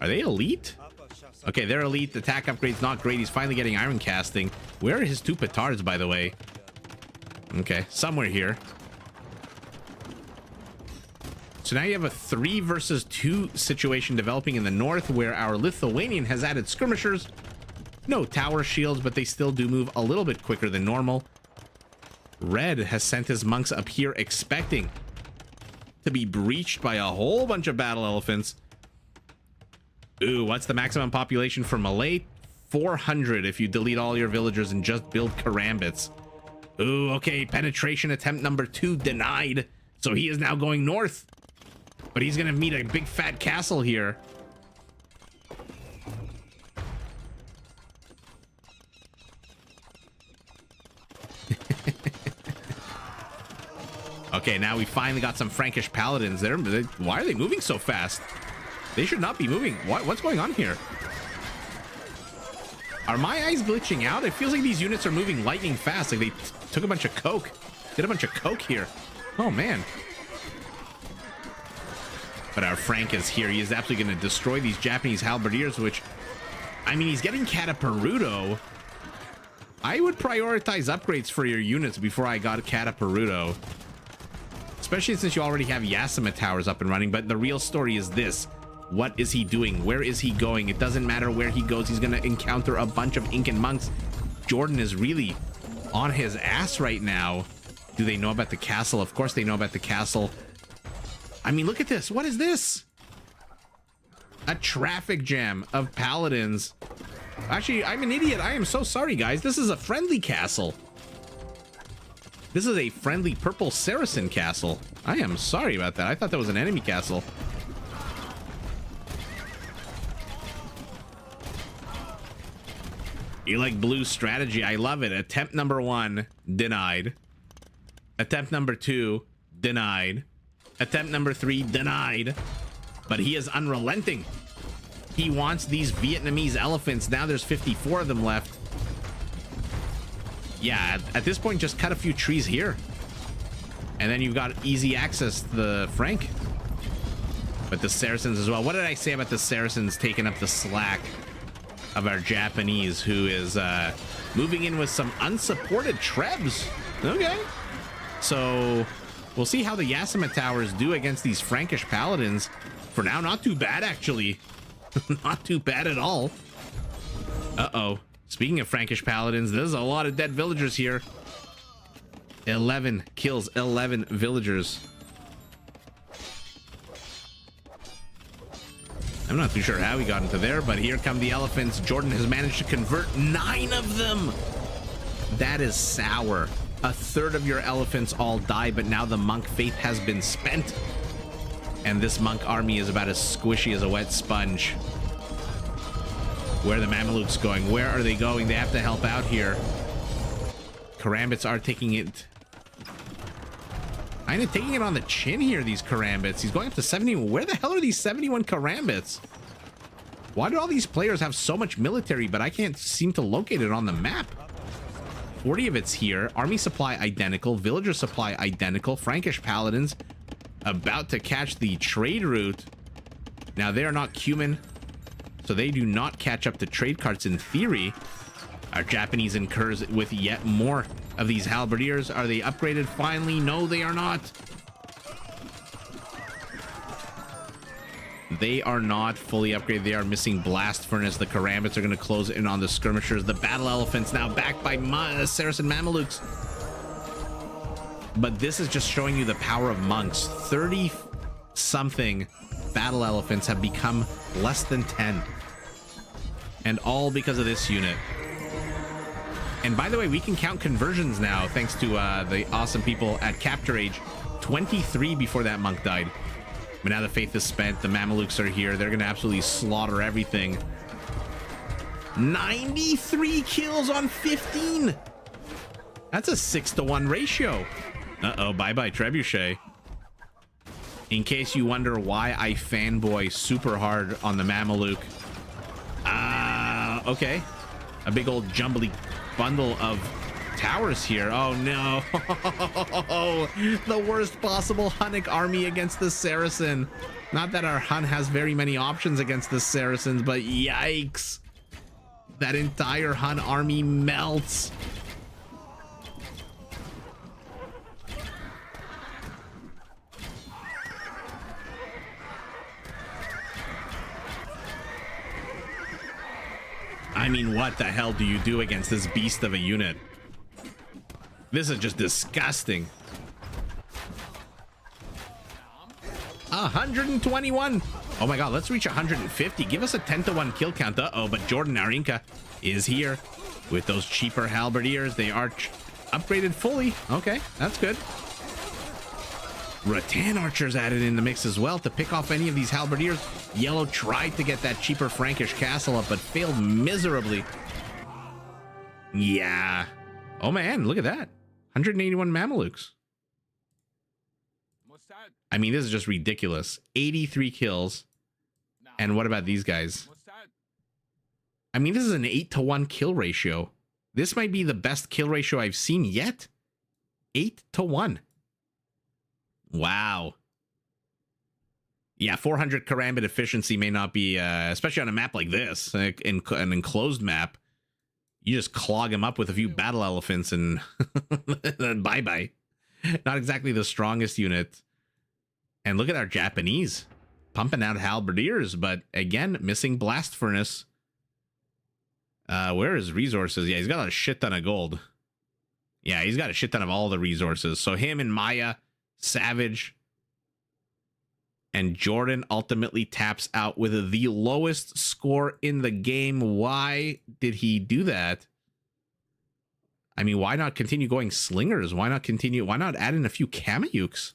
[SPEAKER 1] Are they elite? Okay, they're elite. The attack upgrade's not great. He's finally getting iron casting. Where are his two petards, by the way? Okay, somewhere here. So now you have a 3 versus 2 situation developing in the north, where our Lithuanian has added skirmishers. No tower shields, but they still do move a little bit quicker than normal. Red has sent his monks up here expecting to be breached by a whole bunch of battle elephants. Ooh, what's the maximum population for Malay? 400 if you delete all your villagers and just build Karambits. Ooh, okay, penetration attempt number 2 denied. So he is now going north. But he's gonna meet a big fat castle here. Okay, now we finally got some Frankish paladins. Why are they moving so fast? They should not be moving. What's going on here? Are my eyes glitching out? It feels like these units are moving lightning fast. Like they took a bunch of coke. Did a bunch of coke here. Oh, man. But our Frank is here. He is absolutely going to destroy these Japanese halberdiers, which... I mean, he's getting Cataperuto. I would prioritize upgrades for your units before I got Cataperuto. Especially since you already have Yasima towers up and running. But the real story is this. What is he doing? Where is he going? It doesn't matter where he goes. He's going to encounter a bunch of Incan monks. Jordan is really on his ass right now. Do they know about the castle? Of course they know about the castle. I mean, look at this. What is this? A traffic jam of paladins. Actually, I'm an idiot. I am so sorry, guys. This is a friendly castle. This is a friendly purple Saracen castle. I am sorry about that. I thought that was an enemy castle. You like blue strategy? I love it. Attempt number 1, denied. Attempt number 2, denied. Attempt number 3, denied. But he is unrelenting. He wants these Vietnamese elephants. Now there's 54 of them left. Yeah, at this point, just cut a few trees here. And then you've got easy access to the Frank. But the Saracens as well. What did I say about the Saracens taking up the slack of our Japanese, who is moving in with some unsupported trebs? Okay. So we'll see how the Yasima towers do against these Frankish paladins. For now, not too bad, actually. Not too bad at all. Uh-oh. Speaking of Frankish paladins, there's a lot of dead villagers here. 11 kills, 11 villagers. I'm not too sure how he got into there, but here come the elephants. Jordan has managed to convert 9 of them. That is sour. A third of your elephants all die, but now the monk faith has been spent. And this monk army is about as squishy as a wet sponge. Where are the Mamelukes going? Where are they going? They have to help out here. Karambits are taking it. Kind of taking it on the chin here, these Karambits. He's going up to 70. Where the hell are these 71 Karambits? Why do all these players have so much military, but I can't seem to locate it on the map? 40 of it's here. Army supply identical. Villager supply identical. Frankish paladins about to catch the trade route. Now, they are not cumin, so they do not catch up to trade carts in theory. Our Japanese incurs with yet more of these halberdiers. Are they upgraded finally? No, they are not. They are not fully upgraded. They are missing Blast Furnace. The Karambits are going to close in on the Skirmishers. The Battle Elephants now backed by Saracen Mamelukes. But this is just showing you the power of monks. 30-something Battle Elephants have become less than 10. And all because of this unit. And by the way, we can count conversions now, thanks to the awesome people at Capture Age. 23 before that monk died. But now the faith is spent. The Mamelukes are here. They're going to absolutely slaughter everything. 93 kills on 15. That's a 6-to-1 ratio. Uh-oh, bye-bye Trebuchet. In case you wonder why I fanboy super hard on the Mameluke. Okay. A big old jumbly bundle of towers here. Oh no. The worst possible Hunnic army against the Saracen. Not that our Hun has very many options against the Saracens, but yikes. That entire Hun army melts. I mean, what the hell do you do against this beast of a unit? This is just disgusting. 121. Oh my god, let's reach 150. Give us a 10-to-1 kill count. Uh-oh, but Jordan Arinka is here with those cheaper halberdiers. They are upgraded fully. Okay, that's good. Rattan archers added in the mix as well to pick off any of these halberdiers. Yellow tried to get that cheaper Frankish castle up, but failed miserably. Yeah. Oh man, look at that. 181 Mamelukes. I mean, this is just ridiculous. 83 kills. And what about these guys? I mean, this is an 8-to-1 kill ratio. This might be the best kill ratio I've seen yet. 8-to-1. Wow. Yeah, 400 Karambit efficiency may not be, especially on a map like this, an enclosed map. You just clog him up with a few battle elephants and bye-bye. Not exactly the strongest unit. And look at our Japanese pumping out halberdiers, but again, missing Blast Furnace. Where is resources? Yeah, he's got a shit ton of gold. Yeah, he's got a shit ton of all the resources. So him and Maya, Savage, and Jordan ultimately taps out with the lowest score in the game. Why did he do that? I mean, why not continue going slingers? Why not continue? Why not add in a few Kamayuks?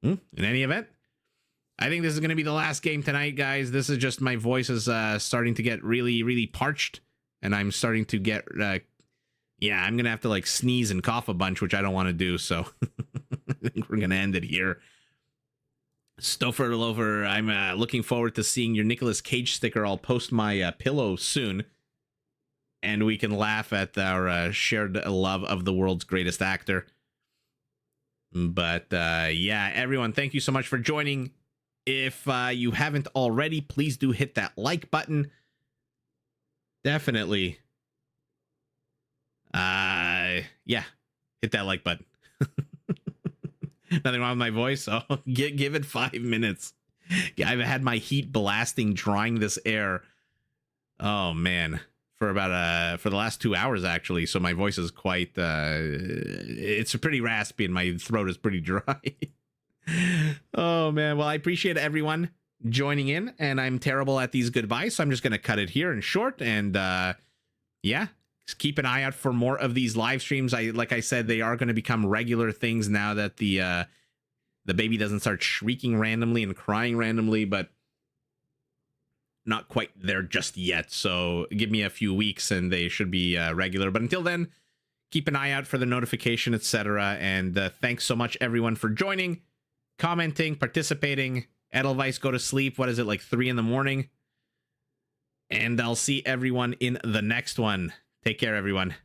[SPEAKER 1] In any event, I think this is going to be the last game tonight, guys. This is just my voice is starting to get really, really parched. And I'm starting to get, yeah, I'm going to have to like sneeze and cough a bunch, which I don't want to do. So I think we're going to end it here. Stouffer Lover, I'm looking forward to seeing your Nicolas Cage sticker. I'll post my pillow soon. And we can laugh at our shared love of the world's greatest actor. But yeah, everyone, thank you so much for joining. If you haven't already, please do hit that like button. Definitely. Yeah, hit that like button. Nothing wrong with my voice, so give it 5 minutes. Yeah, I've had my heat blasting, drying this air. Oh man, for about for the last 2 hours actually. So my voice is quite it's pretty raspy and my throat is pretty dry. Oh man, well I appreciate everyone joining in, and I'm terrible at these goodbyes, so I'm just gonna cut it here in short. And yeah, just keep an eye out for more of these live streams. Like I said, they are going to become regular things now that the baby doesn't start shrieking randomly and crying randomly, but not quite there just yet. So give me a few weeks and they should be regular. But until then, keep an eye out for the notification, etc. And thanks so much, everyone, for joining, commenting, participating. Edelweiss, go to sleep. What is it, like 3 in the morning? And I'll see everyone in the next one. Take care, everyone.